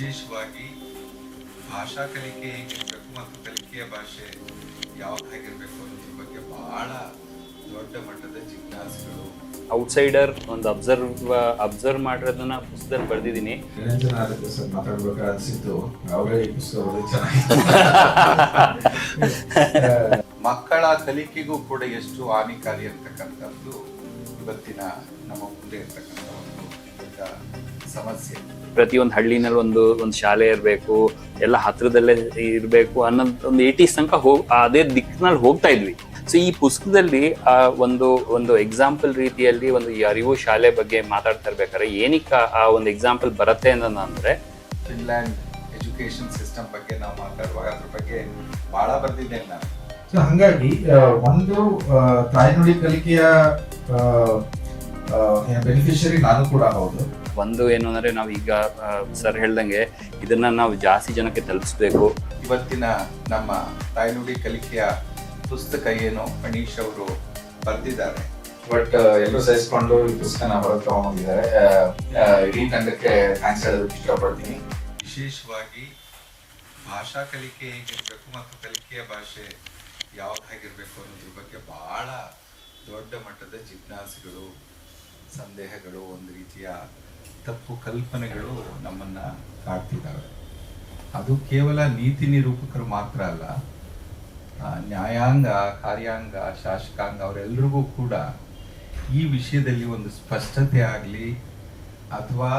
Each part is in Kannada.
ವಿಶೇಷವಾಗಿ ಭಾಷಾ ಕಲಿಕೆ ಹೇಗಿರಬೇಕು ಮತ್ತು ಕಲಿಕೆಯ ಭಾಷೆ ಯಾವುದಾಗಿರಬೇಕು ಅನ್ನೋದ್ರ ಬಗ್ಗೆ ಬಹಳ ದೊಡ್ಡ ಮಟ್ಟದ ಜಿಜ್ಞಾಸೆಗಳು. ಔಟ್ಸೈಡರ್ ಒಂದು ಅಬ್ಸರ್ವ್ ಮಾಡಿರೋದನ್ನ ಪುಸ್ತಕದಲ್ಲಿ ಬರೆದಿದ್ದೀನಿ. ಮಾತಾಡ್ಬೇಕು ಅನ್ಸಿತ್ತು, ಅವರೇ ಈ ಪುಸ್ತಕ ಚೆನ್ನಾಗಿ ಮಕ್ಕಳ ಕಲಿಕೆಗೂ ಕೂಡ ಎಷ್ಟು ಹಾನಿಕಾರಿ ಅಂತಕ್ಕಂಥದ್ದು ಇವತ್ತಿನ ನಮ್ಮ ಮುಂದೆ ಇರ್ತಕ್ಕಂಥ ಒಂದು ದೊಡ್ಡ ಸಮಸ್ಯೆ. ಪ್ರತಿಯೊಂದು ಹಳ್ಳಿನಲ್ಲಿ ಒಂದು ಶಾಲೆ ಇರಬೇಕು, ಎಲ್ಲ ಹತ್ರದಲ್ಲೇ ಇರಬೇಕು ಅನ್ನೋದು ಒಂದು 80s ತನಕ ಅದೇ ದಿಕ್ಕಿನಲ್ಲಿ ಹೋಗ್ತಾ ಇದ್ವಿ. ಸೊ ಈ ಪುಸ್ತಕದಲ್ಲಿ ಒಂದು ಎಕ್ಸಾಂಪಲ್ ರೀತಿಯಲ್ಲಿ ಒಂದು ಈ ಅರಿವು ಶಾಲೆ ಬಗ್ಗೆ ಮಾತಾಡ್ತಾ ಇರ್ಬೇಕಾದ್ರೆ ಏನಕ್ಕೆ ಆ ಒಂದು ಎಕ್ಸಾಂಪಲ್ ಬರುತ್ತೆ ಅಂದ್ರೆ ಫಿನ್ಲ್ಯಾಂಡ್ ಎಜುಕೇಶನ್ ಸಿಸ್ಟಮ್ ಬಗ್ಗೆ ನಾವು ಮಾತಾಡುವಾಗ ಅದ್ರ ಬಗ್ಗೆ ಬಹಳ ಬರ್ದಿದ್ದೇನೆ ನಾನು. ಸೊ ಹಂಗಾಗಿ ಒಂದು ತಾಯ್ನುಡಿ ಕಲಿಕೆಯ ಬೆನಿಫಿಷರಿ ನಾನು ಕೂಡ ಹೌದು. ಒಂದು ಏನು ಅಂದ್ರೆ ನಾವು ಈಗ ಸರ್ ಹೇಳ್ದಂಗೆ ಇದನ್ನ ನಾವು ಜಾಸ್ತಿ ಜನಕ್ಕೆ ತಲುಪಿಸ್ಬೇಕು. ಇವತ್ತಿನ ನಮ್ಮ ತಾಯ್ನುಡಿ ಕಲಿಕೆಯ ಪುಸ್ತಕ ಏನು ಮನೀಶ್ ಅವರು ಬರೆದಿದ್ದಾರೆ, ಬಟ್ ಎಲ್ಲರೂ ಸಹಿಸ್ಕೊಂಡು ಈ ಪುಸ್ತಕನ ಹೊರಗೆ ತಗೊಂಡಿದ್ದಾರೆ. ಇಡೀ ತಂಡಕ್ಕೆ ಥ್ಯಾಂಕ್ಸ್ ಹೇಳೋದಕ್ಕೆ ಇಷ್ಟಪಡ್ತೀನಿ. ವಿಶೇಷವಾಗಿ ಭಾಷಾ ಕಲಿಕೆ ಹೇಗಿರಬೇಕು ಮತ್ತು ಕಲಿಕೆಯ ಭಾಷೆ ಯಾವುದಾಗಿರ್ಬೇಕು ಅನ್ನೋದ್ರ ಬಗ್ಗೆ ಬಹಳ ದೊಡ್ಡ ಮಟ್ಟದ ಜಿಜ್ಞಾಸೆಗಳು, ಸಂದೇಹಗಳು, ಒಂದು ರೀತಿಯ ತಪ್ಪು ಕಲ್ಪನೆಗಳು ನಮ್ಮನ್ನ ಕಾಡ್ತಿದ್ದಾವೆ. ಅದು ಕೇವಲ ನೀತಿ ನಿರೂಪಕರು ಮಾತ್ರ ಅಲ್ಲ, ನ್ಯಾಯಾಂಗ, ಕಾರ್ಯಾಂಗ, ಶಾಸಕಾಂಗ ಅವರೆಲ್ಲರಿಗೂ ಕೂಡ ಈ ವಿಷಯದಲ್ಲಿ ಒಂದು ಸ್ಪಷ್ಟತೆ ಆಗಲಿ ಅಥವಾ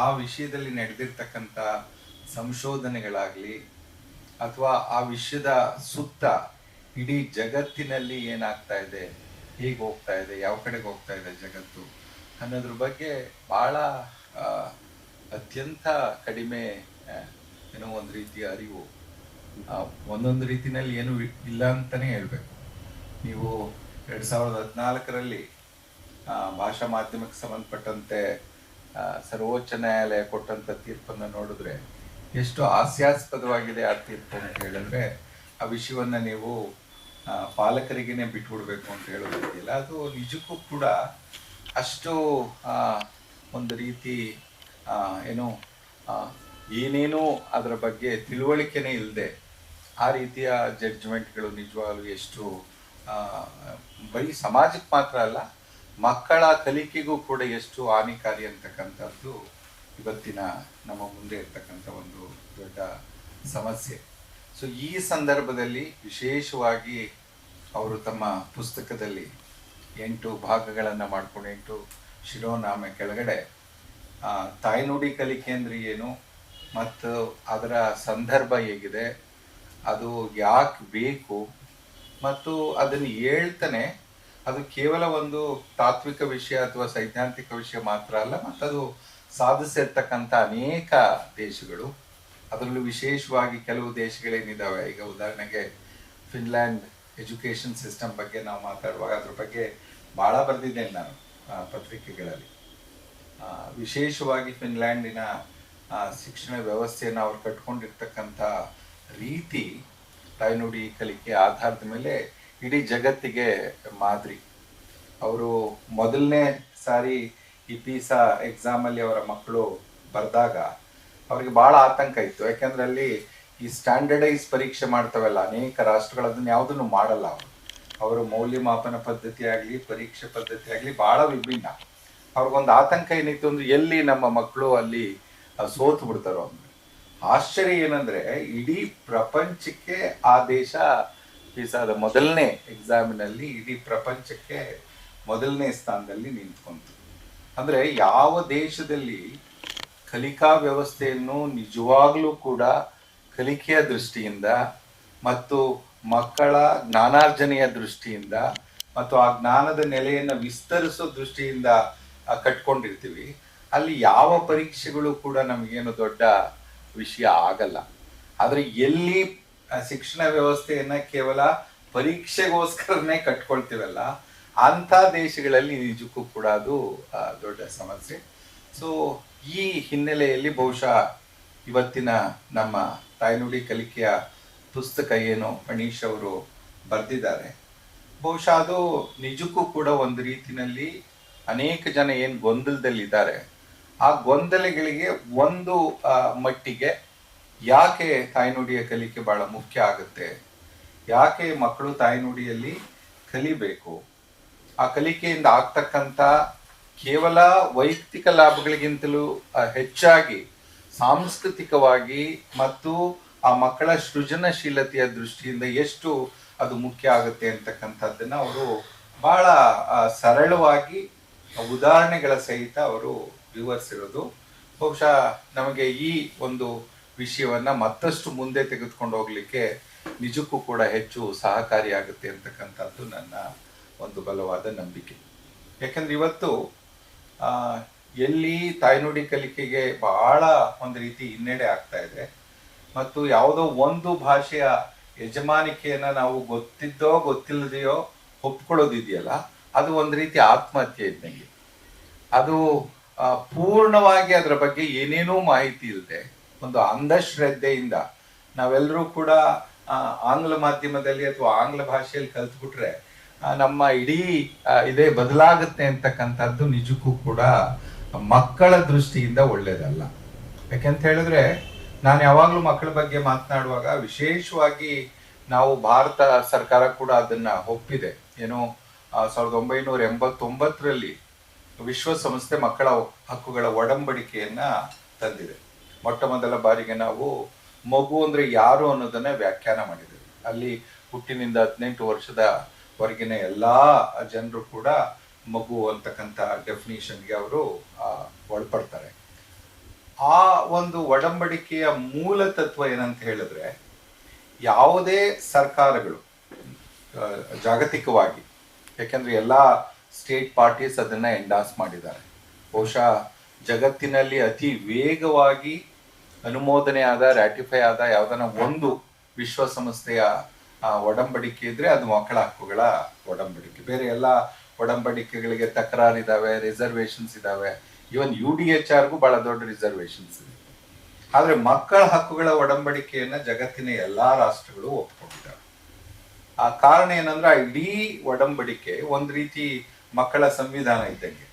ಆ ವಿಷಯದಲ್ಲಿ ನಡೆದಿರ್ತಕ್ಕಂಥ ಸಂಶೋಧನೆಗಳಾಗಲಿ ಅಥವಾ ಆ ವಿಷಯದ ಸುತ್ತ ಇಡೀ ಜಗತ್ತಿನಲ್ಲಿ ಏನಾಗ್ತಾ ಇದೆ, ಹೇಗೆ ಹೋಗ್ತಾ ಇದೆ, ಯಾವ ಕಡೆಗೆ ಹೋಗ್ತಾ ಇದೆ ಜಗತ್ತು ಅನ್ನೋದ್ರ ಬಗ್ಗೆ ಭಾಳ ಅತ್ಯಂತ ಕಡಿಮೆ ಏನೋ ಒಂದು ರೀತಿಯ ಅರಿವು. ಒಂದೊಂದು ರೀತಿನಲ್ಲಿ ಏನು ಇಲ್ಲ ಅಂತಲೇ ಹೇಳಬೇಕು. ನೀವು 2014ರಲ್ಲಿ ಭಾಷಾ ಮಾಧ್ಯಮಕ್ಕೆ ಸಂಬಂಧಪಟ್ಟಂತೆ ಸರ್ವೋಚ್ಚ ನ್ಯಾಯಾಲಯ ಕೊಟ್ಟಂಥ ತೀರ್ಪನ್ನು ನೋಡಿದ್ರೆ ಎಷ್ಟು ಹಾಸ್ಯಾಸ್ಪದವಾಗಿದೆ ಆ ತೀರ್ಪು ಅಂತ ಹೇಳಿದ್ರೆ, ಆ ವಿಷಯವನ್ನು ನೀವು ಪಾಲಕರಿಗೇನೆ ಬಿಟ್ಬಿಡ್ಬೇಕು ಅಂತ ಹೇಳೋದಿಲ್ಲ. ಅದು ನಿಜಕ್ಕೂ ಕೂಡ ಅಷ್ಟು ಒಂದು ರೀತಿ ಏನು ಏನೇನೂ ಅದರ ಬಗ್ಗೆ ತಿಳುವಳಿಕೆನೇ ಇಲ್ಲದೆ ಆ ರೀತಿಯ ಜಡ್ಜ್ಮೆಂಟ್ಗಳು ನಿಜವಾಗ್ಲೂ ಎಷ್ಟು ಬರೀ ಸಮಾಜಕ್ಕೆ ಮಾತ್ರ ಅಲ್ಲ, ಮಕ್ಕಳ ಕಲಿಕೆಗೂ ಕೂಡ ಎಷ್ಟು ಹಾನಿಕಾರಿ ಅಂತಕ್ಕಂಥದ್ದು ಇವತ್ತಿನ ನಮ್ಮ ಮುಂದೆ ಇರ್ತಕ್ಕಂಥ ಒಂದು ದೊಡ್ಡ ಸಮಸ್ಯೆ. ಸೊ ಈ ಸಂದರ್ಭದಲ್ಲಿ ವಿಶೇಷವಾಗಿ ಅವರು ತಮ್ಮ ಪುಸ್ತಕದಲ್ಲಿ 8 ಭಾಗಗಳನ್ನು ಮಾಡಿಕೊಂಡು 8 ಶಿರೋನಾಮೆ ಕೆಳಗಡೆ ತಾಯ್ನುಡಿ ಕಲಿಕೆ ಅಂದರೆ ಏನು ಮತ್ತು ಅದರ ಸಂದರ್ಭ ಹೇಗಿದೆ, ಅದು ಯಾಕೆ ಬೇಕು ಮತ್ತು ಅದನ್ನು ಹೇಳ್ತಾನೆ ಅದು ಕೇವಲ ಒಂದು ತಾತ್ವಿಕ ವಿಷಯ ಅಥವಾ ಸೈದ್ಧಾಂತಿಕ ವಿಷಯ ಮಾತ್ರ ಅಲ್ಲ, ಮತ್ತು ಅದು ಸಾಧಿಸಿರ್ತಕ್ಕಂಥ ಅನೇಕ ದೇಶಗಳು, ಅದರಲ್ಲೂ ವಿಶೇಷವಾಗಿ ಕೆಲವು ದೇಶಗಳೇನಿದ್ದಾವೆ. ಈಗ ಉದಾಹರಣೆಗೆ ಫಿನ್ಲ್ಯಾಂಡ್ ಎಜುಕೇಷನ್ ಸಿಸ್ಟಮ್ ಬಗ್ಗೆ ನಾವು ಮಾತಾಡುವಾಗ ಅದ್ರ ಬಗ್ಗೆ ಭಾಳ ಬರೆದಿದ್ದೇನೆ ನಾನು ಪತ್ರಿಕೆಗಳಲ್ಲಿ. ವಿಶೇಷವಾಗಿ ಫಿನ್ಲ್ಯಾಂಡಿನ ಶಿಕ್ಷಣ ವ್ಯವಸ್ಥೆಯನ್ನು ಅವ್ರು ಕಟ್ಕೊಂಡಿರ್ತಕ್ಕಂಥ ರೀತಿ ತಾಯ್ನುಡಿ ಕಲಿಕೆ ಆಧಾರದ ಮೇಲೆ ಇಡೀ ಜಗತ್ತಿಗೆ ಮಾದರಿ. ಅವರು ಮೊದಲನೇ ಸಾರಿ ಈ PISA ಎಕ್ಸಾಮಲ್ಲಿ ಅವರ ಮಕ್ಕಳು ಬರೆದಾಗ ಅವರಿಗೆ ಭಾಳ ಆತಂಕ ಇತ್ತು. ಯಾಕೆಂದರೆ ಅಲ್ಲಿ ಈ ಸ್ಟ್ಯಾಂಡರ್ಡೈಸ್ ಪರೀಕ್ಷೆ ಮಾಡ್ತವಲ್ಲ ಅನೇಕ ರಾಷ್ಟ್ರಗಳು, ಅದನ್ನು ಯಾವುದನ್ನು ಮಾಡಲ್ಲ. ಅವರು ಮೌಲ್ಯಮಾಪನ ಪದ್ಧತಿ ಆಗಲಿ ಪರೀಕ್ಷೆ ಪದ್ಧತಿ ಆಗಲಿ ಭಾಳ ವಿಭಿನ್ನ. ಅವ್ರಿಗೊಂದು ಆತಂಕ ಏನಿತ್ತು ಅಂದರೆ ಎಲ್ಲಿ ನಮ್ಮ ಮಕ್ಕಳು ಅಲ್ಲಿ ಸೋತು ಬಿಡ್ತಾರೋ ಅಂದರೆ. ಆಶ್ಚರ್ಯ ಏನಂದರೆ ಇಡೀ ಪ್ರಪಂಚಕ್ಕೆ ಆ ದೇಶ PISAದ ಮೊದಲನೇ ಎಕ್ಸಾಮಿನಲ್ಲಿ ಇಡೀ ಪ್ರಪಂಚಕ್ಕೆ ಮೊದಲನೇ ಸ್ಥಾನದಲ್ಲಿ ನಿಂತ್ಕೊಂತು. ಅಂದರೆ ಯಾವ ದೇಶದಲ್ಲಿ ಕಲಿಕಾ ವ್ಯವಸ್ಥೆಯನ್ನು ನಿಜವಾಗ್ಲೂ ಕೂಡ ಕಲಿಕೆಯ ದೃಷ್ಟಿಯಿಂದ ಮತ್ತು ಮಕ್ಕಳ ಜ್ಞಾನಾರ್ಜನೆಯ ದೃಷ್ಟಿಯಿಂದ ಮತ್ತು ಆ ಜ್ಞಾನದ ನೆಲೆಯನ್ನು ವಿಸ್ತರಿಸೋ ದೃಷ್ಟಿಯಿಂದ ಕಟ್ಕೊಂಡಿರ್ತೀವಿ, ಅಲ್ಲಿ ಯಾವ ಪರೀಕ್ಷೆಗಳು ಕೂಡ ನಮಗೇನು ದೊಡ್ಡ ವಿಷಯ ಆಗಲ್ಲ. ಆದರೆ ಎಲ್ಲಿ ಶಿಕ್ಷಣ ವ್ಯವಸ್ಥೆಯನ್ನು ಕೇವಲ ಪರೀಕ್ಷೆಗೋಸ್ಕರನೇ ಕಟ್ಕೊಳ್ತೀವಲ್ಲ ಅಂಥ ದೇಶಗಳಲ್ಲಿ ನಿಜಕ್ಕೂ ಕೂಡ ಅದು ದೊಡ್ಡ ಸಮಸ್ಯೆ. ಸೊ ಈ ಹಿನ್ನೆಲೆಯಲ್ಲಿ ಬಹುಶಃ ಇವತ್ತಿನ ನಮ್ಮ ತಾಯ್ನುಡಿ ಕಲಿಕೆಯ ಪುಸ್ತಕ ಏನು ಮನೀಶ್ ಅವರು ಬರೆದಿದ್ದಾರೆ, ಬಹುಶಃ ಅದು ನಿಜಕ್ಕೂ ಕೂಡ ಒಂದು ರೀತಿಯಲ್ಲಿ ಅನೇಕ ಜನ ಏನು ಗೊಂದಲದಲ್ಲಿದ್ದಾರೆ ಆ ಗೊಂದಲಗಳಿಗೆ ಒಂದು ಮಟ್ಟಿಗೆ ಯಾಕೆ ತಾಯ್ನುಡಿಯ ಕಲಿಕೆ ಬಹಳ ಮುಖ್ಯ ಆಗುತ್ತೆ, ಯಾಕೆ ಮಕ್ಕಳು ತಾಯ್ನುಡಿಯಲ್ಲಿ ಕಲಿಬೇಕು, ಆ ಕಲಿಕೆಯಿಂದ ಆಗ್ತಕ್ಕಂಥ ಕೇವಲ ವೈಯಕ್ತಿಕ ಲಾಭಗಳಿಗಿಂತಲೂ ಹೆಚ್ಚಾಗಿ ಸಾಂಸ್ಕೃತಿಕವಾಗಿ ಮತ್ತು ಆ ಮಕ್ಕಳ ಸೃಜನಶೀಲತೆಯ ದೃಷ್ಟಿಯಿಂದ ಎಷ್ಟು ಅದು ಮುಖ್ಯ ಆಗುತ್ತೆ ಅಂತಕ್ಕಂಥದ್ದನ್ನ ಅವರು ಬಹಳ ಸರಳವಾಗಿ ಉದಾಹರಣೆಗಳ ಸಹಿತ ಅವರು ವಿವರಿಸಿರೋದು ಬಹುಶಃ ನಮಗೆ ಈ ಒಂದು ವಿಷಯವನ್ನ ಮತ್ತಷ್ಟು ಮುಂದೆ ತೆಗೆದುಕೊಂಡು ಹೋಗ್ಲಿಕ್ಕೆ ನಿಜಕ್ಕೂ ಕೂಡ ಹೆಚ್ಚು ಸಹಕಾರಿಯಾಗುತ್ತೆ ಅಂತಕ್ಕಂಥದ್ದು ನನ್ನ ಒಂದು ಬಲವಾದ ನಂಬಿಕೆ. ಯಾಕಂದ್ರೆ ಇವತ್ತು ಎಲ್ಲಿ ತಾಯ್ನುಡಿ ಕಲಿಕೆಗೆ ಬಹಳ ಒಂದು ರೀತಿ ಹಿನ್ನಡೆ ಆಗ್ತಾ ಇದೆ ಮತ್ತು ಯಾವುದೋ ಒಂದು ಭಾಷೆಯ ಯಜಮಾನಿಕೆಯನ್ನ ನಾವು ಗೊತ್ತಿದ್ದೋ ಗೊತ್ತಿಲ್ಲದೆಯೋ ಒಪ್ಕೊಳ್ಳೋದಿದೆಯಲ್ಲ, ಅದು ಒಂದು ರೀತಿ ಆತ್ಮಹತ್ಯೆ ಇದ್ದಂಗೆ. ಅದು ಪೂರ್ಣವಾಗಿ ಅದರ ಬಗ್ಗೆ ಏನೇನೂ ಮಾಹಿತಿ ಇಲ್ಲದೆ ಒಂದು ಅಂಧಶ್ರದ್ಧೆಯಿಂದ ನಾವೆಲ್ಲರೂ ಕೂಡ ಆಂಗ್ಲ ಮಾಧ್ಯಮದಲ್ಲಿ ಅಥವಾ ಆಂಗ್ಲ ಭಾಷೆಯಲ್ಲಿ ಕಲ್ತ್ಬಿಟ್ರೆ ನಮ್ಮ ಇಡೀ ಇದೇ ಬದಲಾಗುತ್ತೆ ಅಂತಕ್ಕಂಥದ್ದು ನಿಜಕ್ಕೂ ಕೂಡ ಮಕ್ಕಳ ದೃಷ್ಟಿಯಿಂದ ಒಳ್ಳೇದಲ್ಲ. ಯಾಕೆಂತ ಹೇಳಿದ್ರೆ ನಾನು ಯಾವಾಗಲೂ ಮಕ್ಕಳ ಬಗ್ಗೆ ಮಾತನಾಡುವಾಗ ವಿಶೇಷವಾಗಿ ನಾವು ಭಾರತ ಸರ್ಕಾರ ಕೂಡ ಅದನ್ನ ಒಪ್ಪಿದೆ. ಏನು 1989ರಲ್ಲಿ ವಿಶ್ವಸಂಸ್ಥೆ ಮಕ್ಕಳ ಹಕ್ಕುಗಳ ಒಡಂಬಡಿಕೆಯನ್ನ ತಂದಿದೆ. ಮೊಟ್ಟ ಮೊದಲ ಬಾರಿಗೆ ನಾವು ಮಗು ಅಂದ್ರೆ ಯಾರು ಅನ್ನೋದನ್ನ ವ್ಯಾಖ್ಯಾನ ಮಾಡಿದ್ದೇವೆ. ಅಲ್ಲಿ ಹುಟ್ಟಿನಿಂದ 18 ವರ್ಷದವರೆಗಿನ ಎಲ್ಲಾ ಜನರು ಕೂಡ ಮಗು ಅಂತಕ್ಕಂಥ ಡೆಫಿನಿಷನ್ಗೆ ಅವರು ಒಳಪಡ್ತಾರೆ. ಆ ಒಂದು ಒಡಂಬಡಿಕೆಯ ಮೂಲ ತತ್ವ ಏನಂತ ಹೇಳಿದ್ರೆ, ಯಾವುದೇ ಸರ್ಕಾರಗಳು ಜಾಗತಿಕವಾಗಿ, ಯಾಕೆಂದ್ರೆ ಎಲ್ಲಾ ಸ್ಟೇಟ್ ಪಾರ್ಟೀಸ್ ಅದನ್ನ ಎಂಡಾಸ್ ಮಾಡಿದ್ದಾರೆ, ಬಹುಶಃ ಜಗತ್ತಿನಲ್ಲಿ ಅತಿ ವೇಗವಾಗಿ ಅನುಮೋದನೆ ಆದ ರ್ಯಾಟಿಫೈ ಆದ ಯಾವ್ದನ್ನ ಒಂದು ವಿಶ್ವಸಂಸ್ಥೆಯ ಒಡಂಬಡಿಕೆ ಇದ್ರೆ ಅದು ಮಕ್ಕಳ ಹಕ್ಕುಗಳ ಒಡಂಬಡಿಕೆ. ಬೇರೆ ಎಲ್ಲ ಒಡಂಬಡಿಕೆಗಳಿಗೆ ತಕರಾರಿದಾವೆ, ರಿಸರ್ವೇಶನ್ಸ್ ಇದಾವೆ. ಇವನ್ UDHRಗೂ ಬಹಳ ದೊಡ್ಡ ರಿಸರ್ವೇಶನ್ಸ್ ಇದೆ. ಆದ್ರೆ ಮಕ್ಕಳ ಹಕ್ಕುಗಳ ಒಡಂಬಡಿಕೆಯನ್ನ ಜಗತ್ತಿನ ಎಲ್ಲಾ ರಾಷ್ಟ್ರಗಳು ಒಪ್ಕೊಂಡಿದ್ದಾವೆ. ಆ ಕಾರಣ ಏನಂದ್ರೆ ಇಡೀ ಒಡಂಬಡಿಕೆ ಒಂದ್ ರೀತಿ ಮಕ್ಕಳ ಸಂವಿಧಾನ ಇದ್ದಂಗೆ.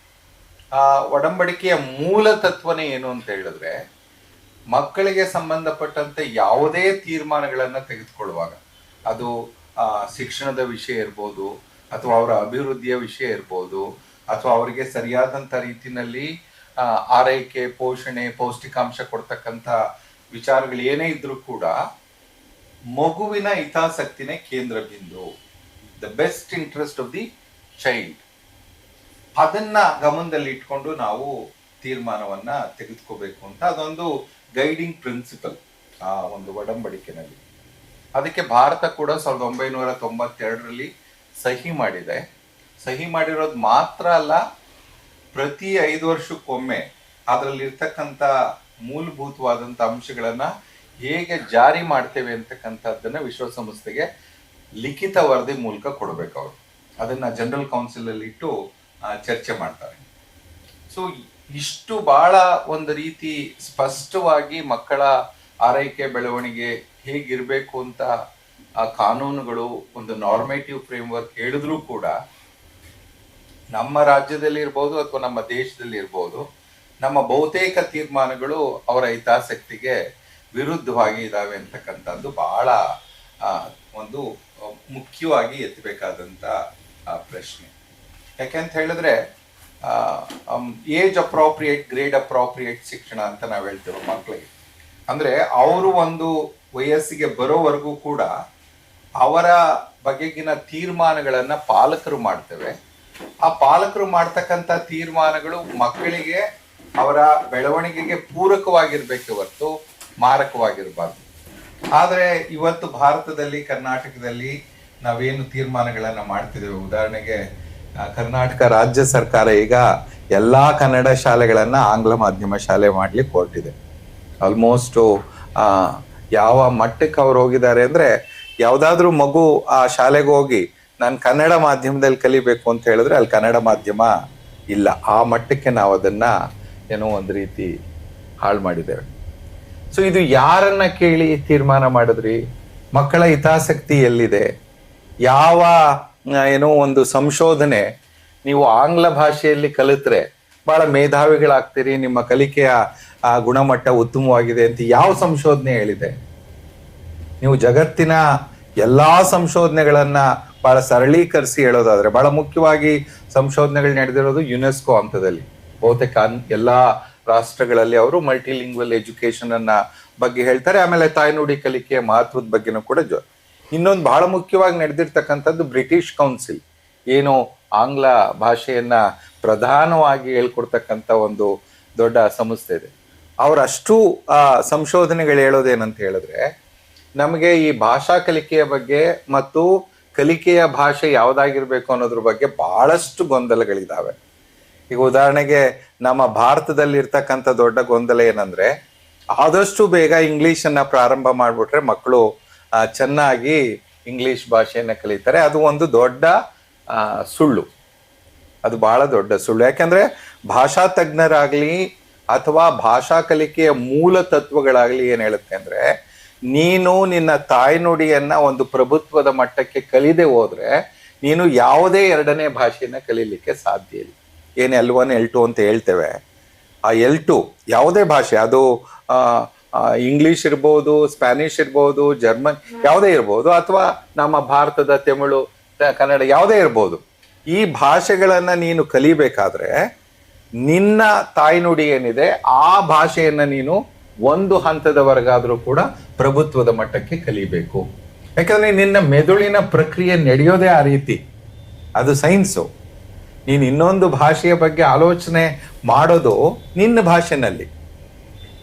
ಆ ಒಡಂಬಡಿಕೆಯ ಮೂಲ ತತ್ವನೇ ಏನು ಅಂತ ಹೇಳಿದ್ರೆ, ಮಕ್ಕಳಿಗೆ ಸಂಬಂಧಪಟ್ಟಂತೆ ಯಾವುದೇ ತೀರ್ಮಾನಗಳನ್ನ ತೆಗೆದುಕೊಳ್ಳುವಾಗ ಅದು ಶಿಕ್ಷಣದ ವಿಷಯ ಇರ್ಬೋದು, ಅಥವಾ ಅವರ ಅಭಿವೃದ್ಧಿಯ ವಿಷಯ ಇರ್ಬೋದು, ಅಥವಾ ಅವರಿಗೆ ಸರಿಯಾದಂತ ರೀತಿನಲ್ಲಿ ಆರೈಕೆ, ಪೋಷಣೆ, ಪೌಷ್ಟಿಕಾಂಶ ಕೊಡ್ತಕ್ಕಂಥ ವಿಚಾರಗಳು ಏನೇ ಇದ್ರೂ ಕೂಡ ಮಗುವಿನ ಹಿತಾಸಕ್ತಿನೇ ಕೇಂದ್ರ ಬಿಂದು, the best interest of the child. ಅದನ್ನ ಗಮನದಲ್ಲಿ ಇಟ್ಕೊಂಡು ನಾವು ತೀರ್ಮಾನವನ್ನ ತೆಗೆದುಕೋಬೇಕು ಅಂತ ಅದೊಂದು ಗೈಡಿಂಗ್ ಪ್ರಿನ್ಸಿಪಲ್ ಆ ಒಂದು ಒಡಂಬಡಿಕೆನಲ್ಲಿ. ಅದಕ್ಕೆ ಭಾರತ ಕೂಡ 1992ರಲ್ಲಿ ಸಹಿ ಮಾಡಿದೆ. ಸಹಿ ಮಾಡಿರೋದು ಮಾತ್ರ ಅಲ್ಲ, ಪ್ರತಿ 5 ವರ್ಷಕ್ಕೊಮ್ಮೆ ಅದರಲ್ಲಿ ಇರ್ತಕ್ಕಂಥ ಮೂಲಭೂತವಾದಂಥ ಅಂಶಗಳನ್ನ ಹೇಗೆ ಜಾರಿ ಮಾಡ್ತೇವೆ ಅಂತಕ್ಕಂಥದ್ದನ್ನ ವಿಶ್ವಸಂಸ್ಥೆಗೆ ಲಿಖಿತ ವರದಿ ಮೂಲಕ ಕೊಡ್ಬೇಕು. ಅವರು ಅದನ್ನ ಜನರಲ್ ಕೌನ್ಸಿಲ್ ಅಲ್ಲಿ ಇಟ್ಟು ಚರ್ಚೆ ಮಾಡ್ತಾರೆ. ಸೊ ಇಷ್ಟು ಬಹಳ ಒಂದು ರೀತಿ ಸ್ಪಷ್ಟವಾಗಿ ಮಕ್ಕಳ ಆರೈಕೆ, ಬೆಳವಣಿಗೆ ಹೇಗಿರ್ಬೇಕು ಅಂತ ಆ ಕಾನೂನುಗಳು ಒಂದು ನಾರ್ಮೇಟಿವ್ ಫ್ರೇಮ್ವರ್ಕ್ ಹೇಳಿದ್ರು ಕೂಡ ನಮ್ಮ ರಾಜ್ಯದಲ್ಲಿ ಇರ್ಬೋದು ಅಥವಾ ನಮ್ಮ ದೇಶದಲ್ಲಿ ಇರ್ಬೋದು, ನಮ್ಮ ಬಹುತೇಕ ತೀರ್ಮಾನಗಳು ಅವರ ಹಿತಾಸಕ್ತಿಗೆ ವಿರುದ್ಧವಾಗಿ ಇದಾವೆ ಅಂತಕ್ಕಂಥದ್ದು ಬಹಳ ಒಂದು ಮುಖ್ಯವಾಗಿ ಎತ್ತಬೇಕಾದಂತ ಪ್ರಶ್ನೆ. ಯಾಕೆಂತ ಹೇಳಿದ್ರೆ ಏಜ್ ಅಪ್ರೋಪ್ರಿಯೇಟ್, ಗ್ರೇಡ್ ಅಪ್ರೋಪ್ರಿಯೇಟ್ ಶಿಕ್ಷಣ ಅಂತ ನಾವು ಹೇಳ್ತೇವೆ ಮಕ್ಕಳಿಗೆ. ಅಂದ್ರೆ ಅವರು ಒಂದು ವಯಸ್ಸಿಗೆ ಬರೋವರೆಗೂ ಕೂಡ ಅವರ ಬಗೆಗಿನ ತೀರ್ಮಾನಗಳನ್ನ ಪಾಲಕರು ಮಾಡ್ತೇವೆ. ಆ ಪಾಲಕರು ಮಾಡ್ತಕ್ಕಂಥ ತೀರ್ಮಾನಗಳು ಮಕ್ಕಳಿಗೆ ಅವರ ಬೆಳವಣಿಗೆಗೆ ಪೂರಕವಾಗಿರ್ಬೇಕು ಹೊರತು ಮಾರಕವಾಗಿರಬಾರ್ದು. ಆದ್ರೆ ಇವತ್ತು ಭಾರತದಲ್ಲಿ, ಕರ್ನಾಟಕದಲ್ಲಿ ನಾವೇನು ತೀರ್ಮಾನಗಳನ್ನ ಮಾಡ್ತಿದ್ದೇವೆ, ಉದಾಹರಣೆಗೆ ಕರ್ನಾಟಕ ರಾಜ್ಯ ಸರ್ಕಾರ ಈಗ ಎಲ್ಲಾ ಕನ್ನಡ ಶಾಲೆಗಳನ್ನ ಆಂಗ್ಲ ಮಾಧ್ಯಮ ಶಾಲೆ ಮಾಡ್ಲಿಕ್ಕೆ ಹೊರಟಿದೆ. ಆಲ್ಮೋಸ್ಟ್ ಯಾವ ಮಟ್ಟಕ್ಕೆ ಅವ್ರು ಹೋಗಿದ್ದಾರೆ ಅಂದ್ರೆ, ಯಾವ್ದಾದ್ರು ಮಗು ಆ ಶಾಲೆಗೆ ಹೋಗಿ ನಾನು ಕನ್ನಡ ಮಾಧ್ಯಮದಲ್ಲಿ ಕಲಿಬೇಕು ಅಂತ ಹೇಳಿದ್ರೆ ಅಲ್ಲಿ ಕನ್ನಡ ಮಾಧ್ಯಮ ಇಲ್ಲ. ಆ ಮಟ್ಟಕ್ಕೆ ನಾವು ಅದನ್ನ ಏನೋ ಒಂದು ರೀತಿ ಹಾಳು ಮಾಡಿದ್ದೇವೆ. ಸೊ ಇದು ಯಾರನ್ನ ಕೇಳಿ ತೀರ್ಮಾನ ಮಾಡಿದ್ರಿ? ಮಕ್ಕಳ ಹಿತಾಸಕ್ತಿ ಎಲ್ಲಿದೆ? ಯಾವ ಏನೋ ಒಂದು ಸಂಶೋಧನೆ ನೀವು ಆಂಗ್ಲ ಭಾಷೆಯಲ್ಲಿ ಕಲಿತ್ರೆ ಬಹಳ ಮೇಧಾವಿಗಳಾಗ್ತೀರಿ, ನಿಮ್ಮ ಕಲಿಕೆಯ ಗುಣಮಟ್ಟ ಉತ್ತಮವಾಗಿದೆ ಅಂತ ಯಾವ ಸಂಶೋಧನೆ ಹೇಳಿದೆ? ನೀವು ಜಗತ್ತಿನ ಎಲ್ಲಾ ಸಂಶೋಧನೆಗಳನ್ನ ಬಹಳ ಸರಳೀಕರಿಸಿ ಹೇಳೋದಾದ್ರೆ, ಬಹಳ ಮುಖ್ಯವಾಗಿ ಸಂಶೋಧನೆಗಳು ನಡೆದಿರೋದು ಯುನೆಸ್ಕೋ ಹಂತದಲ್ಲಿ. ಬಹುತೇಕ ಎಲ್ಲಾ ರಾಷ್ಟ್ರಗಳಲ್ಲಿ ಅವರು ಮಲ್ಟಿಲಿಂಗ್ವಲ್ ಎಜುಕೇಶನ್ ಅನ್ನ ಬಗ್ಗೆ ಹೇಳ್ತಾರೆ. ಆಮೇಲೆ ತಾಯ್ನುಡಿ ಕಲಿಕೆಯ ಮಹತ್ವದ ಬಗ್ಗೆನೂ ಕೂಡ ಇನ್ನೊಂದು ಬಹಳ ಮುಖ್ಯವಾಗಿ ನಡೆದಿರ್ತಕ್ಕಂಥದ್ದು ಬ್ರಿಟಿಷ್ ಕೌನ್ಸಿಲ್, ಏನು ಆಂಗ್ಲ ಭಾಷೆಯನ್ನ ಪ್ರಧಾನವಾಗಿ ಹೇಳ್ಕೊಡ್ತಕ್ಕಂಥ ಒಂದು ದೊಡ್ಡ ಸಂಸ್ಥೆ ಇದೆ. ಅವರಷ್ಟು ಸಂಶೋಧನೆಗಳು ಹೇಳೋದೇನಂತ ಹೇಳಿದ್ರೆ, ನಮಗೆ ಈ ಭಾಷಾ ಕಲಿಕೆಯ ಬಗ್ಗೆ ಮತ್ತು ಕಲಿಕೆಯ ಭಾಷೆ ಯಾವುದಾಗಿರ್ಬೇಕು ಅನ್ನೋದ್ರ ಬಗ್ಗೆ ಬಹಳಷ್ಟು ಗೊಂದಲಗಳಿದ್ದಾವೆ. ಈಗ ಉದಾಹರಣೆಗೆ ನಮ್ಮ ಭಾರತದಲ್ಲಿ ಇರ್ತಕ್ಕಂಥ ದೊಡ್ಡ ಗೊಂದಲ ಏನಂದ್ರೆ, ಆದಷ್ಟು ಬೇಗ ಇಂಗ್ಲಿಷನ್ನ ಪ್ರಾರಂಭ ಮಾಡಿಬಿಟ್ರೆ ಮಕ್ಕಳು ಚೆನ್ನಾಗಿ ಇಂಗ್ಲಿಷ್ ಭಾಷೆಯನ್ನ ಕಲಿತಾರೆ. ಅದು ಒಂದು ದೊಡ್ಡ ಸುಳ್ಳು, ಅದು ಬಹಳ ದೊಡ್ಡ ಸುಳ್ಳು. ಯಾಕಂದ್ರೆ ಭಾಷಾ ತಜ್ಞರಾಗ್ಲಿ ಅಥವಾ ಭಾಷಾ ಕಲಿಕೆಯ ಮೂಲ ತತ್ವಗಳಾಗ್ಲಿ ಏನ್ ಹೇಳುತ್ತೆ ಅಂದ್ರೆ, ನೀನು ನಿನ್ನ ತಾಯ್ನುಡಿಯನ್ನ ಒಂದು ಪ್ರಭುತ್ವದ ಮಟ್ಟಕ್ಕೆ ಕಲಿದೆ ಹೋದ್ರೆ ನೀನು ಯಾವುದೇ ಎರಡನೇ ಭಾಷೆಯನ್ನ ಕಲೀಲಿಕ್ಕೆ ಸಾಧ್ಯ ಇಲ್ಲ. ಏನು L1 L2 ಅಂತ ಹೇಳ್ತೇವೆ, ಆ L2 ಯಾವುದೇ ಭಾಷೆ, ಅದು ಇಂಗ್ಲಿಷ್ ಇರ್ಬೋದು, ಸ್ಪ್ಯಾನಿಷ್ ಇರ್ಬೋದು, ಜರ್ಮನ್ ಯಾವುದೇ ಇರ್ಬೋದು, ಅಥವಾ ನಮ್ಮ ಭಾರತದ ತಮಿಳು, ಕನ್ನಡ ಯಾವುದೇ ಇರ್ಬೋದು. ಈ ಭಾಷೆಗಳನ್ನ ನೀನು ಕಲಿಬೇಕಾದ್ರೆ ನಿನ್ನ ತಾಯ್ನುಡಿ ಏನಿದೆ ಆ ಭಾಷೆಯನ್ನ ನೀನು ಒಂದು ಹಂತದವರೆಗಾದ್ರೂ ಕೂಡ ಪ್ರಭುತ್ವದ ಮಟ್ಟಕ್ಕೆ ಕಲಿಬೇಕು. ಯಾಕಂದ್ರೆ ನಿನ್ನ ಮೆದುಳಿನ ಪ್ರಕ್ರಿಯೆ ನಡೆಯೋದೇ ಆ ರೀತಿ, ಅದು ಸೈನ್ಸು. ನೀನು ಇನ್ನೊಂದು ಭಾಷೆಯ ಬಗ್ಗೆ ಆಲೋಚನೆ ಮಾಡೋದು ನಿನ್ನ ಭಾಷೆನಲ್ಲಿ.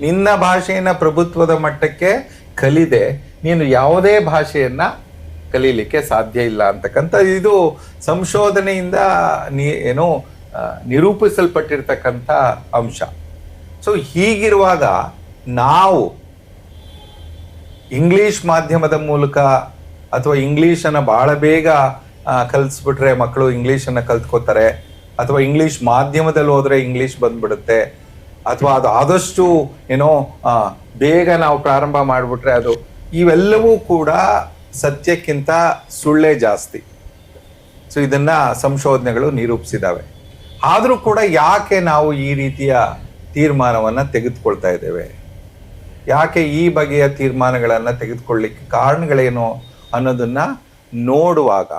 ನಿನ್ನ ಭಾಷೆಯನ್ನ ಪ್ರಭುತ್ವದ ಮಟ್ಟಕ್ಕೆ ಕಲಿದೆ ನೀನು ಯಾವುದೇ ಭಾಷೆಯನ್ನ ಕಲೀಲಿಕ್ಕೆ ಸಾಧ್ಯ ಇಲ್ಲ ಅಂತಕ್ಕಂಥ ಇದು ಸಂಶೋಧನೆಯಿಂದ ಏನೋ ನಿರೂಪಿಸಲ್ಪಟ್ಟಿರ್ತಕ್ಕಂಥ ಅಂಶ. ಸೊ ಹೀಗಿರುವಾಗ ನಾವು ಇಂಗ್ಲಿಷ್ ಮಾಧ್ಯಮದ ಮೂಲಕ ಅಥವಾ ಇಂಗ್ಲಿಷನ್ನ ಬಹಳ ಬೇಗ ಕಲಿಸ್ಬಿಟ್ರೆ ಮಕ್ಕಳು ಇಂಗ್ಲಿಷನ್ನ ಕಲ್ತ್ಕೋತಾರೆ, ಅಥವಾ ಇಂಗ್ಲಿಷ್ ಮಾಧ್ಯಮದಲ್ಲಿ ಹೋದ್ರೆ ಇಂಗ್ಲಿಷ್ ಬಂದ್ಬಿಡುತ್ತೆ, ಅಥವಾ ಅದು ಆದಷ್ಟು ಏನೋ ಬೇಗ ನಾವು ಪ್ರಾರಂಭ ಮಾಡಿಬಿಟ್ರೆ ಅದು, ಇವೆಲ್ಲವೂ ಕೂಡ ಸತ್ಯಕ್ಕಿಂತ ಸುಳ್ಳೇ ಜಾಸ್ತಿ. ಸೊ ಇದನ್ನ ಸಂಶೋಧನೆಗಳು ನಿರೂಪಿಸಿದಾವೆ. ಆದರೂ ಕೂಡ ಯಾಕೆ ನಾವು ಈ ರೀತಿಯ ತೀರ್ಮಾನವನ್ನ ತೆಗೆದುಕೊಳ್ತಾ ಇದ್ದೇವೆ, ಯಾಕೆ ಈ ಬಗೆಯ ತೀರ್ಮಾನಗಳನ್ನ ತೆಗೆದುಕೊಳ್ಳಿಕ್ಕೆ ಕಾರಣಗಳೇನು ಅನ್ನೋದನ್ನ ನೋಡುವಾಗ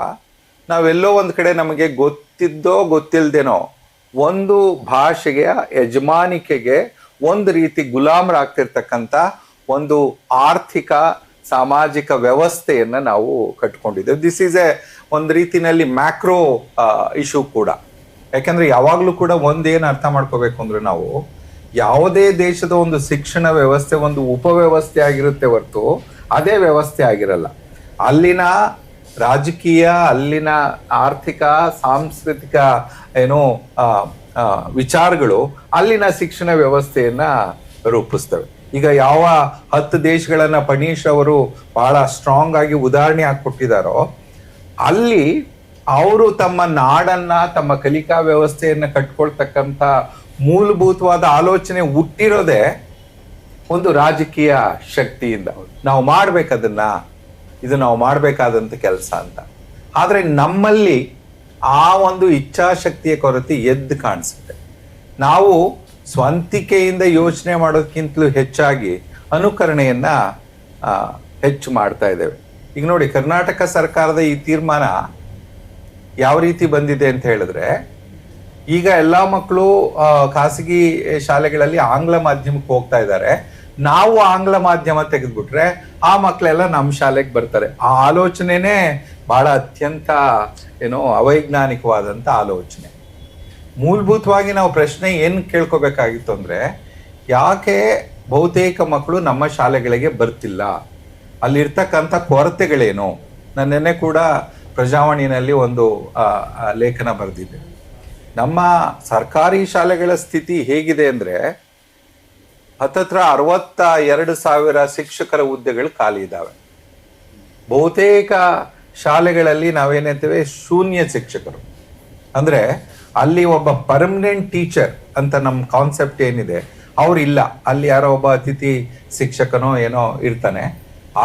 ನಾವೆಲ್ಲೋ ಒಂದು ಕಡೆ ನಮಗೆ ಗೊತ್ತಿದ್ದೋ ಗೊತ್ತಿಲ್ದೇನೋ ಒಂದು ಭಾಷೆಯ ಯಜಮಾನಿಕೆಗೆ ಒಂದು ರೀತಿ ಗುಲಾಮರಾಗ್ತಿರ್ತಕ್ಕಂಥ ಒಂದು ಆರ್ಥಿಕ ಸಾಮಾಜಿಕ ವ್ಯವಸ್ಥೆಯನ್ನ ನಾವು ಕಟ್ಕೊಂಡಿದ್ದೇವೆ. ದಿಸ್ ಈಸ್ ಒಂದು ರೀತಿನಲ್ಲಿ ಮ್ಯಾಕ್ರೋ ಇಶ್ಯೂ ಕೂಡ. ಯಾಕಂದ್ರೆ ಯಾವಾಗ್ಲೂ ಕೂಡ ಒಂದೇನು ಅರ್ಥ ಮಾಡ್ಕೋಬೇಕು ಅಂದ್ರೆ, ನಾವು ಯಾವುದೇ ದೇಶದ ಒಂದು ಶಿಕ್ಷಣ ವ್ಯವಸ್ಥೆ ಒಂದು ಉಪವ್ಯವಸ್ಥೆ ಆಗಿರುತ್ತೆ ಹೊರತು ಅದೇ ವ್ಯವಸ್ಥೆ ಆಗಿರಲ್ಲ. ಅಲ್ಲಿನ ರಾಜಕೀಯ, ಅಲ್ಲಿನ ಆರ್ಥಿಕ, ಸಾಂಸ್ಕೃತಿಕ ವಿಚಾರಗಳು ಅಲ್ಲಿನ ಶಿಕ್ಷಣ ವ್ಯವಸ್ಥೆಯನ್ನ ರೂಪಿಸ್ತವೆ. ಈಗ ಯಾವ 10 ದೇಶಗಳನ್ನ ಪನೀಶ್ ಅವರು ಬಹಳ ಸ್ಟ್ರಾಂಗ್ ಆಗಿ ಉದಾಹರಣೆ ಹಾಕೊಟ್ಟಿದಾರೋ, ಅಲ್ಲಿ ಅವರು ತಮ್ಮ ನಾಡನ್ನ, ತಮ್ಮ ಕಲಿಕಾ ವ್ಯವಸ್ಥೆಯನ್ನ ಕಟ್ಕೊಳ್ತಕ್ಕಂಥ ಮೂಲಭೂತವಾದ ಆಲೋಚನೆ ಹುಟ್ಟಿರೋದೇ ಒಂದು ರಾಜಕೀಯ ಶಕ್ತಿಯಿಂದ. ನಾವು ಮಾಡ್ಬೇಕದನ್ನ, ಇದು ನಾವು ಮಾಡಬೇಕಾದಂಥ ಕೆಲಸ ಅಂತ. ಆದ್ರೆ ನಮ್ಮಲ್ಲಿ ಆ ಒಂದು ಇಚ್ಛಾಶಕ್ತಿಯ ಕೊರತೆ ಎದ್ದು ಕಾಣಿಸುತ್ತೆ. ನಾವು ಸ್ವಂತಿಕೆಯಿಂದ ಯೋಚನೆ ಮಾಡೋದಕ್ಕಿಂತಲೂ ಹೆಚ್ಚಾಗಿ ಅನುಕರಣೆಯನ್ನ ಹೆಚ್ಚು ಮಾಡ್ತಾ ಇದ್ದೇವೆ. ಈಗ ನೋಡಿ, ಕರ್ನಾಟಕ ಸರ್ಕಾರದ ಈ ತೀರ್ಮಾನ ಯಾವ ರೀತಿ ಬಂದಿದೆ ಅಂತ ಹೇಳಿದ್ರೆ, ಈಗ ಎಲ್ಲಾ ಮಕ್ಕಳು ಖಾಸಗಿ ಶಾಲೆಗಳಲ್ಲಿ ಆಂಗ್ಲ ಮಾಧ್ಯಮಕ್ಕೆ ಹೋಗ್ತಾ ಇದ್ದಾರೆ. ನಾವು ಆಂಗ್ಲ ಮಾಧ್ಯಮ ತೆಗೆದ್ಬಿಟ್ರೆ ಆ ಮಕ್ಕಳೆಲ್ಲ ನಮ್ಮ ಶಾಲೆಗೆ ಬರ್ತಾರೆ. ಆ ಆಲೋಚನೆನೇ ಬಹಳ ಅತ್ಯಂತ ಅವೈಜ್ಞಾನಿಕವಾದಂಥ ಆಲೋಚನೆ. ಮೂಲಭೂತವಾಗಿ ನಾವು ಪ್ರಶ್ನೆ ಏನು ಕೇಳ್ಕೋಬೇಕಾಗಿತ್ತು ಅಂದ್ರೆ, ಯಾಕೆ ಬಹುತೇಕ ಮಕ್ಕಳು ನಮ್ಮ ಶಾಲೆಗಳಿಗೆ ಬರ್ತಿಲ್ಲ, ಅಲ್ಲಿರ್ತಕ್ಕಂಥ ಕೊರತೆಗಳೇನು? ನಾನು ನೆನ್ನೆ ಕೂಡ ಪ್ರಜಾವಾಣಿನಲ್ಲಿ ಒಂದು ಲೇಖನ ಬರೆದಿದ್ದೆ. ನಮ್ಮ ಸರ್ಕಾರಿ ಶಾಲೆಗಳ ಸ್ಥಿತಿ ಹೇಗಿದೆ ಅಂದ್ರೆ, ಹತ್ತತ್ರ 62,000 ಶಿಕ್ಷಕರ ಹುದ್ದೆಗಳು ಖಾಲಿ ಇದ್ದಾವೆ. ಬಹುತೇಕ ಶಾಲೆಗಳಲ್ಲಿ ನಾವೇನಂತೇವೆ ಶೂನ್ಯ ಶಿಕ್ಷಕರು. ಅಂದ್ರೆ ಅಲ್ಲಿ ಒಬ್ಬ ಪರ್ಮನೆಂಟ್ ಟೀಚರ್ ಅಂತ ನಮ್ಮ ಕಾನ್ಸೆಪ್ಟ್ ಏನಿದೆ ಅವ್ರಿಲ್ಲ. ಅಲ್ಲಿ ಯಾರೋ ಒಬ್ಬ ಅತಿಥಿ ಶಿಕ್ಷಕನೋ ಏನೋ ಇರ್ತಾನೆ.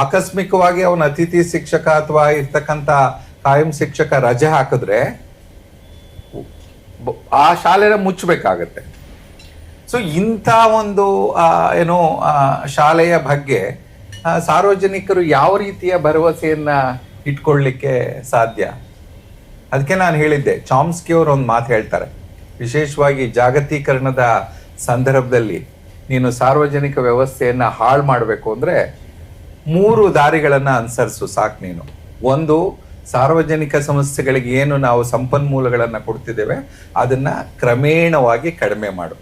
ಆಕಸ್ಮಿಕವಾಗಿ ಅವನ ಅತಿಥಿ ಶಿಕ್ಷಕ ಅಥವಾ ಇರ್ತಕ್ಕಂಥ ಕಾಯಂ ಶಿಕ್ಷಕ ರಜೆ ಹಾಕಿದ್ರೆ ಆ ಶಾಲೆನ ಮುಚ್ಚಬೇಕಾಗತ್ತೆ. ಸೊ ಇಂಥ ಒಂದು ಶಾಲೆಯ ಬಗ್ಗೆ ಸಾರ್ವಜನಿಕರು ಯಾವ ರೀತಿಯ ಭರವಸೆಯನ್ನ ಇಟ್ಕೊಳ್ಳಿಕ್ಕೆ ಸಾಧ್ಯ? ಅದಕ್ಕೆ ನಾನು ಹೇಳಿದ್ದೆ, ಚಾಮ್ಸ್ಕಿ ಅವರು ಒಂದು ಮಾತು ಹೇಳ್ತಾರೆ, ವಿಶೇಷವಾಗಿ ಜಾಗತೀಕರಣದ ಸಂದರ್ಭದಲ್ಲಿ ನೀನು ಸಾರ್ವಜನಿಕ ವ್ಯವಸ್ಥೆಯನ್ನ ಹಾಳು ಮಾಡಬೇಕು ಅಂದ್ರೆ 3 ದಾರಿಗಳನ್ನ ಅನುಸರಿಸು ಸಾಕು ನೀನು. ಒಂದು, ಸಾರ್ವಜನಿಕ ಸಂಸ್ಥೆಗಳಿಗೆ ಏನು ನಾವು ಸಂಪನ್ಮೂಲಗಳನ್ನ ಕೊಡ್ತಿದ್ದೇವೆ ಅದನ್ನ ಕ್ರಮೇಣವಾಗಿ ಕಡಿಮೆ ಮಾಡು.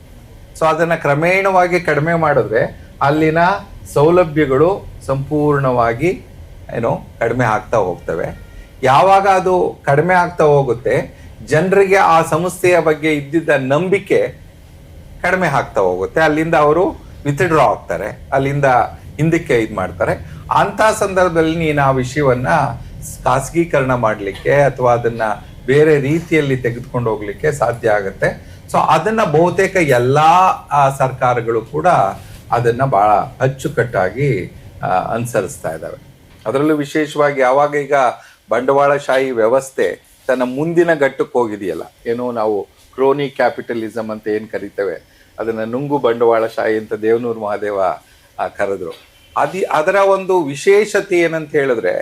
ಸೊ ಅದನ್ನ ಕ್ರಮೇಣವಾಗಿ ಕಡಿಮೆ ಮಾಡಿದ್ರೆ ಅಲ್ಲಿನ ಸೌಲಭ್ಯಗಳು ಸಂಪೂರ್ಣವಾಗಿ ಕಡಿಮೆ ಆಗ್ತಾ ಹೋಗ್ತವೆ. ಯಾವಾಗ ಅದು ಕಡಿಮೆ ಆಗ್ತಾ ಹೋಗುತ್ತೆ, ಜನರಿಗೆ ಆ ಸಂಸ್ಥೆಯ ಬಗ್ಗೆ ಇದ್ದಿದ್ದ ನಂಬಿಕೆ ಕಡಿಮೆ ಆಗ್ತಾ ಹೋಗುತ್ತೆ. ಅಲ್ಲಿಂದ ಅವರು ವಿತ್ಡ್ರಾ ಆಗ್ತಾರೆ, ಅಲ್ಲಿಂದ ಹಿಂದಕ್ಕೆ ಮಾಡ್ತಾರೆ. ಅಂತ ಸಂದರ್ಭದಲ್ಲಿ ನೀನು ಆ ವಿಷಯವನ್ನ ಖಾಸಗೀಕರಣ ಮಾಡಲಿಕ್ಕೆ ಅಥವಾ ಅದನ್ನ ಬೇರೆ ರೀತಿಯಲ್ಲಿ ತೆಗೆದುಕೊಂಡು ಹೋಗ್ಲಿಕ್ಕೆ ಸಾಧ್ಯ ಆಗುತ್ತೆ. ಸೊ ಅದನ್ನ ಬಹುತೇಕ ಎಲ್ಲಾ ಸರ್ಕಾರಗಳು ಕೂಡ ಅದನ್ನ ಬಹಳ ಅಚ್ಚುಕಟ್ಟಾಗಿ ಅನುಸರಿಸ್ತಾ ಇದ್ದಾವೆ. ಅದರಲ್ಲೂ ವಿಶೇಷವಾಗಿ ಯಾವಾಗ ಈಗ ಬಂಡವಾಳಶಾಹಿ ವ್ಯವಸ್ಥೆ ತನ್ನ ಮುಂದಿನ ಘಟ್ಟಕ್ಕೆ ಹೋಗಿದೆಯಲ್ಲ, ನಾವು ಕ್ರೋನಿ ಕ್ಯಾಪಿಟಲಿಸಮ್ ಅಂತ ಏನು ಕರಿತೇವೆ, ಅದನ್ನ ನುಂಗು ಬಂಡವಾಳಶಾಹಿ ಅಂತ ದೇವನೂರು ಮಹಾದೇವ ಕರೆದ್ರು. ಅದರ ಒಂದು ವಿಶೇಷತೆ ಏನಂತ ಹೇಳಿದ್ರೆ,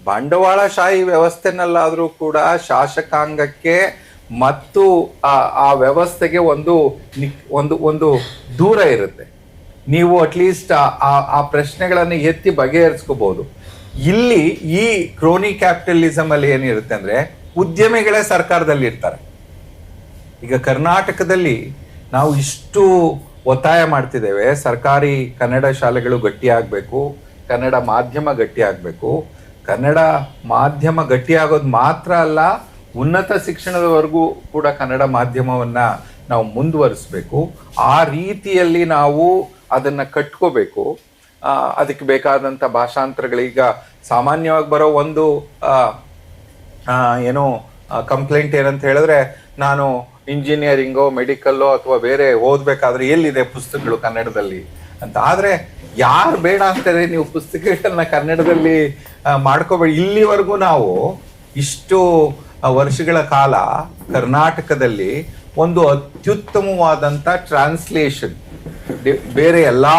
ಬಂಡವಾಳಶಾಹಿ ವ್ಯವಸ್ಥೆನಲ್ಲಾದ್ರೂ ಕೂಡ ಶಾಸಕಾಂಗಕ್ಕೆ ಮತ್ತು ಆ ವ್ಯವಸ್ಥೆಗೆ ಒಂದು ದೂರ ಇರುತ್ತೆ. ನೀವು ಅಟ್ಲೀಸ್ಟ್ ಆ ಪ್ರಶ್ನೆಗಳನ್ನು ಎತ್ತಿ ಬಗೆಹರಿಸ್ಕೋಬಹುದು. ಇಲ್ಲಿ ಈ ಕ್ರೋನಿ ಕ್ಯಾಪಿಟಲಿಸಮ್ ಅಲ್ಲಿ ಏನಿರುತ್ತೆ ಅಂದ್ರೆ, ಉದ್ಯಮಿಗಳೇ ಸರ್ಕಾರದಲ್ಲಿ ಇರ್ತಾರೆ. ಈಗ ಕರ್ನಾಟಕದಲ್ಲಿ ನಾವು ಇಷ್ಟು ಒತ್ತಾಯ ಮಾಡ್ತಿದ್ದೇವೆ, ಸರ್ಕಾರಿ ಕನ್ನಡ ಶಾಲೆಗಳು ಗಟ್ಟಿಯಾಗಬೇಕು, ಕನ್ನಡ ಮಾಧ್ಯಮ ಗಟ್ಟಿಯಾಗಬೇಕು. ಕನ್ನಡ ಮಾಧ್ಯಮ ಗಟ್ಟಿಯಾಗೋದು ಮಾತ್ರ ಅಲ್ಲ, ಉನ್ನತ ಶಿಕ್ಷಣದವರೆಗೂ ಕೂಡ ಕನ್ನಡ ಮಾಧ್ಯಮವನ್ನ ನಾವು ಮುಂದುವರಿಸಬೇಕು. ಆ ರೀತಿಯಲ್ಲಿ ನಾವು ಅದನ್ನ ಕಟ್ಕೋಬೇಕು. ಅದಕ್ಕೆ ಬೇಕಾದಂಥ ಭಾಷಾಂತರಗಳೀಗ ಸಾಮಾನ್ಯವಾಗಿ ಬರೋ ಒಂದು ಕಂಪ್ಲೇಂಟ್ ಏನಂತ ಹೇಳಿದ್ರೆ, ನಾನು ಇಂಜಿನಿಯರಿಂಗೋ ಮೆಡಿಕಲ್ಲೋ ಅಥವಾ ಬೇರೆ ಓದ್ಬೇಕಾದ್ರೆ ಎಲ್ಲಿದೆ ಪುಸ್ತಕಗಳು ಕನ್ನಡದಲ್ಲಿ ಅಂತ. ಆದ್ರೆ ಯಾರು ಬೇಡ ಅಂತಾರೆ, ನೀವು ಪುಸ್ತಕಗಳನ್ನ ಕನ್ನಡದಲ್ಲಿ ಮಾಡ್ಕೋಬೇಡಿ. ಇಲ್ಲಿವರೆಗೂ ನಾವು ಇಷ್ಟು ವರ್ಷಗಳ ಕಾಲ ಕರ್ನಾಟಕದಲ್ಲಿ ಒಂದು ಅತ್ಯುತ್ತಮವಾದಂಥ ಟ್ರಾನ್ಸ್ಲೇಷನ್, ಬೇರೆ ಎಲ್ಲಾ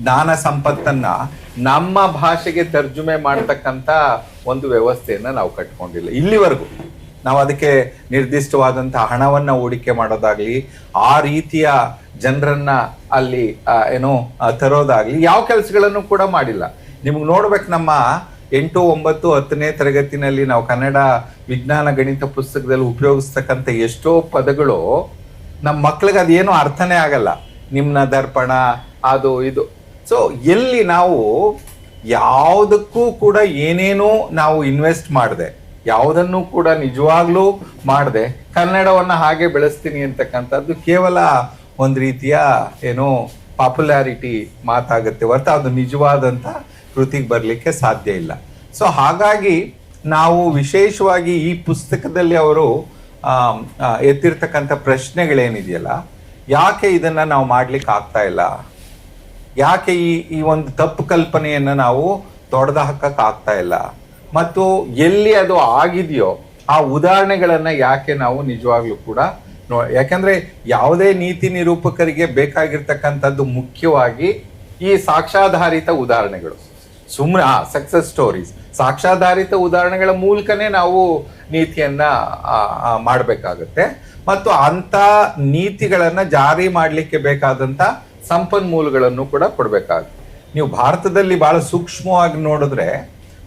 ಜ್ಞಾನ ಸಂಪತ್ತನ್ನ ನಮ್ಮ ಭಾಷೆಗೆ ತರ್ಜುಮೆ ಮಾಡ್ತಕ್ಕಂಥ ಒಂದು ವ್ಯವಸ್ಥೆಯನ್ನ ನಾವು ಕಟ್ಕೊಂಡಿಲ್ಲ ಇಲ್ಲಿವರೆಗೂ. ನಾವು ಅದಕ್ಕೆ ನಿರ್ದಿಷ್ಟವಾದಂತಹ ಹಣವನ್ನ ಹೂಡಿಕೆ ಮಾಡೋದಾಗ್ಲಿ, ಆ ರೀತಿಯ ಜನರನ್ನ ಅಲ್ಲಿ ತರೋದಾಗ್ಲಿ, ಯಾವ ಕೆಲಸಗಳನ್ನು ಕೂಡ ಮಾಡಿಲ್ಲ. ನಿಮ್ಗೆ ನೋಡ್ಬೇಕು, ನಮ್ಮ 8, 9, 10ನೇ ತರಗತಿನಲ್ಲಿ ನಾವು ಕನ್ನಡ ವಿಜ್ಞಾನ ಗಣಿತ ಪುಸ್ತಕದಲ್ಲಿ ಉಪಯೋಗಿಸ್ತಕ್ಕಂಥ ಎಷ್ಟೋ ಪದಗಳು ನಮ್ಮ ಮಕ್ಳಿಗೆ ಅದೇನು ಅರ್ಥನೇ ಆಗಲ್ಲ. ನಿಮ್ನ ದರ್ಪಣ, ಅದು ಇದು. ಸೊ ಎಲ್ಲಿ ನಾವು ಯಾವುದಕ್ಕೂ ಕೂಡ ಏನೇನೋ ನಾವು ಇನ್ವೆಸ್ಟ್ ಮಾಡದೆ, ಯಾವುದನ್ನು ಕೂಡ ನಿಜವಾಗ್ಲೂ ಮಾಡದೆ ಕನ್ನಡವನ್ನ ಹಾಗೆ ಬೆಳೆಸ್ತೀನಿ ಅಂತಕ್ಕಂಥದ್ದು ಕೇವಲ ಒಂದು ರೀತಿಯ ಪಾಪ್ಯುಲಾರಿಟಿ ಮಾತಾಗುತ್ತೆ ಹೊರತು ಅದು ನಿಜವಾದಂಥ ಕೃತಿಗೆ ಬರಲಿಕ್ಕೆ ಸಾಧ್ಯ ಇಲ್ಲ. ಸೊ ಹಾಗಾಗಿ ನಾವು ವಿಶೇಷವಾಗಿ ಈ ಪುಸ್ತಕದಲ್ಲಿ ಅವರು ಎತ್ತಿರ್ತಕ್ಕಂಥ ಪ್ರಶ್ನೆಗಳೇನಿದೆಯಲ್ಲ, ಯಾಕೆ ಇದನ್ನ ನಾವು ಮಾಡ್ಲಿಕ್ಕೆ ಆಗ್ತಾ ಇಲ್ಲ, ಯಾಕೆ ಈ ಒಂದು ತಪ್ಪು ಕಲ್ಪನೆಯನ್ನ ನಾವು ತೊಡೆದು ಹಾಕಕ್ ಆಗ್ತಾ ಇಲ್ಲ, ಮತ್ತು ಎಲ್ಲಿ ಅದು ಆಗಿದೆಯೋ ಆ ಉದಾಹರಣೆಗಳನ್ನ ಯಾಕೆ ನಾವು ನಿಜವಾಗ್ಲೂ ಕೂಡ ಯಾಕಂದ್ರೆ ಯಾವುದೇ ನೀತಿ ನಿರೂಪಕರಿಗೆ ಬೇಕಾಗಿರ್ತಕ್ಕಂಥದ್ದು ಮುಖ್ಯವಾಗಿ ಈ ಸಾಕ್ಷ್ಯಾಧಾರಿತ ಉದಾಹರಣೆಗಳು. ಸುಮ್ಮನೆ ಸಕ್ಸಸ್ ಸ್ಟೋರೀಸ್, ಸಾಕ್ಷ್ಯಾಧಾರಿತ ಉದಾಹರಣೆಗಳ ಮೂಲಕನೇ ನಾವು ನೀತಿಯನ್ನ ಮಾಡಬೇಕಾಗುತ್ತೆ. ಮತ್ತು ಅಂತ ನೀತಿಗಳನ್ನ ಜಾರಿ ಮಾಡಲಿಕ್ಕೆ ಬೇಕಾದಂತ ಸಂಪನ್ಮೂಲಗಳನ್ನು ಕೂಡ ಕೊಡಬೇಕಾಗುತ್ತೆ. ನೀವು ಭಾರತದಲ್ಲಿ ಬಹಳ ಸೂಕ್ಷ್ಮವಾಗಿ ನೋಡಿದ್ರೆ,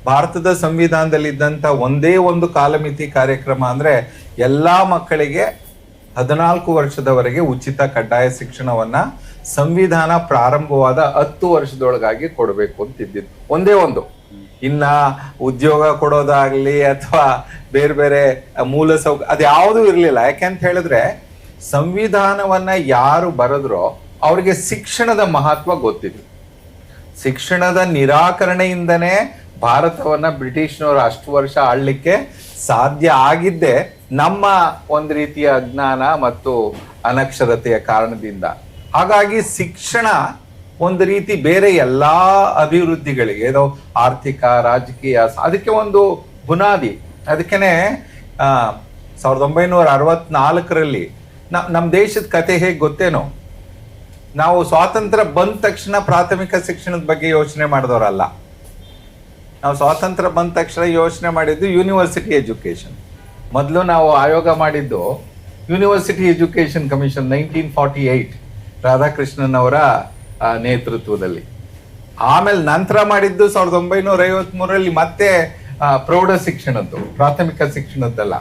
ಭಾರತದ ಸಂವಿಧಾನದಲ್ಲಿ ಇದ್ದಂತ ಒಂದೇ ಒಂದು ಕಾಲಮಿತಿ ಕಾರ್ಯಕ್ರಮ ಅಂದ್ರೆ ಎಲ್ಲಾ ಮಕ್ಕಳಿಗೆ 14 ವರ್ಷದವರೆಗೆ ಉಚಿತ ಕಡ್ಡಾಯ ಶಿಕ್ಷಣವನ್ನ ಸಂವಿಧಾನ ಪ್ರಾರಂಭವಾದ 10 ವರ್ಷದೊಳಗಾಗಿ ಕೊಡಬೇಕು ಅಂತಿದ್ದಿದ್ದು ಒಂದೇ ಒಂದು. ಇನ್ನ ಉದ್ಯೋಗ ಕೊಡೋದಾಗ್ಲಿ ಅಥವಾ ಬೇರೆ ಬೇರೆ ಮೂಲ ಅದ್ಯಾವುದೂ ಇರ್ಲಿಲ್ಲ. ಯಾಕೆಂತ ಹೇಳಿದ್ರೆ ಸಂವಿಧಾನವನ್ನ ಯಾರು ಬರೆದ್ರೋ ಅವ್ರಿಗೆ ಶಿಕ್ಷಣದ ಮಹತ್ವ ಗೊತ್ತಿದೆ. ಶಿಕ್ಷಣದ ನಿರಾಕರಣೆಯಿಂದನೇ ಭಾರತವನ್ನ ಬ್ರಿಟಿಷ್ನವರು ಅಷ್ಟು ವರ್ಷ ಆಳ್ಲಿಕ್ಕೆ ಸಾಧ್ಯ ಆಗಿದ್ದೆ ನಮ್ಮ ಒಂದು ರೀತಿಯ ಅಜ್ಞಾನ ಮತ್ತು ಅನಕ್ಷರತೆಯ ಕಾರಣದಿಂದ. ಹಾಗಾಗಿ ಶಿಕ್ಷಣ ಒಂದು ರೀತಿ ಬೇರೆ ಎಲ್ಲಾ ಅಭಿವೃದ್ಧಿಗಳಿಗೆ, ಆರ್ಥಿಕ, ರಾಜಕೀಯ, ಅದಕ್ಕೆ ಒಂದು ಬುನಾದಿ. ಅದಕ್ಕೇನೆ 1964ರಲ್ಲಿ ನಮ್ಮ ದೇಶದ ಕತೆ ಹೇಗೆ ಗೊತ್ತೇನೋ, ನಾವು ಸ್ವಾತಂತ್ರ್ಯ ಬಂದ ತಕ್ಷಣ ಪ್ರಾಥಮಿಕ ಶಿಕ್ಷಣದ ಬಗ್ಗೆ ಯೋಚನೆ ಮಾಡಿದವರಲ್ಲ. ನಾವು ಸ್ವಾತಂತ್ರ್ಯ ಬಂದ ತಕ್ಷಣ ಯೋಚನೆ ಮಾಡಿದ್ದು ಯೂನಿವರ್ಸಿಟಿ ಎಜುಕೇಷನ್. ಮೊದಲು ನಾವು ಆಯೋಗ ಮಾಡಿದ್ದು ಯೂನಿವರ್ಸಿಟಿ ಎಜುಕೇಷನ್ ಕಮಿಷನ್ 1948 ರಾಧಾಕೃಷ್ಣನ್ ಅವರ ನೇತೃತ್ವದಲ್ಲಿ. ಆಮೇಲೆ ನಂತರ ಮಾಡಿದ್ದು 1953ರಲ್ಲಿ ಮತ್ತೆ ಪ್ರೌಢ ಶಿಕ್ಷಣದ್ದು, ಪ್ರಾಥಮಿಕ ಶಿಕ್ಷಣದ್ದಲ್ಲ.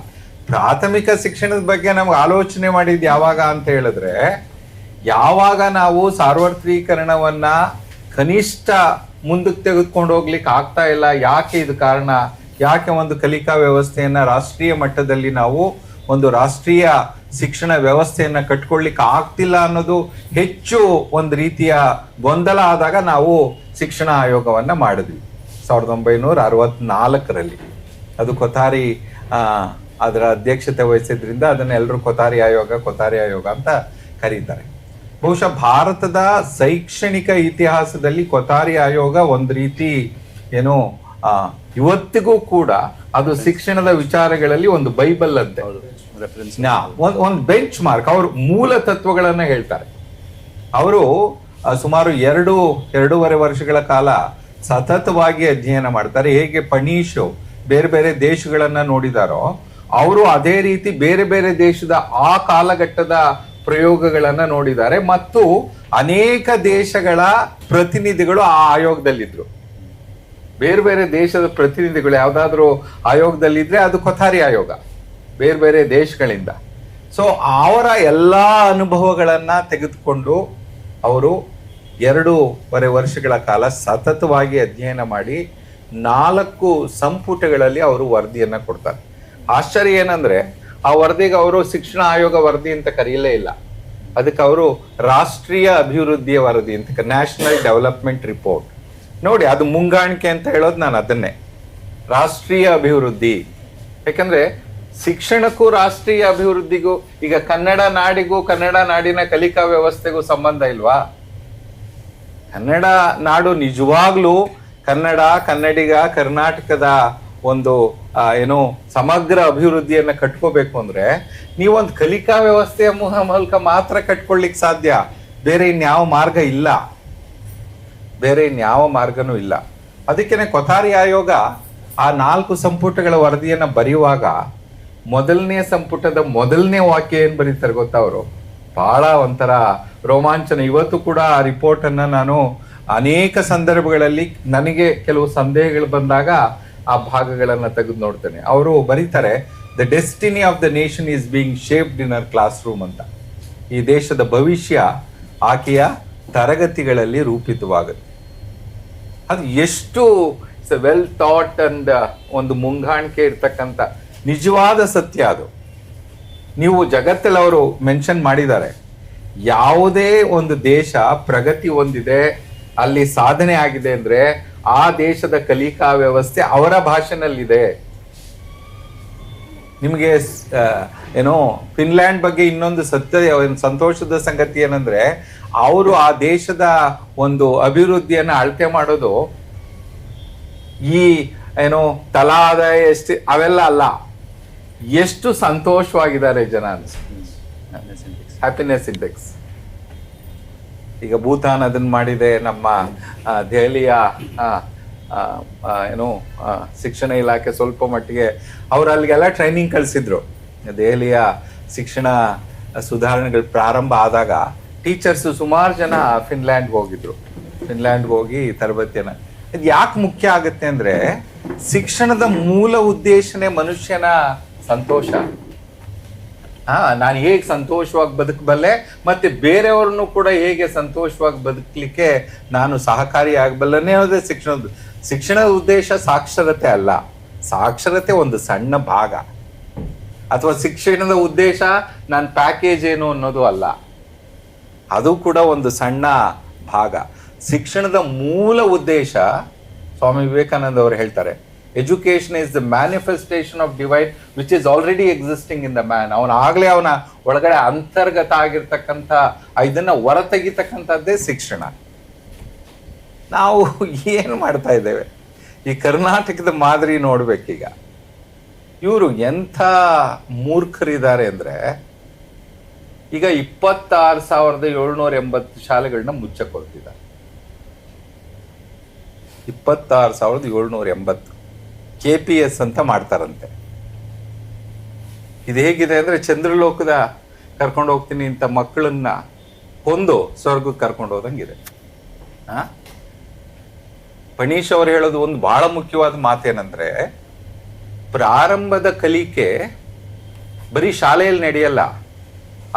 ಪ್ರಾಥಮಿಕ ಶಿಕ್ಷಣದ ಬಗ್ಗೆ ನಮ್ಗೆ ಆಲೋಚನೆ ಮಾಡಿದ್ದು ಯಾವಾಗ ಅಂತ ಹೇಳಿದ್ರೆ, ಯಾವಾಗ ನಾವು ಸಾರ್ವತ್ರೀಕರಣವನ್ನ ಕನಿಷ್ಠ ಮುಂದಕ್ಕೆ ತೆಗೆದುಕೊಂಡು ಹೋಗ್ಲಿಕ್ಕೆ ಆಗ್ತಾ ಇಲ್ಲ, ಯಾಕೆ ಇದು ಕಾರಣ, ಯಾಕೆ ಒಂದು ಕಲಿಕಾ ವ್ಯವಸ್ಥೆಯನ್ನ ರಾಷ್ಟ್ರೀಯ ಮಟ್ಟದಲ್ಲಿ ನಾವು ಒಂದು ರಾಷ್ಟ್ರೀಯ ಶಿಕ್ಷಣ ವ್ಯವಸ್ಥೆಯನ್ನ ಕಟ್ಕೊಳ್ಲಿಕ್ಕೆ ಆಗ್ತಿಲ್ಲ ಅನ್ನೋದು ಹೆಚ್ಚು ಒಂದು ರೀತಿಯ ಗೊಂದಲ ಆದಾಗ ನಾವು ಶಿಕ್ಷಣ ಆಯೋಗವನ್ನ ಮಾಡಿದ್ವಿ 1964ರಲ್ಲಿ. ಅದು ಕೊಥಾರಿ ಅದರ ಅಧ್ಯಕ್ಷತೆ ವಹಿಸಿದ್ರಿಂದ ಅದನ್ನ ಎಲ್ಲರೂ ಕೊಥಾರಿ ಆಯೋಗ ಅಂತ ಕರೀತಾರೆ. ಬಹುಶಃ ಭಾರತದ ಶೈಕ್ಷಣಿಕ ಇತಿಹಾಸದಲ್ಲಿ ಕೊಥಾರಿ ಆಯೋಗ ಒಂದು ರೀತಿ ಏನು ಇವತ್ತಿಗೂ ಕೂಡ ಅದು ಶಿಕ್ಷಣದ ವಿಚಾರಗಳಲ್ಲಿ ಒಂದು ಬೈಬಲ್ ಅಂತೆ, ಒಂದು ಬೆಂಚ್ ಮಾರ್ಕ್. ಅವರು ಮೂಲ ತತ್ವಗಳನ್ನ ಹೇಳ್ತಾರೆ. ಅವರು ಸುಮಾರು 2.5 ವರ್ಷಗಳ ಕಾಲ ಸತತವಾಗಿ ಅಧ್ಯಯನ ಮಾಡ್ತಾರೆ. ಹೇಗೆ ಪಣೀಶು ಬೇರೆ ಬೇರೆ ದೇಶಗಳನ್ನ ನೋಡಿದಾರೋ, ಅವರು ಅದೇ ರೀತಿ ಬೇರೆ ಬೇರೆ ದೇಶದ ಆ ಕಾಲಘಟ್ಟದ ಪ್ರಯೋಗಗಳನ್ನ ನೋಡಿದ್ದಾರೆ. ಮತ್ತು ಅನೇಕ ದೇಶಗಳ ಪ್ರತಿನಿಧಿಗಳು ಆ ಆಯೋಗದಲ್ಲಿದ್ರು. ಬೇರೆ ಬೇರೆ ದೇಶದ ಪ್ರತಿನಿಧಿಗಳು ಯಾವ್ದಾದ್ರು ಆಯೋಗದಲ್ಲಿದ್ರೆ ಅದು ಕೊಥಾರಿ ಆಯೋಗ, ಬೇರೆ ಬೇರೆ ದೇಶಗಳಿಂದ. ಸೊ ಅವರ ಎಲ್ಲಾ ಅನುಭವಗಳನ್ನ ತೆಗೆದುಕೊಂಡು ಅವರು 2.5 ವರ್ಷಗಳ ಕಾಲ ಸತತವಾಗಿ ಅಧ್ಯಯನ ಮಾಡಿ 4 ಸಂಪುಟಗಳಲ್ಲಿ ಅವರು ವರದಿಯನ್ನ ಕೊಡ್ತಾರೆ. ಆಶ್ಚರ್ಯ ಏನಂದ್ರೆ, ಆ ವರದಿಗೆ ಅವರು ಶಿಕ್ಷಣ ಆಯೋಗ ವರದಿ ಅಂತ ಕರೆಯಲೇ ಇಲ್ಲ. ಅದಕ್ಕೆ ಅವರು ರಾಷ್ಟ್ರೀಯ ಅಭಿವೃದ್ಧಿಯ ವರದಿ ಅಂತ, ನ್ಯಾಷನಲ್ ಡೆವಲಪ್ಮೆಂಟ್ ರಿಪೋರ್ಟ್. ನೋಡಿ, ಅದು ಮುಂಗಾಣಿಕೆ ಅಂತ ಹೇಳೋದು ನಾನು ಅದನ್ನೇ, ರಾಷ್ಟ್ರೀಯ ಅಭಿವೃದ್ಧಿ. ಯಾಕಂದ್ರೆ ಶಿಕ್ಷಣಕ್ಕೂ ರಾಷ್ಟ್ರೀಯ ಅಭಿವೃದ್ಧಿಗೂ, ಈಗ ಕನ್ನಡ ನಾಡಿಗೂ ಕನ್ನಡ ನಾಡಿನ ಕಲಿಕಾ ವ್ಯವಸ್ಥೆಗೂ ಸಂಬಂಧ ಇಲ್ವಾ? ಕನ್ನಡ ನಾಡು ನಿಜವಾಗ್ಲೂ ಕನ್ನಡ, ಕನ್ನಡಿಗ, ಕರ್ನಾಟಕದ ಒಂದು ಸಮಗ್ರ ಅಭಿವೃದ್ಧಿಯನ್ನ ಕಟ್ಕೋಬೇಕು ಅಂದ್ರೆ ನೀವೊಂದು ಕಲಿಕಾ ವ್ಯವಸ್ಥೆಯ ಮೂಲಕ ಮಾತ್ರ ಕಟ್ಕೊಳ್ಳಿಕ್ ಸಾಧ್ಯ. ಬೇರೆ ಇನ್ಯಾವ ಮಾರ್ಗ ಇಲ್ಲ, ಬೇರೆ ಇನ್ಯಾವ ಮಾರ್ಗನೂ ಇಲ್ಲ. ಅದಕ್ಕೇನೆ ಕೊಥಾರಿ ಆಯೋಗ ಆ 4 ಸಂಪುಟಗಳ ವರದಿಯನ್ನ ಬರೆಯುವಾಗ ಮೊದಲನೇ ಸಂಪುಟದ ಮೊದಲನೇ ವಾಕ್ಯ ಏನ್ ಬರೀತಾರೆ ಗೊತ್ತಾ? ಅವರು ಬಹಳ ಒಂಥರ ರೋಮಾಂಚನ. ಇವತ್ತು ಕೂಡ ಆ ರಿಪೋರ್ಟ್ ಅನ್ನ ನಾನು ಅನೇಕ ಸಂದರ್ಭಗಳಲ್ಲಿ ನನಗೆ ಕೆಲವು ಸಂದೇಹಗಳು ಬಂದಾಗ ಆ ಭಾಗಗಳನ್ನ ತೆಗೆದು ನೋಡ್ತೇನೆ. ಅವರು ಬರೀತಾರೆ, the destiny of the nation is being shaped in our class room ಅಂತ. ಈ ದೇಶದ ಭವಿಷ್ಯ ಆಕೆಯ ತರಗತಿಗಳಲ್ಲಿ ರೂಪಿತವಾಗುತ್ತೆ. ಅದು ಎಷ್ಟು ವೆಲ್ ಥಾಟ್ ಅಂಡ್ ಒಂದು ಮುಂಗಾಣಿಕೆ ಇರ್ತಕ್ಕಂಥ ನಿಜವಾದ ಸತ್ಯ ಅದು. ನೀವು ಜಗತ್ತಲ್ಲಿ ಅವರು ಮೆನ್ಷನ್ ಮಾಡಿದ್ದಾರೆ, ಯಾವುದೇ ಒಂದು ದೇಶ ಪ್ರಗತಿ ಹೊಂದಿದೆ, ಅಲ್ಲಿ ಸಾಧನೆ ಆಗಿದೆ ಅಂದ್ರೆ ಆ ದೇಶದ ಕಲಿಕಾ ವ್ಯವಸ್ಥೆ ಅವರ ಭಾಷೆನಲ್ಲಿದೆ. ನಿಮಗೆ ಫಿನ್ಲ್ಯಾಂಡ್ ಬಗ್ಗೆ ಇನ್ನೊಂದು ಸಂತೋಷದ ಸಂಗತಿ ಏನಂದ್ರೆ, ಅವರು ಆ ದೇಶದ ಒಂದು ಅಭಿವೃದ್ಧಿಯನ್ನ ಅಳತೆ ಮಾಡೋದು ಈ ತಲಾ ಆದಾಯ ಎಷ್ಟು ಅವೆಲ್ಲ ಅಲ್ಲ, ಎಷ್ಟು ಸಂತೋಷವಾಗಿದ್ದಾರೆ ಜನ, ಹ್ಯಾಪಿನೆಸ್ ಇಂಡೆಕ್ಸ್. ಈಗ ಭೂತಾನ್ ಅದನ್ನ ಮಾಡಿದೆ. ನಮ್ಮ ದೆಹಲಿಯ ಶಿಕ್ಷಣ ಇಲಾಖೆ ಸ್ವಲ್ಪ ಮಟ್ಟಿಗೆ ಅವ್ರು ಅಲ್ಲಿಗೆಲ್ಲ ಟ್ರೈನಿಂಗ್ ಕಳಿಸಿದ್ರು. ದೆಹಲಿಯ ಶಿಕ್ಷಣ ಸುಧಾರಣೆಗಳು ಪ್ರಾರಂಭ ಆದಾಗ ಟೀಚರ್ಸ್ ಸುಮಾರು ಜನ ಫಿನ್ಲ್ಯಾಂಡ್ಗೆ ಹೋಗಿದ್ರು. ಫಿನ್ಲ್ಯಾಂಡ್ಗೆ ಹೋಗಿ ತರಬೇತಿಯನ್ನ. ಇದು ಯಾಕೆ ಮುಖ್ಯ ಆಗುತ್ತೆ ಅಂದ್ರೆ, ಶಿಕ್ಷಣದ ಮೂಲ ಉದ್ದೇಶನೇ ಮನುಷ್ಯನ ಸಂತೋಷ. ನಾನು ಹೇಗೆ ಸಂತೋಷವಾಗಿ ಬದುಕಬಲ್ಲೆ, ಮತ್ತೆ ಬೇರೆಯವ್ರನ್ನು ಕೂಡ ಹೇಗೆ ಸಂತೋಷವಾಗಿ ಬದುಕಲಿಕ್ಕೆ ನಾನು ಸಹಕಾರಿ ಆಗಬಲ್ಲನೇ ಅನ್ನೋದೇ ಶಿಕ್ಷಣದ ಉದ್ದೇಶ. ಸಾಕ್ಷರತೆ ಅಲ್ಲ, ಸಾಕ್ಷರತೆ ಒಂದು ಸಣ್ಣ ಭಾಗ. ಅಥವಾ ಶಿಕ್ಷಣದ ಉದ್ದೇಶ ನನ್ನ ಪ್ಯಾಕೇಜ್ ಏನು ಅನ್ನೋದು ಅಲ್ಲ, ಅದು ಕೂಡ ಒಂದು ಸಣ್ಣ ಭಾಗ. ಶಿಕ್ಷಣದ ಮೂಲ ಉದ್ದೇಶ, ಸ್ವಾಮಿ ವಿವೇಕಾನಂದ ಅವರು ಹೇಳ್ತಾರೆ, education is the manifestation of divine which is already existing in the man. ಅವನ ಒಳಗಡೆ ಅಂತರ್ಗತ ಆಗಿರ್ತಕ್ಕಂಥ ಇದನ್ನ ಹೊರತೆಗಿತಕ್ಕಂಥದ್ದೇ ಶಿಕ್ಷಣ. ನಾವು ಏನು ಮಾಡ್ತಾ ಇದ್ದೇವೆ? ಈ ಕರ್ನಾಟಕದ ಮಾದರಿ ನೋಡ್ಬೇಕೀಗ. ಇವರು ಎಂಥ ಮೂರ್ಖರಿದ್ದಾರೆ ಅಂದರೆ, ಈಗ 26,780 ಶಾಲೆಗಳನ್ನ ಮುಚ್ಚಕ್ಕೆ ಹೊರಟಿದ್ದಾರೆ. 26,780 KPS ಅಂತ ಮಾಡ್ತಾರಂತೆ. ಇದು ಹೇಗಿದೆ ಅಂದರೆ, ಚಂದ್ರಲೋಕದ ಕರ್ಕೊಂಡು ಹೋಗ್ತೀನಿ ಇಂಥ ಮಕ್ಕಳನ್ನ ಕೊಂದು ಸ್ವರ್ಗಕ್ಕೆ ಕರ್ಕೊಂಡು ಹೋದಂಗಿದೆ. ಪಣೀಶ್ ಅವರು ಹೇಳೋದು ಒಂದು ಬಹಳ ಮುಖ್ಯವಾದ ಮಾತೇನಂದ್ರೆ, ಪ್ರಾರಂಭದ ಕಲಿಕೆ ಬರೀ ಶಾಲೆಯಲ್ಲಿ ನಡೆಯಲ್ಲ,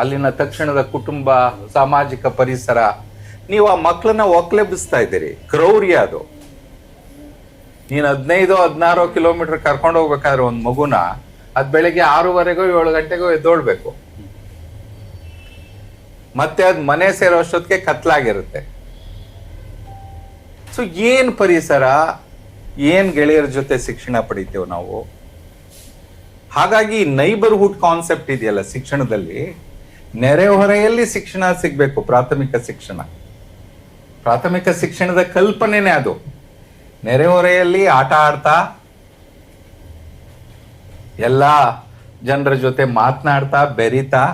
ಅಲ್ಲಿನ ತಕ್ಷಣದ ಕುಟುಂಬ, ಸಾಮಾಜಿಕ ಪರಿಸರ. ನೀವು ಆ ಮಕ್ಕಳನ್ನ ಒಕ್ಲೆಬ್ಬಿಸ್ತಾ ಇದ್ದೀರಿ. ಕ್ರೌರ್ಯ ಅದು. ನೀನು 15-16 ಕಿಲೋಮೀಟರ್ ಕರ್ಕೊಂಡು ಹೋಗ್ಬೇಕಾದ್ರೆ ಒಂದು ಮಗುನ, ಅದು ಬೆಳಗ್ಗೆ 6:15 7 ಗಂಟೆಗೋ ಎದ್ದೋಳ್ಬೇಕು. ಮತ್ತೆ ಅದು ಮನೆ ಸೇರೋ ಅಷ್ಟೊತ್ತಿಗೆ ಕತ್ಲಾಗಿರುತ್ತೆ. ಸೊ ಏನ್ ಪರಿಸರ, ಏನ್ ಗೆಳೆಯರ ಜೊತೆ ಶಿಕ್ಷಣ ಪಡಿತೇವೆ ನಾವು. ಹಾಗಾಗಿ ನೈಬರ್ಹುಡ್ ಕಾನ್ಸೆಪ್ಟ್ ಇದೆಯಲ್ಲ ಶಿಕ್ಷಣದಲ್ಲಿ, ನೆರೆಹೊರೆಯಲ್ಲಿ ಶಿಕ್ಷಣ ಸಿಗ್ಬೇಕು. ಪ್ರಾಥಮಿಕ ಶಿಕ್ಷಣದ ಕಲ್ಪನೆನೇ ಅದು. ನೆರೆಹೊರೆಯಲ್ಲಿ ಆಟ ಆಡ್ತಾ, ಎಲ್ಲ ಜನರ ಜೊತೆ ಮಾತನಾಡ್ತಾ, ಬೆರಿತಾ,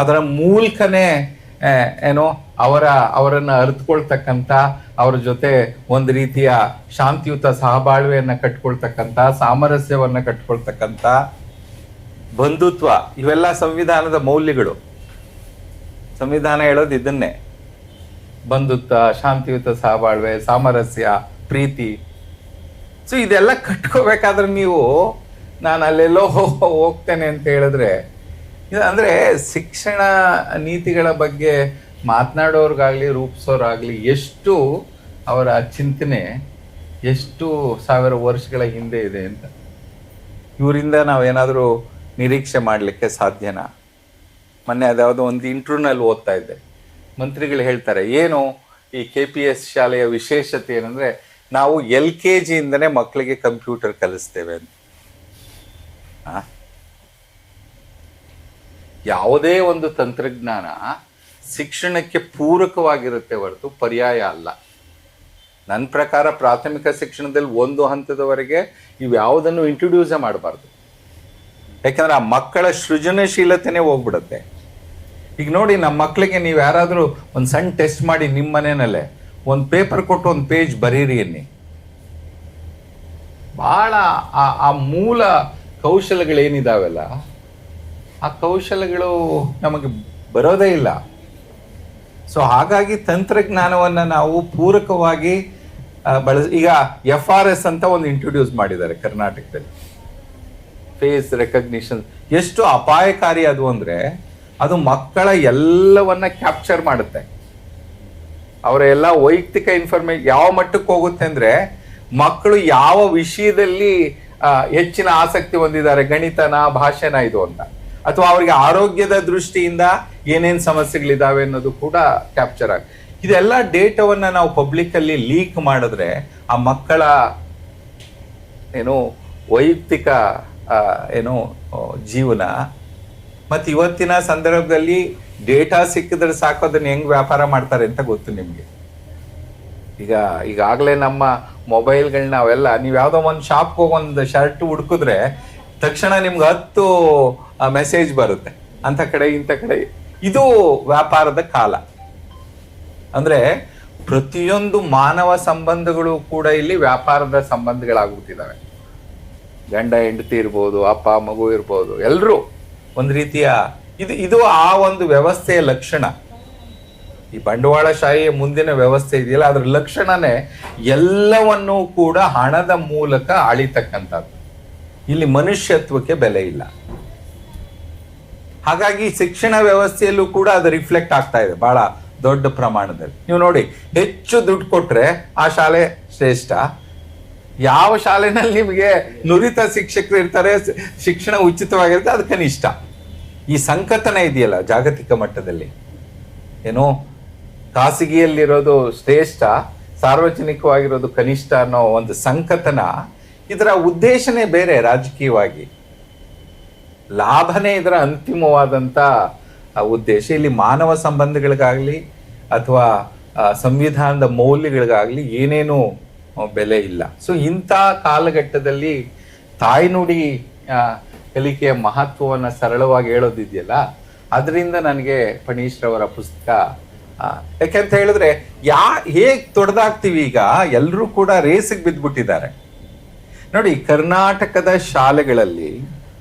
ಅದರ ಮೂಲಕನೇ ಅವರನ್ನ ಅರಿತುಕೊಳ್ತಕ್ಕಂಥ, ಅವರ ಜೊತೆ ಒಂದು ರೀತಿಯ ಶಾಂತಿಯುತ ಸಹಬಾಳ್ವೆಯನ್ನ ಕಟ್ಕೊಳ್ತಕ್ಕಂಥ, ಸಾಮರಸ್ಯವನ್ನ ಕಟ್ಕೊಳ್ತಕ್ಕಂಥ, ಬಂಧುತ್ವ, ಇವೆಲ್ಲ ಸಂವಿಧಾನದ ಮೌಲ್ಯಗಳು. ಸಂವಿಧಾನ ಹೇಳೋದು ಇದನ್ನೇ, ಬಂಧುತ್ವ, ಶಾಂತಿಯುತ ಸಹಬಾಳ್ವೆ, ಸಾಮರಸ್ಯ, ಪ್ರೀತಿ. ಸೊ ಇದೆಲ್ಲ ಕಟ್ಕೋಬೇಕಾದ್ರೆ ನೀವು ನಾನು ಅಲ್ಲೆಲ್ಲೋ ಹೋಗ್ತೇನೆ ಅಂತ ಹೇಳಿದ್ರೆ, ಅಂದ್ರೆ ಶಿಕ್ಷಣ ನೀತಿಗಳ ಬಗ್ಗೆ ಮಾತನಾಡೋರ್ಗಾಗ್ಲಿ ರೂಪಿಸೋರಾಗ್ಲಿ ಎಷ್ಟು ಅವರ ಚಿಂತನೆ ಎಷ್ಟು 1000 ವರ್ಷಗಳ ಹಿಂದೆ ಇದೆ ಅಂತ ಇವರಿಂದ ನಾವೇನಾದರೂ ನಿರೀಕ್ಷೆ ಮಾಡಲಿಕ್ಕೆ ಸಾಧ್ಯನಾ? ಮೊನ್ನೆ ಅದ್ಯಾವುದೋ ಒಂದು ಇಂಟರ್ವ್ಯೂನಲ್ಲಿ ಓದ್ತಾ ಇದ್ದೆ. ಮಂತ್ರಿಗಳು ಹೇಳ್ತಾರೆ, ಏನು ಈ KPS ಶಾಲೆಯ ವಿಶೇಷತೆ ಏನಂದ್ರೆ, ನಾವು LKG ಇಂದನೇ ಮಕ್ಕಳಿಗೆ ಕಂಪ್ಯೂಟರ್ ಕಲಿಸ್ತೇವೆ ಅಂತ. ಯಾವುದೇ ಒಂದು ತಂತ್ರಜ್ಞಾನ ಶಿಕ್ಷಣಕ್ಕೆ ಪೂರಕವಾಗಿರುತ್ತೆ ಹೊರತು ಪರ್ಯಾಯ ಅಲ್ಲ. ನನ್ನ ಪ್ರಕಾರ ಪ್ರಾಥಮಿಕ ಶಿಕ್ಷಣದಲ್ಲಿ ಒಂದು ಹಂತದವರೆಗೆ ಇವ್ಯಾವುದನ್ನು ಇಂಟ್ರೊಡ್ಯೂಸೇ ಮಾಡಬಾರ್ದು. ಯಾಕಂದ್ರೆ ಆ ಮಕ್ಕಳ ಸೃಜನಶೀಲತೆನೇ ಹೋಗ್ಬಿಡುತ್ತೆ. ಈಗ ನೋಡಿ, ನಮ್ಮ ಮಕ್ಕಳಿಗೆ ನೀವು ಯಾರಾದರೂ ಒಂದು ಸಣ್ಣ ಟೆಸ್ಟ್ ಮಾಡಿ ನಿಮ್ಮ ಮನೆಯಲ್ಲೇ ಒಂದು ಪೇಪರ್ ಕೊಟ್ಟು ಒಂದು ಪೇಜ್ ಬರೀರಿ ಅನ್ನಿ, ಭಾಳ ಆ ಮೂಲ ಕೌಶಲಗಳೇನಿದಾವೆಲ್ಲ ಆ ಕೌಶಲಗಳು ನಮಗೆ ಬರೋದೇ ಇಲ್ಲ. ಸೊ ಹಾಗಾಗಿ ತಂತ್ರಜ್ಞಾನವನ್ನು ನಾವು ಪೂರಕವಾಗಿ ಈಗ FRS ಅಂತ ಒಂದು ಇಂಟ್ರೊಡ್ಯೂಸ್ ಮಾಡಿದ್ದಾರೆ ಕರ್ನಾಟಕದಲ್ಲಿ, ಫೇಸ್ ರೆಕಗ್ನಿಷನ್. ಎಷ್ಟು ಅಪಾಯಕಾರಿ ಅದು ಅಂದರೆ, ಅದು ಮಕ್ಕಳ ಎಲ್ಲವನ್ನ ಕ್ಯಾಪ್ಚರ್ ಮಾಡುತ್ತೆ. ಅವರ ಎಲ್ಲ ವೈಯಕ್ತಿಕ ಇನ್ಫಾರ್ಮೇಶನ್ ಯಾವ ಮಟ್ಟಕ್ಕೆ ಹೋಗುತ್ತೆ ಅಂದರೆ, ಮಕ್ಕಳು ಯಾವ ವಿಷಯದಲ್ಲಿ ಹೆಚ್ಚಿನ ಆಸಕ್ತಿ ಹೊಂದಿದ್ದಾರೆ, ಗಣಿತನ, ಭಾಷೆನ ಇದು ಅಂತ, ಅಥವಾ ಅವರಿಗೆ ಆರೋಗ್ಯದ ದೃಷ್ಟಿಯಿಂದ ಏನೇನು ಸಮಸ್ಯೆಗಳಿದಾವೆ ಅನ್ನೋದು ಕೂಡ ಕ್ಯಾಪ್ಚರ್ ಆಗ. ಇದೆಲ್ಲ ಡೇಟಾವನ್ನ ನಾವು ಪಬ್ಲಿಕ್ ಅಲ್ಲಿ ಲೀಕ್ ಮಾಡಿದ್ರೆ ಆ ಮಕ್ಕಳ ವೈಯಕ್ತಿಕ ಜೀವನ, ಮತ್ತು ಇವತ್ತಿನ ಸಂದರ್ಭದಲ್ಲಿ ಡೇಟಾ ಸಿಕ್ಕಿದ್ರೆ ಸಾಕು ಅದನ್ನ ಹೆಂಗ್ ವ್ಯಾಪಾರ ಮಾಡ್ತಾರೆ ಅಂತ ಗೊತ್ತು ನಿಮ್ಗೆ. ಈಗಾಗಲೇ ನಮ್ಮ ಮೊಬೈಲ್ಗಳನ್ನ ಅವೆಲ್ಲ, ನೀವು ಯಾವುದೋ ಒಂದು ಶಾಪ್ಗೆ ಹೋಗಿ ಒಂದು ಶರ್ಟ್ ಹುಡುಕಿದ್ರೆ ತಕ್ಷಣ ನಿಮ್ಗೆ 10 ಮೆಸೇಜ್ ಬರುತ್ತೆ, ಅಂತ ಕಡೆ ಇಂಥ ಕಡೆ. ಇದು ವ್ಯಾಪಾರದ ಕಾಲ. ಅಂದ್ರೆ ಪ್ರತಿಯೊಂದು ಮಾನವ ಸಂಬಂಧಗಳು ಕೂಡ ಇಲ್ಲಿ ವ್ಯಾಪಾರದ ಸಂಬಂಧಗಳಾಗುತ್ತಿದ್ದಾವೆ. ಗಂಡ ಹೆಂಡತಿ ಇರ್ಬೋದು, ಅಪ್ಪ ಮಗು ಇರ್ಬೋದು, ಎಲ್ಲರೂ ಒಂದು ರೀತಿಯ ಇದು ಆ ಒಂದು ವ್ಯವಸ್ಥೆಯ ಲಕ್ಷಣ. ಈ ಬಂಡವಾಳಶಾಹಿಯ ಮುಂದಿನ ವ್ಯವಸ್ಥೆ ಇದೆಯಲ್ಲ, ಅದ್ರ ಲಕ್ಷಣನೇ ಎಲ್ಲವನ್ನೂ ಕೂಡ ಹಣದ ಮೂಲಕ ಅಳಿತಕ್ಕಂಥದ್ದು. ಇಲ್ಲಿ ಮನುಷ್ಯತ್ವಕ್ಕೆ ಬೆಲೆ ಇಲ್ಲ. ಹಾಗಾಗಿ ಶಿಕ್ಷಣ ವ್ಯವಸ್ಥೆಯಲ್ಲೂ ಕೂಡ ಅದು ರಿಫ್ಲೆಕ್ಟ್ ಆಗ್ತಾ ಇದೆ ಬಹಳ ದೊಡ್ಡ ಪ್ರಮಾಣದಲ್ಲಿ. ನೀವು ನೋಡಿ, ಹೆಚ್ಚು ದುಡ್ಡು ಕೊಟ್ರೆ ಆ ಶಾಲೆ ಶ್ರೇಷ್ಠ. ಯಾವ ಶಾಲೆನಲ್ಲಿ ನಿಮಗೆ ನುರಿತ ಶಿಕ್ಷಕರು ಇರ್ತಾರೆ, ಶಿಕ್ಷಣ ಉಚಿತವಾಗಿರುತ್ತೆ, ಅದು ಕನಿಷ್ಠ. ಈ ಸಂಕತನ ಇದೆಯಲ್ಲ ಜಾಗತಿಕ ಮಟ್ಟದಲ್ಲಿ, ಖಾಸಗಿಯಲ್ಲಿರೋದು ಶ್ರೇಷ್ಠ, ಸಾರ್ವಜನಿಕವಾಗಿರೋದು ಕನಿಷ್ಠ ಅನ್ನೋ ಒಂದು ಸಂಕತನ. ಇದರ ಉದ್ದೇಶನೇ ಬೇರೆ. ರಾಜಕೀಯವಾಗಿ ಲಾಭನೇ ಇದರ ಅಂತಿಮವಾದಂಥ ಉದ್ದೇಶ. ಇಲ್ಲಿ ಮಾನವ ಸಂಬಂಧಗಳಿಗಾಗಲಿ ಅಥವಾ ಸಂವಿಧಾನದ ಮೌಲ್ಯಗಳಿಗಾಗಲಿ ಏನೇನೂ ಬೆಲೆ ಇಲ್ಲ. ಸೊ ಇಂಥ ಕಾಲಘಟ್ಟದಲ್ಲಿ ತಾಯ್ನುಡಿ ಕಲಿಕೆಯ ಮಹತ್ವವನ್ನು ಸರಳವಾಗಿ ಹೇಳೋದಿದೆಯಲ್ಲ, ಅದರಿಂದ ನನಗೆ ಫಣೀಶ್ ರವರ ಪುಸ್ತಕ ಯಾಕೆಂತ ಹೇಳಿದ್ರೆ ಹೇಗೆ ತೊಡೆದಾಗ್ತೀವಿ ಈಗ, ಎಲ್ಲರೂ ಕೂಡ ರೇಸಿಗೆ ಬಿದ್ದುಬಿಟ್ಟಿದ್ದಾರೆ ನೋಡಿ. ಕರ್ನಾಟಕದ ಶಾಲೆಗಳಲ್ಲಿ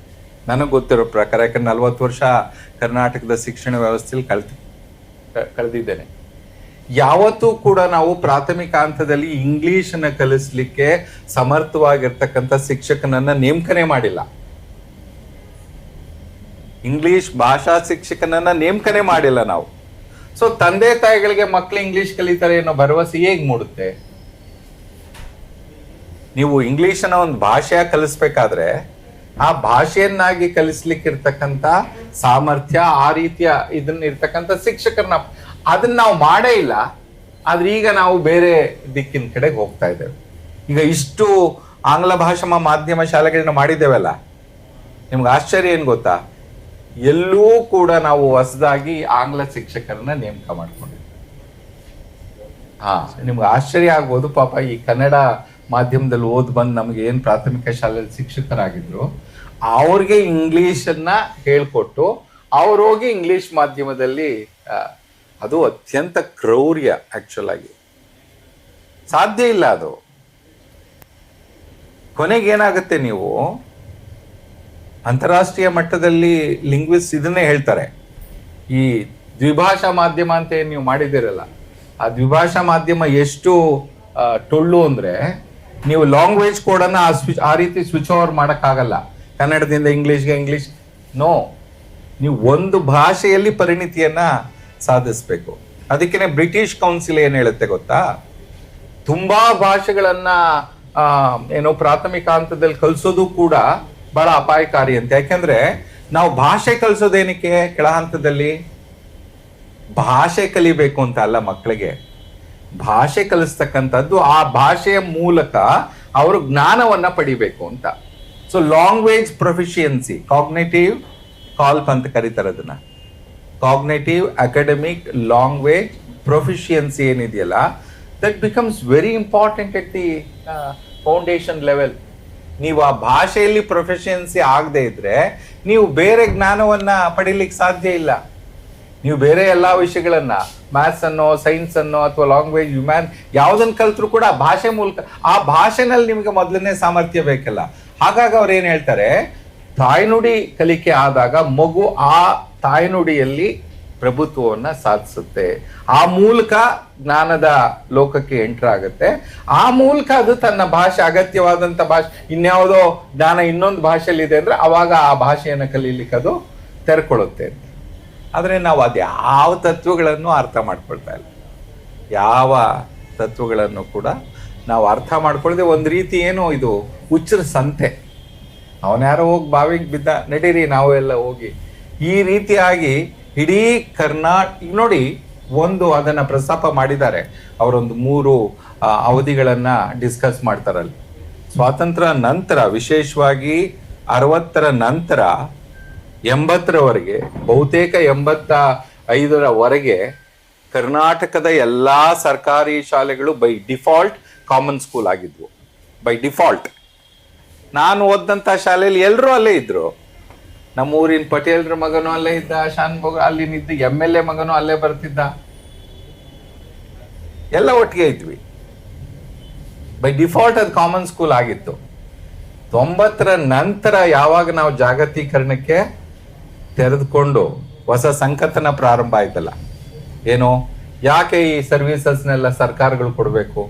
ನನಗೆ ಗೊತ್ತಿರೋ ಪ್ರಕಾರ, ಯಾಕಂದ್ರೆ 40 ವರ್ಷ ಕರ್ನಾಟಕದ ಶಿಕ್ಷಣ ವ್ಯವಸ್ಥೆಯಲ್ಲಿ ಕಳೆದಿದ್ದೇನೆ, ಯಾವತ್ತೂ ಕೂಡ ನಾವು ಪ್ರಾಥಮಿಕ ಹಂತದಲ್ಲಿ ಇಂಗ್ಲಿಷನ್ನ ಕಲಿಸ್ಲಿಕ್ಕೆ ಸಮರ್ಥವಾಗಿರ್ತಕ್ಕಂಥ ಶಿಕ್ಷಕನನ್ನ ನೇಮಕನೆ ಮಾಡಿಲ್ಲ. ಇಂಗ್ಲಿಷ್ ಭಾಷಾ ಶಿಕ್ಷಕನನ್ನ ನೇಮಕನೆ ಮಾಡಿಲ್ಲ ನಾವು. ಸೊ ತಂದೆ ತಾಯಿಗಳಿಗೆ ಮಕ್ಕಳು ಇಂಗ್ಲಿಷ್ ಕಲಿತಾರೆ ಅನ್ನೋ ಭರವಸೆ ಹೇಗ್ ಮೂಡುತ್ತೆ? ನೀವು ಇಂಗ್ಲಿಷನ್ನ ಒಂದು ಭಾಷೆಯ ಕಲಿಸ್ಬೇಕಾದ್ರೆ ಆ ಭಾಷೆಯನ್ನಾಗಿ ಕಲಿಸ್ಲಿಕ್ಕಿರ್ತಕ್ಕಂಥ ಸಾಮರ್ಥ್ಯ, ಆ ರೀತಿಯ ಇದನ್ನ ಇರ್ತಕ್ಕಂಥ ಶಿಕ್ಷಕರನ್ನ, ಅದನ್ನ ನಾವು ಮಾಡೇ ಇಲ್ಲ. ಆದ್ರೆ ಈಗ ನಾವು ಬೇರೆ ದಿಕ್ಕಿನ ಕಡೆಗೆ ಹೋಗ್ತಾ ಇದ್ದೇವೆ. ಈಗ ಇಷ್ಟು ಆಂಗ್ಲ ಭಾಷಾ ಮಾಧ್ಯಮ ಶಾಲೆಗಳನ್ನ ಮಾಡಿದ್ದೇವಲ್ಲ, ನಿಮ್ಗೆ ಆಶ್ಚರ್ಯ ಏನ್ ಗೊತ್ತಾ? ಎಲ್ಲೂ ಕೂಡ ನಾವು ಹೊಸದಾಗಿ ಆಂಗ್ಲ ಶಿಕ್ಷಕರನ್ನ ನೇಮಕ ಮಾಡ್ಕೊಂಡಿದ್ವಿ. ನಿಮ್ಗೆ ಆಶ್ಚರ್ಯ ಆಗ್ಬೋದು. ಪಾಪ ಈ ಕನ್ನಡ ಮಾಧ್ಯಮದಲ್ಲಿ ಬಂದು ನಮ್ಗೆ ಏನ್ ಪ್ರಾಥಮಿಕ ಶಾಲೆಯಲ್ಲಿ ಶಿಕ್ಷಕರಾಗಿದ್ರು, ಅವ್ರಿಗೆ ಇಂಗ್ಲಿಷನ್ನ ಹೇಳ್ಕೊಟ್ಟು ಅವ್ರು ಹೋಗಿ ಇಂಗ್ಲಿಷ್ ಮಾಧ್ಯಮದಲ್ಲಿ, ಅದು ಅತ್ಯಂತ ಕ್ರೌರ್ಯ. ಆಕ್ಚುಲ್ ಆಗಿ ಸಾಧ್ಯ ಇಲ್ಲ ಅದು. ಕೊನೆಗೆ ಏನಾಗುತ್ತೆ, ನೀವು ಅಂತಾರಾಷ್ಟ್ರೀಯ ಮಟ್ಟದಲ್ಲಿ ಲಿಂಗ್ವಿಸ್ಟ್ ಇದನ್ನೇ ಹೇಳ್ತಾರೆ, ಈ ದ್ವಿಭಾಷಾ ಮಾಧ್ಯಮ ಅಂತ ಏನ್ ನೀವು ಮಾಡಿದಿರಲ್ಲ, ಆ ದ್ವಿಭಾಷಾ ಮಾಧ್ಯಮ ಎಷ್ಟು ಟೊಳ್ಳು ಅಂದ್ರೆ, ನೀವು ಲ್ಯಾಂಗ್ವೇಜ್ ಕೋಡನ್ನ ಆ ರೀತಿ ಸ್ವಿಚ್ ಓವರ್ ಮಾಡಕ್ಕಾಗಲ್ಲ. ಕನ್ನಡದಿಂದ ಇಂಗ್ಲಿಷ್ಗೆ, ಇಂಗ್ಲಿಷ್ ನೋ, ನೀವು ಒಂದು ಭಾಷೆಯಲ್ಲಿ ಪರಿಣಿತಿಯನ್ನ ಸಾಧಿಸ್ಬೇಕು. ಅದಕ್ಕೇನೆ ಬ್ರಿಟಿಷ್ ಕೌನ್ಸಿಲ್ ಏನ್ ಹೇಳುತ್ತೆ ಗೊತ್ತಾ? ತುಂಬಾ ಭಾಷೆಗಳನ್ನ ಏನೋ ಪ್ರಾಥಮಿಕ ಹಂತದಲ್ಲಿ ಕಲಿಸೋದು ಕೂಡ ಬಹಳ ಅಪಾಯಕಾರಿ ಅಂತ. ಯಾಕೆಂದ್ರೆ ನಾವು ಭಾಷೆ ಕಲಿಸೋದೇನಕ್ಕೆ ಕೆಳ ಹಂತದಲ್ಲಿ? ಭಾಷೆ ಕಲಿಬೇಕು ಅಂತ ಅಲ್ಲ, ಮಕ್ಕಳಿಗೆ ಭಾಷೆ ಕಲಿಸ್ತಕ್ಕಂಥದ್ದು ಆ ಭಾಷೆಯ ಮೂಲಕ ಅವರು ಜ್ಞಾನವನ್ನ ಪಡಿಬೇಕು ಅಂತ. ಸೊ ಲ್ಯಾಂಗ್ವೇಜ್ ಪ್ರೊಫಿಷಿಯನ್ಸಿ, ಕಾಗ್ನೇಟಿವ್ ಕಾಲ್ಪ್ ಅಂತ ಕರೀತಾರೆ ಅದನ್ನ, ಕಾಗ್ನೇಟಿವ್ ಅಕಾಡೆಮಿಕ್ ಲ್ಯಾಂಗ್ವೇಜ್ ಪ್ರೊಫಿಷಿಯನ್ಸಿ ಏನಿದೆಯಲ್ಲ, that becomes very important at the foundation level. ನೀವು ಆ ಭಾಷೆಯಲ್ಲಿ ಪ್ರೊಫೆಷನ್ಸಿ ಆಗದೆ ಇದ್ರೆ ನೀವು ಬೇರೆ ಜ್ಞಾನವನ್ನ ಪಡಿಲಿಕ್ಕೆ ಸಾಧ್ಯ ಇಲ್ಲ. ನೀವು ಬೇರೆ ಎಲ್ಲಾ ವಿಷಯಗಳನ್ನ, ಮ್ಯಾಥ್ಸ್ ಅನ್ನೋ, ಸೈನ್ಸ್ ಅನ್ನೋ, ಅಥವಾ ಲ್ಯಾಂಗ್ವೇಜ್, ಹ್ಯೂಮ್ಯಾನ್ ಯಾವ್ದನ್ನ ಕಲ್ತ್ರು ಕೂಡ ಭಾಷೆ ಮೂಲಕ, ಆ ಭಾಷೆನಲ್ಲಿ ನಿಮ್ಗೆ ಮೊದಲನೇ ಸಾಮರ್ಥ್ಯ ಬೇಕಲ್ಲ. ಹಾಗಾಗಿ ಅವ್ರು ಏನ್ ಹೇಳ್ತಾರೆ, ತಾಯ್ನುಡಿ ಕಲಿಕೆ ಆದಾಗ ಮಗು ಆ ತಾಯ್ನುಡಿಯಲ್ಲಿ ಪ್ರಭುತ್ವವನ್ನ ಸಾಧಿಸುತ್ತೆ. ಆ ಮೂಲಕ ಜ್ಞಾನದ ಲೋಕಕ್ಕೆ ಎಂಟರ್ ಆಗುತ್ತೆ. ಆ ಮೂಲಕ ಅದು ತನ್ನ ಭಾಷೆ, ಅಗತ್ಯವಾದಂತ ಭಾಷೆ, ಇನ್ಯಾವುದೋ ಜ್ಞಾನ ಇನ್ನೊಂದು ಭಾಷೆಯಲ್ಲಿ ಇದೆ ಅಂದ್ರೆ ಅವಾಗ ಆ ಭಾಷೆಯನ್ನು ಕಲೀಲಿಕ್ಕೆ ಅದು ತೆರ್ಕೊಳ್ಳುತ್ತೆ. ಆದ್ರೆ ನಾವು ಯಾವ ತತ್ವಗಳನ್ನು ಅರ್ಥ ಮಾಡ್ಕೊಳ್ತಾ ಇಲ್ಲ. ಯಾವ ತತ್ವಗಳನ್ನು ಕೂಡ ನಾವು ಅರ್ಥ ಮಾಡ್ಕೊಳ್ಳದೆ ಒಂದು ರೀತಿ ಏನೋ ಇದು ಹುಚ್ಚರ ಸಂತೆ, ಅವನ್ಯಾರೋ ಹೋಗಿ ಬಾವಿಗೆ ಬಿದ್ದ, ನಡೀರಿ ನಾವು ಎಲ್ಲ ಹೋಗಿ, ಈ ರೀತಿಯಾಗಿ ಇಡೀ ಈಗ ನೋಡಿ, ಒಂದು ಅದನ್ನ ಪ್ರಸ್ತಾಪ ಮಾಡಿದ್ದಾರೆ, ಅವರೊಂದು 3 ಅವಧಿಗಳನ್ನ ಡಿಸ್ಕಸ್ ಮಾಡ್ತಾರಲ್ಲಿ. ಸ್ವಾತಂತ್ರ್ಯ ನಂತರ, ವಿಶೇಷವಾಗಿ 60ರ ನಂತರ 80ರವರೆಗೆ, ಬಹುತೇಕ 85ರವರೆಗೆ ಕರ್ನಾಟಕದ ಎಲ್ಲಾ ಸರ್ಕಾರಿ ಶಾಲೆಗಳು ಬೈ ಡಿಫಾಲ್ಟ್ ಕಾಮನ್ ಸ್ಕೂಲ್ ಆಗಿದ್ವು. By default. ನಾನು ಓದಂತ ಶಾಲೆಯಲ್ಲಿ ಎಲ್ಲರೂ ಅಲ್ಲೇ ಇದ್ರು. ನಮ್ಮ ಊರಿನ ಪಟೇಲ್ರ ಮಗನೂ ಅಲ್ಲೇ ಇದ್ದ, ಶಾನ್ ಭೋಗ ಅಲ್ಲಿ ನಿದ್ದ, MLA ಮಗನೂ ಅಲ್ಲೇ ಬರ್ತಿದ್ದ, ಎಲ್ಲ ಒಟ್ಟಿಗೆ ಇದ್ವಿ. ಬೈ ಡಿಫಾಲ್ಟ್ ಅದು ಕಾಮನ್ ಸ್ಕೂಲ್ ಆಗಿತ್ತು. 90ರ ನಂತರ ಯಾವಾಗ ನಾವು ಜಾಗತೀಕರಣಕ್ಕೆ ತೆರೆದುಕೊಂಡು ಹೊಸ ಸಂಕಥನ ಪ್ರಾರಂಭ ಆಯ್ತಲ್ಲ, ಏನು, ಯಾಕೆ ಈ ಸರ್ವಿಸಸ್ನೆಲ್ಲ ಸರ್ಕಾರಗಳು ಕೊಡಬೇಕು,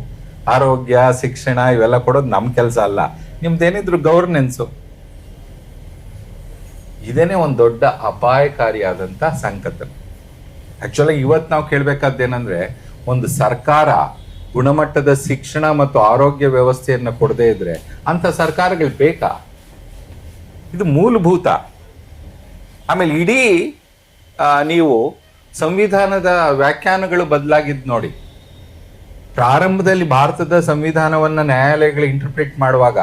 ಆರೋಗ್ಯ, ಶಿಕ್ಷಣ ಇವೆಲ್ಲ ಕೊಡೋದು ನಮ್ಮ ಕೆಲಸ ಅಲ್ಲ, ನಿಮ್ದೇನಿದ್ರು ಗವರ್ನೆನ್ಸು. ಇದೇನೆ ಒಂದು ದೊಡ್ಡ ಅಪಾಯಕಾರಿಯಾದಂತ ಸಂಕಥನ. ಆಕ್ಚುಲಿ ಇವತ್ತು ನಾವು ಕೇಳ್ಬೇಕಾದ್ದೇನಂದ್ರೆ, ಒಂದು ಸರ್ಕಾರ ಗುಣಮಟ್ಟದ ಶಿಕ್ಷಣ ಮತ್ತು ಆರೋಗ್ಯ ವ್ಯವಸ್ಥೆಯನ್ನ ಕೊಡದೇ ಇದ್ರೆ ಅಂತ ಸರ್ಕಾರಗಳು ಬೇಕಾ? ಇದು ಮೂಲಭೂತ. ಆಮೇಲೆ ಇಡೀ ನೀವು ಸಂವಿಧಾನದ ವ್ಯಾಖ್ಯಾನಗಳು ಬದಲಾಗಿದ್ದು ನೋಡಿ. ಪ್ರಾರಂಭದಲ್ಲಿ ಭಾರತದ ಸಂವಿಧಾನವನ್ನ ನ್ಯಾಯಾಲಯಗಳು ಇಂಟರ್ಪ್ರಿಟ್ ಮಾಡುವಾಗ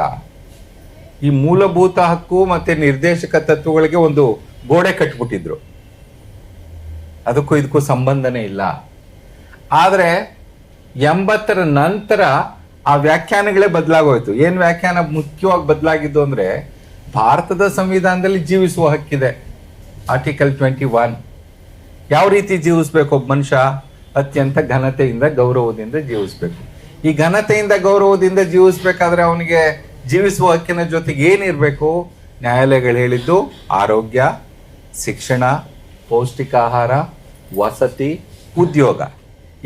ಈ ಮೂಲಭೂತ ಹಕ್ಕು ಮತ್ತೆ ನಿರ್ದೇಶಕ ತತ್ವಗಳಿಗೆ ಒಂದು ಗೋಡೆ ಕಟ್ಬಿಟ್ಟಿದ್ರು, ಅದಕ್ಕೂ ಇದಕ್ಕೂ ಸಂಬಂಧನೇ ಇಲ್ಲ. ಆದ್ರೆ 80ರ ನಂತರ ಆ ವ್ಯಾಖ್ಯಾನಗಳೇ ಬದಲಾಗೋಯ್ತು. ಏನ್ ವ್ಯಾಖ್ಯಾನ ಮುಖ್ಯವಾಗಿ ಬದಲಾಗಿದ್ದು ಅಂದ್ರೆ, ಭಾರತದ ಸಂವಿಧಾನದಲ್ಲಿ ಜೀವಿಸುವ ಹಕ್ಕಿದೆ, ಆರ್ಟಿಕಲ್ 21. ಯಾವ ರೀತಿ ಜೀವಿಸ್ಬೇಕು ಒಬ್ಬ ಮನುಷ್ಯ? ಅತ್ಯಂತ ಘನತೆಯಿಂದ ಗೌರವದಿಂದ ಜೀವಿಸ್ಬೇಕು. ಈ ಘನತೆಯಿಂದ ಗೌರವದಿಂದ ಜೀವಿಸ್ಬೇಕಾದ್ರೆ ಅವನಿಗೆ ಜೀವಿಸುವ ಹಕ್ಕಿನ ಜೊತೆಗೆ ಏನಿರಬೇಕು? ನ್ಯಾಯಾಲಯಗಳು ಹೇಳಿದ್ದು ಆರೋಗ್ಯ, ಶಿಕ್ಷಣ, ಪೌಷ್ಟಿಕ ಆಹಾರ, ವಸತಿ, ಉದ್ಯೋಗ,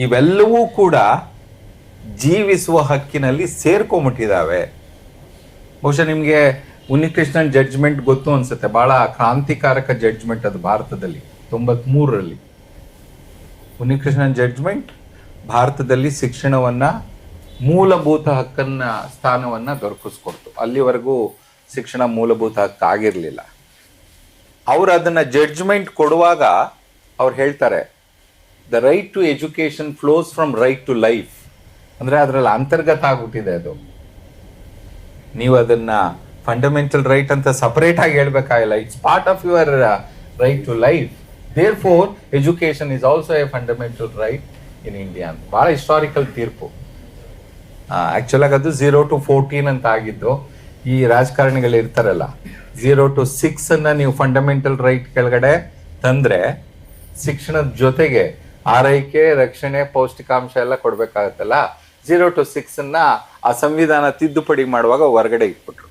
ಇವೆಲ್ಲವೂ ಕೂಡ ಜೀವಿಸುವ ಹಕ್ಕಿನಲ್ಲಿ ಸೇರ್ಕೊಂಬಿಟ್ಟಿದ್ದಾವೆ. ಬಹುಶಃ ನಿಮಗೆ ಉನ್ನಿಕೃಷ್ಣನ್ ಜಡ್ಜ್ಮೆಂಟ್ ಗೊತ್ತು ಅನ್ಸುತ್ತೆ. ಬಹಳ ಕ್ರಾಂತಿಕಾರಕ ಜಡ್ಜ್ಮೆಂಟ್ ಅದು ಭಾರತದಲ್ಲಿ 93ರಲ್ಲಿ. ಉನ್ನಿಕೃಷ್ಣನ್ ಜಡ್ಜ್ಮೆಂಟ್ ಭಾರತದಲ್ಲಿ ಶಿಕ್ಷಣವನ್ನ ಮೂಲಭೂತ ಹಕ್ಕನ್ನ ಸ್ಥಾನವನ್ನ ದೊರಕಿಸ್ಕೊಡ್ತು. ಅಲ್ಲಿವರೆಗೂ ಶಿಕ್ಷಣ ಮೂಲಭೂತ ಹಕ್ಕು ಆಗಿರಲಿಲ್ಲ. ಅವ್ರು ಅದನ್ನ ಜಡ್ಜ್ಮೆಂಟ್ ಕೊಡುವಾಗ ಅವ್ರು ಹೇಳ್ತಾರೆ, the right to education flows from right to life. ಅಂದ್ರೆ ಅದರಲ್ಲಿ ಅಂತರ್ಗತ ಆಗ್ಬಿಟ್ಟಿದೆ ಅದು. ನೀವು ಅದನ್ನ ಫಂಡಮೆಂಟಲ್ ರೈಟ್ ಅಂತ ಸಪರೇಟ್ ಆಗಿ ಹೇಳ್ಬೇಕಾಗಿಲ್ಲ. It's part of your right to life. Therefore education is also a fundamental right in India ಅಂತ ಬಹಳ ಹಿಸ್ಟಾರಿಕಲ್ ತೀರ್ಪು. ಆಕ್ಚುಲ್ ಆಗಿ ಅದು 0 to 14 ಅಂತ ಆಗಿದ್ದು. ಈ ರಾಜಕಾರಣಿಗಳು ಇರ್ತಾರಲ್ಲ, 0 to 6 ಅನ್ನ ನೀವು ಫಂಡಮೆಂಟಲ್ ರೈಟ್ ಕೆಳಗಡೆ ತಂದ್ರೆ ಶಿಕ್ಷಣದ ಜೊತೆಗೆ ಆರೈಕೆ, ರಕ್ಷಣೆ, ಪೌಷ್ಟಿಕಾಂಶ ಎಲ್ಲ ಕೊಡ್ಬೇಕಾಗತ್ತಲ್ಲ. 0 to 6 ಅನ್ನ ಆ ಸಂವಿಧಾನ ತಿದ್ದುಪಡಿ ಮಾಡುವಾಗ ಹೊರಗಡೆ ಇಟ್ಬಿಟ್ರು.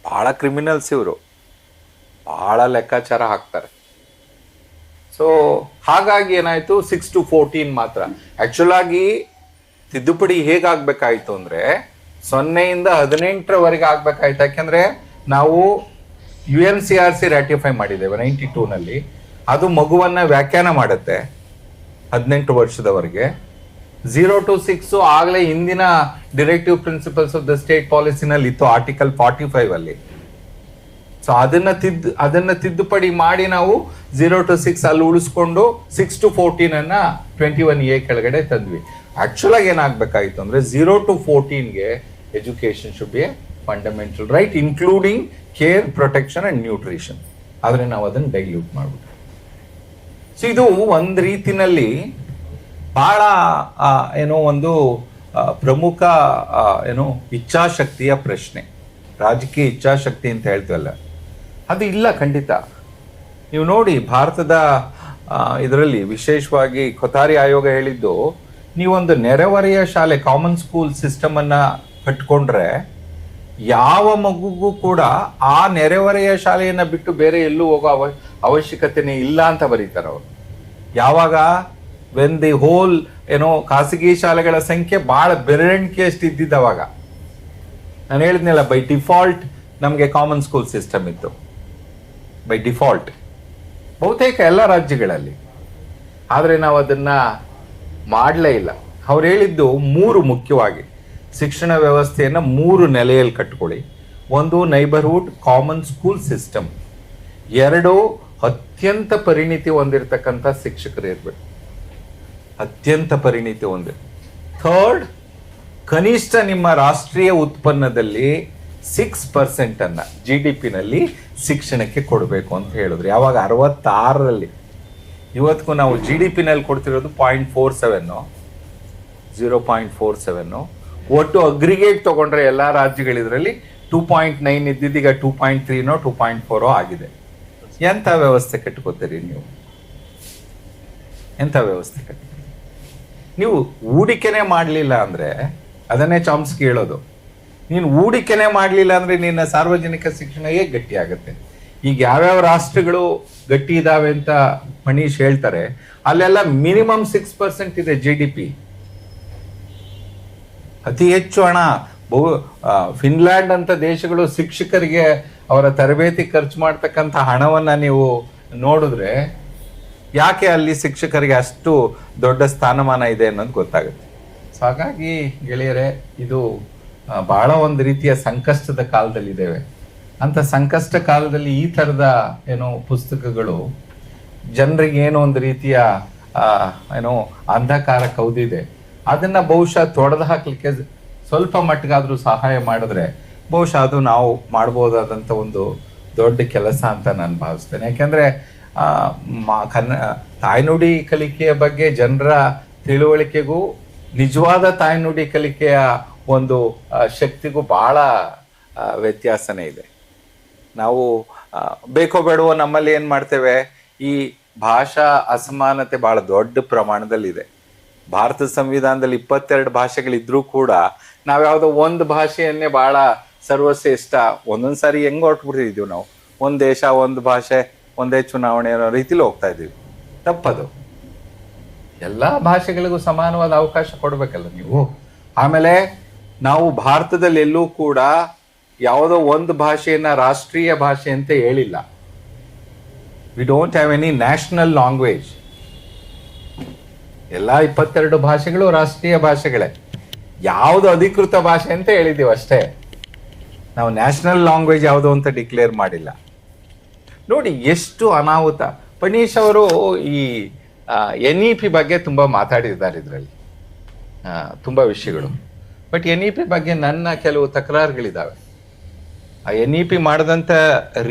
ಬಹಳ ಕ್ರಿಮಿನಲ್ಸ್ ಇವರು, ಬಹಳ ಲೆಕ್ಕಾಚಾರ ಹಾಕ್ತಾರೆ. ಸೊ ಹಾಗಾಗಿ ಏನಾಯ್ತು, 6 to 14 ಮಾತ್ರ. ಆಕ್ಚುಲ್ ಆಗಿ ತಿದ್ದುಪಡಿ ಹೇಗಾಗ್ಬೇಕಾಯ್ತು ಅಂದ್ರೆ 0 to 18 ಆಗ್ಬೇಕಾಯ್ತು. ಯಾಕೆಂದ್ರೆ ನಾವು UNCRC ರಾಟಿಫೈ ಮಾಡಿದ್ದೇವೆ 92ನಲ್ಲಿ. ಅದು ಮಗುವನ್ನ ವ್ಯಾಖ್ಯಾನ ಮಾಡುತ್ತೆ 18 ವರ್ಷದವರೆಗೆ. 0 to 6 ಆಗಲೇ ಹಿಂದಿನ directive principles of the state ಪಾಲಿಸಿನಲ್ಲಿ ಇತ್ತು, ಆರ್ಟಿಕಲ್ 45 ಅಲ್ಲಿ. ಸೊ ಅದನ್ನ ತಿದ್ದುಪಡಿ ಮಾಡಿ ನಾವು 0 to 6 ಅಲ್ಲಿ ಉಳಿಸ್ಕೊಂಡು 6 to 14 ಅನ್ನ 21A ಕೆಳಗಡೆ ತಂದ್ವಿ. ಆಕ್ಚುಲ್ ಆಗಿ ಏನಾಗ್ಬೇಕಾಗಿತ್ತು ಅಂದ್ರೆ 0 to 14ಗೆ education should be a fundamental right including care, protection and nutrition. ಆದ್ರೆ ನಾವು ಅದನ್ನ ಡೈಲ್ಯೂಟ್ ಮಾಡ್ಬಿಟ್ಟು. ಸೊ ಇದು ಒಂದ್ ರೀತಿನಲ್ಲಿ ಬಹಳ ಒಂದು ಪ್ರಮುಖ ಇಚ್ಛಾಶಕ್ತಿಯ ಪ್ರಶ್ನೆ. ರಾಜಕೀಯ ಇಚ್ಛಾಶಕ್ತಿ ಅಂತ ಹೇಳ್ತೀವಲ್ಲ, ಅದು ಇಲ್ಲ ಖಂಡಿತ. ನೀವು ನೋಡಿ ಭಾರತದ ಇದರಲ್ಲಿ ವಿಶೇಷವಾಗಿ ಕೊಥಾರಿ ಆಯೋಗ ಹೇಳಿದ್ದು, ನೀವೊಂದು ನೆರೆಹೊರೆಯ ಶಾಲೆ, ಕಾಮನ್ ಸ್ಕೂಲ್ ಸಿಸ್ಟಮ್ ಅನ್ನ ಕಟ್ಕೊಂಡ್ರೆ ಯಾವ ಮಗುಗೂ ಕೂಡ ಆ ನೆರೆಹೊರೆಯ ಶಾಲೆಯನ್ನ ಬಿಟ್ಟು ಬೇರೆ ಎಲ್ಲೂ ಹೋಗೋ ಅವಶ್ಯಕತೆನೇ ಇಲ್ಲ ಅಂತ ಬರೀತಾರೆ ಅವರು. ಯಾವಾಗ ವೆನ್ ದಿ ಹೋಲ್ ಖಾಸಗಿ ಶಾಲೆಗಳ ಸಂಖ್ಯೆ ಬಹಳ ಬೆರಳಿಕೆಯಷ್ಟು ಇದ್ದಿದ್ದವಾಗ. ನಾನು ಹೇಳಿದ್ನಲ್ಲ, ಬೈ ಡಿಫಾಲ್ಟ್ ನಮಗೆ ಕಾಮನ್ ಸ್ಕೂಲ್ ಸಿಸ್ಟಮ್ ಇತ್ತು, ಬೈ ಡಿಫಾಲ್ಟ್ ಬಹುತೇಕ ಎಲ್ಲ ರಾಜ್ಯಗಳಲ್ಲಿ. ಆದರೆ ನಾವು ಅದನ್ನ ಮಾಡಲೇ ಇಲ್ಲ. ಅವ್ರು ಹೇಳಿದ್ದು 3 ಮುಖ್ಯವಾಗಿ ಶಿಕ್ಷಣ ವ್ಯವಸ್ಥೆಯನ್ನ 3 ನೆಲೆಯಲ್ಲಿ ಕಟ್ಕೊಳ್ಳಿ. 1 ನೈಬರ್ಹುಡ್ ಕಾಮನ್ ಸ್ಕೂಲ್ ಸಿಸ್ಟಮ್, 2 ಅತ್ಯಂತ ಪರಿಣಿತಿ ಹೊಂದಿರತಕ್ಕಂಥ ಶಿಕ್ಷಕರು ಇರಬೇಕು, ಅತ್ಯಂತ ಪರಿಣಿತಿ ಹೊಂದಿರ. 3 ಕನಿಷ್ಠ ನಿಮ್ಮ ರಾಷ್ಟ್ರೀಯ ಉತ್ಪನ್ನದಲ್ಲಿ 6% ಅನ್ನ GDP-ನಲ್ಲಿ ಶಿಕ್ಷಣಕ್ಕೆ ಕೊಡಬೇಕು ಅಂತ ಹೇಳಿದ್ರು. ಯಾವಾಗ 66ರಲ್ಲಿ. ಇವತ್ತಿಗೂ ನಾವು GDP-ನಲ್ಲಿ ಕೊಡ್ತಿರೋದು 0.47. ಒಟ್ಟು ಅಗ್ರಿಗೇಟ್ ತಗೊಂಡ್ರೆ ಎಲ್ಲ ರಾಜ್ಯಗಳಿದ್ರಲ್ಲಿ 2.9 ಇದ್ದಿದ್ದೀಗ 2.3 2.4 ಆಗಿದೆ. ಎಂಥ ವ್ಯವಸ್ಥೆ ಕಟ್ಕೋತೀರಿ ನೀವು? ಎಂಥ ವ್ಯವಸ್ಥೆ ಕಟ್ತೀರಿ ನೀವು? ಹೂಡಿಕೆನೆ ಮಾಡಲಿಲ್ಲ ಅಂದ್ರೆ, ಅದನ್ನೇ ಚಾಮ್ಸ್ಕಿ ಹೇಳೋದು, ನೀನು ಹೂಡಿಕೆನೆ ಮಾಡಲಿಲ್ಲ ಅಂದ್ರೆ ನಿನ್ನ ಸಾರ್ವಜನಿಕ ಶಿಕ್ಷಣ ಹೇಗೆ ಗಟ್ಟಿ ಆಗುತ್ತೆ? ಈಗ ಯಾವ್ಯಾವ ರಾಷ್ಟ್ರಗಳು ಗಟ್ಟಿ ಇದಾವೆ ಅಂತ ಮನೀಶ್ ಹೇಳ್ತಾರೆ, ಅಲ್ಲೆಲ್ಲ ಮಿನಿಮಮ್ 6% ಇದೆ GDP. ಅತಿ ಹೆಚ್ಚು ಹಣ ಫಿನ್ಲ್ಯಾಂಡ್ ಅಂತ ದೇಶಗಳು ಶಿಕ್ಷಕರಿಗೆ ಅವರ ತರಬೇತಿ ಖರ್ಚು ಮಾಡ್ತಕ್ಕಂಥ ಹಣವನ್ನ ನೀವು ನೋಡಿದ್ರೆ ಯಾಕೆ ಅಲ್ಲಿ ಶಿಕ್ಷಕರಿಗೆ ಅಷ್ಟು ದೊಡ್ಡ ಸ್ಥಾನಮಾನ ಇದೆ ಅನ್ನೋದು ಗೊತ್ತಾಗುತ್ತೆ. ಸೊ ಹಾಗಾಗಿ ಗೆಳೆಯರೆ, ಇದು ಬಹಳ ಒಂದು ರೀತಿಯ ಸಂಕಷ್ಟದ ಕಾಲದಲ್ಲಿದ್ದೇವೆ. ಅಂತ ಸಂಕಷ್ಟ ಕಾಲದಲ್ಲಿ ಈ ಥರದ ಪುಸ್ತಕಗಳು ಜನರಿಗೆ ಒಂದು ರೀತಿಯ ಅಂಧಕಾರ ಕೌದಿದೆ, ಅದನ್ನ ಬಹುಶಃ ತೊಡೆದು ಹಾಕ್ಲಿಕ್ಕೆ ಸ್ವಲ್ಪ ಮಟ್ಟಿಗಾದ್ರೂ ಸಹಾಯ ಮಾಡಿದ್ರೆ ಬಹುಶಃ ಅದು ನಾವು ಮಾಡ್ಬೋದಾದಂಥ ಒಂದು ದೊಡ್ಡ ಕೆಲಸ ಅಂತ ನಾನು ಭಾವಿಸ್ತೇನೆ. ಯಾಕೆಂದ್ರೆ ತಾಯ್ನುಡಿ ಕಲಿಕೆಯ ಬಗ್ಗೆ ಜನರ ತಿಳುವಳಿಕೆಗೂ ನಿಜವಾದ ತಾಯ್ನುಡಿ ಕಲಿಕೆಯ ಒಂದು ಶಕ್ತಿಗೂ ಬಹಳ ವ್ಯತ್ಯಾಸನೇ ಇದೆ. ನಾವು ಬೇಕೋ ಬೇಡವೋ ನಮ್ಮಲ್ಲಿ ಏನು ಮಾಡ್ತೇವೆ, ಈ ಭಾಷಾ ಅಸಮಾನತೆ ಬಹಳ ದೊಡ್ಡ ಪ್ರಮಾಣದಲ್ಲಿದೆ. ಭಾರತದ ಸಂವಿಧಾನದಲ್ಲಿ 22 ಭಾಷೆಗಳಿದ್ರೂ ಕೂಡ ನಾವ್ಯಾವುದೋ ಒಂದು ಭಾಷೆಯನ್ನೇ ಬಹಳ ಸರ್ವಶ್ರೇಷ್ಠ, ಒಂದೊಂದು ಸಾರಿ ಹೆಂಗೆ ಹೊರಟ್ಬಿಟ್ಟಿದ್ದೀವಿ ನಾವು, ಒಂದು ದೇಶ ಒಂದು ಭಾಷೆ ಒಂದೇ ಚುನಾವಣೆ ಅನ್ನೋ ರೀತಿಲಿ ಹೋಗ್ತಾ ಇದ್ದೀವಿ. ತಪ್ಪದು. ಎಲ್ಲ ಭಾಷೆಗಳಿಗೂ ಸಮಾನವಾದ ಅವಕಾಶ ಕೊಡ್ಬೇಕಲ್ಲ ನೀವು. ಆಮೇಲೆ ನಾವು ಭಾರತದಲ್ಲಿ ಎಲ್ಲೂ ಕೂಡ ಯಾವುದೋ ಒಂದು ಭಾಷೆಯನ್ನ ರಾಷ್ಟ್ರೀಯ ಭಾಷೆ ಅಂತ ಹೇಳಿಲ್ಲ. We don't have any national language. ಎಲ್ಲ 22 ಭಾಷೆಗಳು ರಾಷ್ಟ್ರೀಯ ಭಾಷೆಗಳೇ. ಯಾವುದು ಅಧಿಕೃತ ಭಾಷೆ ಅಂತ ಹೇಳಿದ್ದೀವಿ ಅಷ್ಟೇ. ನಾವು ನ್ಯಾಷನಲ್ ಲ್ಯಾಂಗ್ವೇಜ್ ಯಾವುದು ಅಂತ ಡಿಕ್ಲೇರ್ ಮಾಡಿಲ್ಲ. ನೋಡಿ ಎಷ್ಟು ಅನಾಹುತ. ಪಣೀಶ್ ಅವರು ಈ NEP ಬಗ್ಗೆ ತುಂಬ ಮಾತಾಡಿದ್ದಾರೆ ಇದರಲ್ಲಿ, ತುಂಬ ವಿಷಯಗಳು. ಬಟ್ NEP ಬಗ್ಗೆ ನನ್ನ ಕೆಲವು ತಕರಾರುಗಳಿದ್ದಾವೆ. ಆ NEP ಮಾಡಿದಂಥ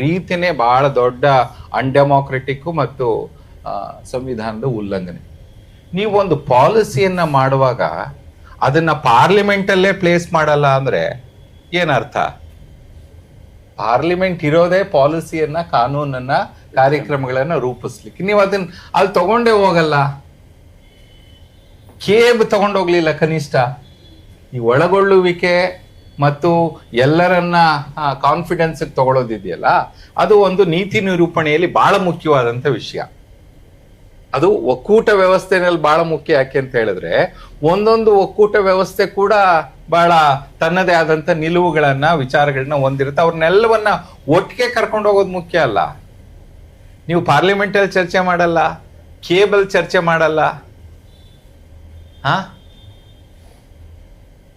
ರೀತಿನೇ ಬಹಳ ದೊಡ್ಡ ಅನ್ಡೆಮೋಕ್ರೆಟಿಕ್ಕು ಮತ್ತು ಸಂವಿಧಾನದ ಉಲ್ಲಂಘನೆ. ನೀವು ಒಂದು ಪಾಲಿಸಿಯನ್ನ ಮಾಡುವಾಗ ಅದನ್ನ ಪಾರ್ಲಿಮೆಂಟಲ್ಲೇ ಪ್ಲೇಸ್ ಮಾಡಲ್ಲ ಅಂದ್ರೆ ಏನರ್ಥ? ಪಾರ್ಲಿಮೆಂಟ್ ಇರೋದೇ ಪಾಲಿಸಿಯನ್ನ, ಕಾನೂನನ್ನ, ಕಾರ್ಯಕ್ರಮಗಳನ್ನ ರೂಪಿಸ್ಲಿಕ್ಕೆ. ನೀವು ಅದನ್ನ ಅಲ್ಲಿ ತಗೊಂಡೇ ಹೋಗಲ್ಲ. ಕೇಬ್ ತಗೊಂಡೋಗ್ಲಿಲ್ಲ ಕನಿಷ್ಠ. ಈ ಒಳಗೊಳ್ಳುವಿಕೆ ಮತ್ತು ಎಲ್ಲರನ್ನ ಕಾನ್ಫಿಡೆನ್ಸ್ ತಗೊಳ್ಳೋದಿದೆಯಲ್ಲ, ಅದು ಒಂದು ನೀತಿ ನಿರೂಪಣೆಯಲ್ಲಿ ಬಹಳ ಮುಖ್ಯವಾದಂಥ ವಿಷಯ. ಅದು ಒಕ್ಕೂಟ ವ್ಯವಸ್ಥೆನಲ್ಲಿ ಬಹಳ ಮುಖ್ಯ. ಯಾಕೆ ಅಂತ ಹೇಳಿದ್ರೆ ಒಂದೊಂದು ಒಕ್ಕೂಟ ವ್ಯವಸ್ಥೆ ಕೂಡ ಬಹಳ ತನ್ನದೇ ಆದಂಥ ನಿಲುವುಗಳನ್ನ, ವಿಚಾರಗಳನ್ನ ಹೊಂದಿರುತ್ತೆ. ಅವ್ರನ್ನೆಲ್ಲವನ್ನ ಒಟ್ಟಿಗೆ ಕರ್ಕೊಂಡು ಹೋಗೋದು ಮುಖ್ಯ ಅಲ್ಲ. ನೀವು ಪಾರ್ಲಿಮೆಂಟಲ್ಲಿ ಚರ್ಚೆ ಮಾಡಲ್ಲ, ಕೇಬಲ್ ಚರ್ಚೆ ಮಾಡಲ್ಲ.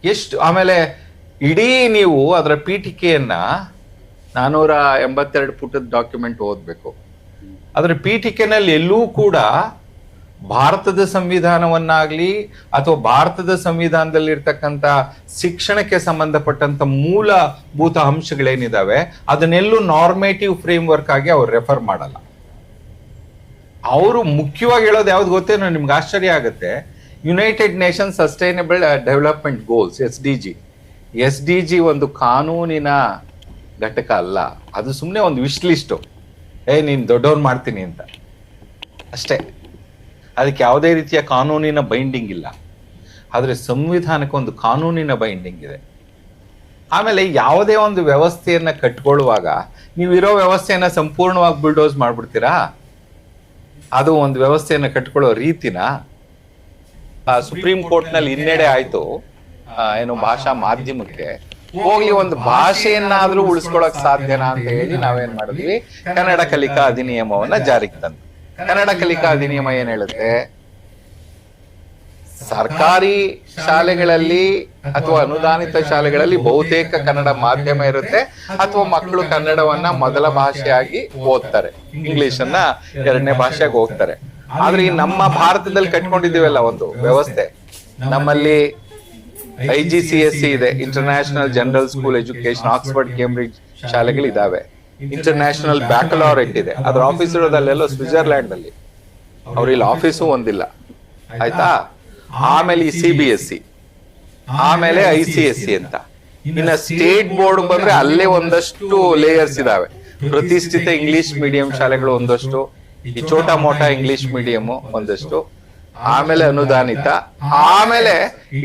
ಎಷ್ಟು ಆಮೇಲೆ ಇಡೀ ನೀವು ಅದರ ಪೀಠಿಕೆಯನ್ನ 482 ಪುಟದ ಡಾಕ್ಯುಮೆಂಟ್ ಓದಬೇಕು. ಅದರ ಪೀಠಿಕೆನಲ್ಲಿ ಎಲ್ಲೂ ಕೂಡ ಭಾರತದ ಸಂವಿಧಾನವನ್ನಾಗ್ಲಿ ಅಥವಾ ಭಾರತದ ಸಂವಿಧಾನದಲ್ಲಿರ್ತಕ್ಕಂಥ ಶಿಕ್ಷಣಕ್ಕೆ ಸಂಬಂಧಪಟ್ಟಂತ ಮೂಲಭೂತ ಅಂಶಗಳೇನಿದಾವೆ ಅದನ್ನೆಲ್ಲೂ ನಾರ್ಮೇಟಿವ್ ಫ್ರೇಮ್ ವರ್ಕ್ ಆಗಿ ಅವ್ರು ರೆಫರ್ ಮಾಡಲ್ಲ. ಅವರು ಮುಖ್ಯವಾಗಿ ಹೇಳೋದು ಯಾವ್ದು ಗೊತ್ತೇನೋ ನಿಮ್ಗೆ ಆಶ್ಚರ್ಯ ಆಗುತ್ತೆ. United Nations sustainable development goals, SDG ಒಂದು ಕಾನೂನಿನ ಘಟಕ ಅಲ್ಲ. ಅದು ಸುಮ್ಮನೆ ಒಂದು ವಿಶ್ ಲಿಸ್ಟು. ನೀನು ದೊಡ್ಡವ್ರು ಮಾಡ್ತೀನಿ ಅಂತ ಅಷ್ಟೇ. ಅದಕ್ಕೆ ಯಾವುದೇ ರೀತಿಯ ಕಾನೂನಿನ ಬೈಂಡಿಂಗ್ ಇಲ್ಲ. ಆದರೆ ಸಂವಿಧಾನಕ್ಕೆ ಒಂದು ಕಾನೂನಿನ ಬೈಂಡಿಂಗ್ ಇದೆ. ಆಮೇಲೆ ಯಾವುದೇ ಒಂದು ವ್ಯವಸ್ಥೆಯನ್ನ ಕಟ್ಕೊಳ್ಳುವಾಗ ನೀವು ಇರೋ ವ್ಯವಸ್ಥೆಯನ್ನ ಸಂಪೂರ್ಣವಾಗಿ ಬುಲ್ಡೋಸ್ ಮಾಡ್ಬಿಡ್ತೀರಾ? ಅದು ಒಂದು ವ್ಯವಸ್ಥೆಯನ್ನ ಕಟ್ಕೊಳ್ಳೋ ರೀತಿನ. ಸುಪ್ರೀಂ ಕೋರ್ಟ್ನಲ್ಲಿ ಹಿನ್ನಡೆ ಆಯ್ತು ಏನು ಭಾಷಾ ಮಾಧ್ಯಮಕ್ಕೆ. ಹೋಗ್ಲಿ, ಒಂದು ಭಾಷೆಯನ್ನಾದ್ರೂ ಉಳಿಸ್ಕೊಳಕ್ ಸಾಧ್ಯನಾ ಅಂತ ಹೇಳಿ ನಾವೇನ್ ಮಾಡಿದ್ವಿ, ಕನ್ನಡ ಕಲಿಕಾ ಅಧಿನಿಯಮವನ್ನ ಜಾರಿಗೆ ತಂದು. ಕನ್ನಡ ಕಲಿಕಾ ಅಧಿನಿಯಮ ಏನ್ ಹೇಳುತ್ತೆ? ಸರ್ಕಾರಿ ಶಾಲೆಗಳಲ್ಲಿ ಅಥವಾ ಅನುದಾನಿತ ಶಾಲೆಗಳಲ್ಲಿ ಬಹುತೇಕ ಕನ್ನಡ ಮಾಧ್ಯಮ ಇರುತ್ತೆ, ಅಥವಾ ಮಕ್ಕಳು ಕನ್ನಡವನ್ನ ಮೊದಲ ಭಾಷೆಯಾಗಿ ಓದ್ತಾರೆ, ಇಂಗ್ಲಿಷ್ ಅನ್ನ ಎರಡನೇ ಭಾಷೆಯಾಗಿ ಹೋಗ್ತಾರೆ. ಆದ್ರೆ ಈ ನಮ್ಮ ಭಾರತದಲ್ಲಿ ಕಟ್ಕೊಂಡಿದ್ದೀವಲ್ಲ ಒಂದು ವ್ಯವಸ್ಥೆ, ನಮ್ಮಲ್ಲಿ IGCSE ಇದೆ, international general school education, Oxford Cambridge ಶಾಲೆಗಳಿದಾವೆ. ಇಂಟರ್ನ್ಯಾಷನಲ್ ಬ್ಯಾಕಲಾರೆಟ್ ಇದೆ, ಅದ್ರ ಆಫೀಸ್ ಇರೋದಲ್ಲೆಲ್ಲೋ ಸ್ವಿಟ್ಜರ್ಲ್ಯಾಂಡ್ ಅಲ್ಲಿ. ಅವ್ರಿಲ್ಲಿ ಆಫೀಸು ಒಂದಿಲ್ಲ, ಆಯ್ತಾ? ಆಮೇಲೆ ಈ CBSE, ಆಮೇಲೆ ICSE ಅಂತ. ಇನ್ನ ಸ್ಟೇಟ್ ಬೋರ್ಡ್ ಬಂದ್ರೆ ಅಲ್ಲೇ ಒಂದಷ್ಟು ಲೇಯರ್ಸ್ ಇದಾವೆ. ಪ್ರತಿಷ್ಠಿತ ಇಂಗ್ಲಿಷ್ ಮೀಡಿಯಂ ಶಾಲೆಗಳು ಒಂದಷ್ಟು, ಈ ಚೋಟಾ ಮೋಟಾ ಇಂಗ್ಲಿಷ್ ಮೀಡಿಯಂ ಒಂದಷ್ಟು, ಆಮೇಲೆ ಅನುದಾನಿತ, ಆಮೇಲೆ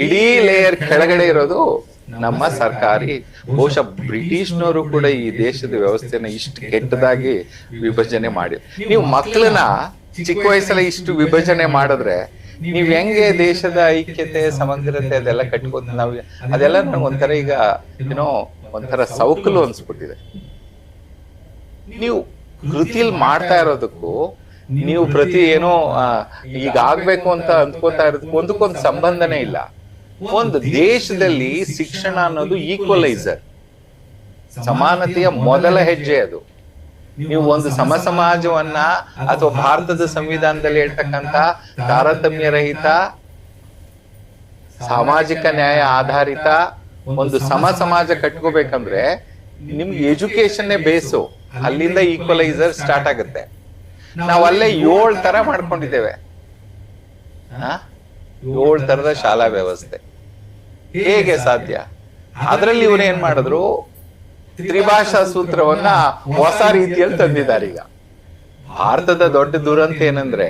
ಇಡೀ ಲೇಯರ್ ಕೆಳಗಡೆ ಇರೋದು ನಮ್ಮ ಸರ್ಕಾರಿ. ಬಹುಶಃ ಬ್ರಿಟಿಷ್ನವರು ಕೂಡ ಈ ದೇಶದ ವ್ಯವಸ್ಥೆನ ಇಷ್ಟು ಕೆಟ್ಟದಾಗಿ ವಿಭಜನೆ ಮಾಡಿ, ನೀವು ಮಕ್ಕಳನ್ನ ಚಿಕ್ಕ ವಯಸ್ಸಲ್ಲಿ ಇಷ್ಟು ವಿಭಜನೆ ಮಾಡಿದ್ರೆ ನೀವ್ ಹೆಂಗೆ ದೇಶದ ಐಕ್ಯತೆ, ಸಮಗ್ರತೆ ಅದೆಲ್ಲ ಕಟ್ಕೋತ ನಾವು ಅದೆಲ್ಲ ನಂಗೆ ಒಂಥರ ಈಗ ಏನೋ ಒಂಥರ ಸೌಕಲು ಅನ್ಸ್ಬಿಟ್ಟಿದೆ. ನೀವು ಕೃತಿಯಲ್ಲಿ ಮಾಡ್ತಾ ಇರೋದಕ್ಕೂ ನೀವು ಪ್ರತಿ ಏನೋ ಈಗ ಆಗ್ಬೇಕು ಅಂತ ಅಂದ್ಕೋತಾ ಇರೋದಕ್ಕೂ ಒಂದಕ್ಕೊಂದು ಸಂಬಂಧನೇ ಇಲ್ಲ. ಒಂದು ದೇಶದಲ್ಲಿ ಶಿಕ್ಷಣ ಅನ್ನೋದು ಈಕ್ವಲೈಸರ್, ಸಮಾನತೆಯ ಮೊದಲ ಹೆಜ್ಜೆ ಅದು. ನೀವು ಒಂದು ಸಮ ಸಮಾಜವನ್ನ ಅಥವಾ ಭಾರತದ ಸಂವಿಧಾನದಲ್ಲಿ ಹೇಳ್ತಕ್ಕಂಥ ತಾರತಮ್ಯ ರಹಿತ, ಸಾಮಾಜಿಕ ನ್ಯಾಯ ಆಧಾರಿತ ಒಂದು ಸಮ ಸಮಾಜ ಕಟ್ಕೋಬೇಕಂದ್ರೆ ನಿಮ್ಗೆ ಎಜುಕೇಶನ್ನೇ ಬೇಸು. ಅಲ್ಲಿಂದ ಈಕ್ವಲೈಸರ್ ಸ್ಟಾರ್ಟ್ ಆಗುತ್ತೆ. ನಾವು ಅಲ್ಲೇ 7 ತರ ಮಾಡ್ಕೊಂಡಿದ್ದೇವೆ. 7 ತರದ ಶಾಲಾ ವ್ಯವಸ್ಥೆ. ಹೇಗೆ ಸಾಧ್ಯ? ಅದರಲ್ಲಿ ಇವ್ರು ಏನ್ ಮಾಡಿದ್ರು, ತ್ರಿಭಾಷಾ ಸೂತ್ರವನ್ನ ಹೊಸ ರೀತಿಯಲ್ಲಿ ತಂದಿದ್ದಾರೆ. ಈಗ ಭಾರತದ ದೊಡ್ಡ ದುರಂತ ಏನಂದ್ರೆ,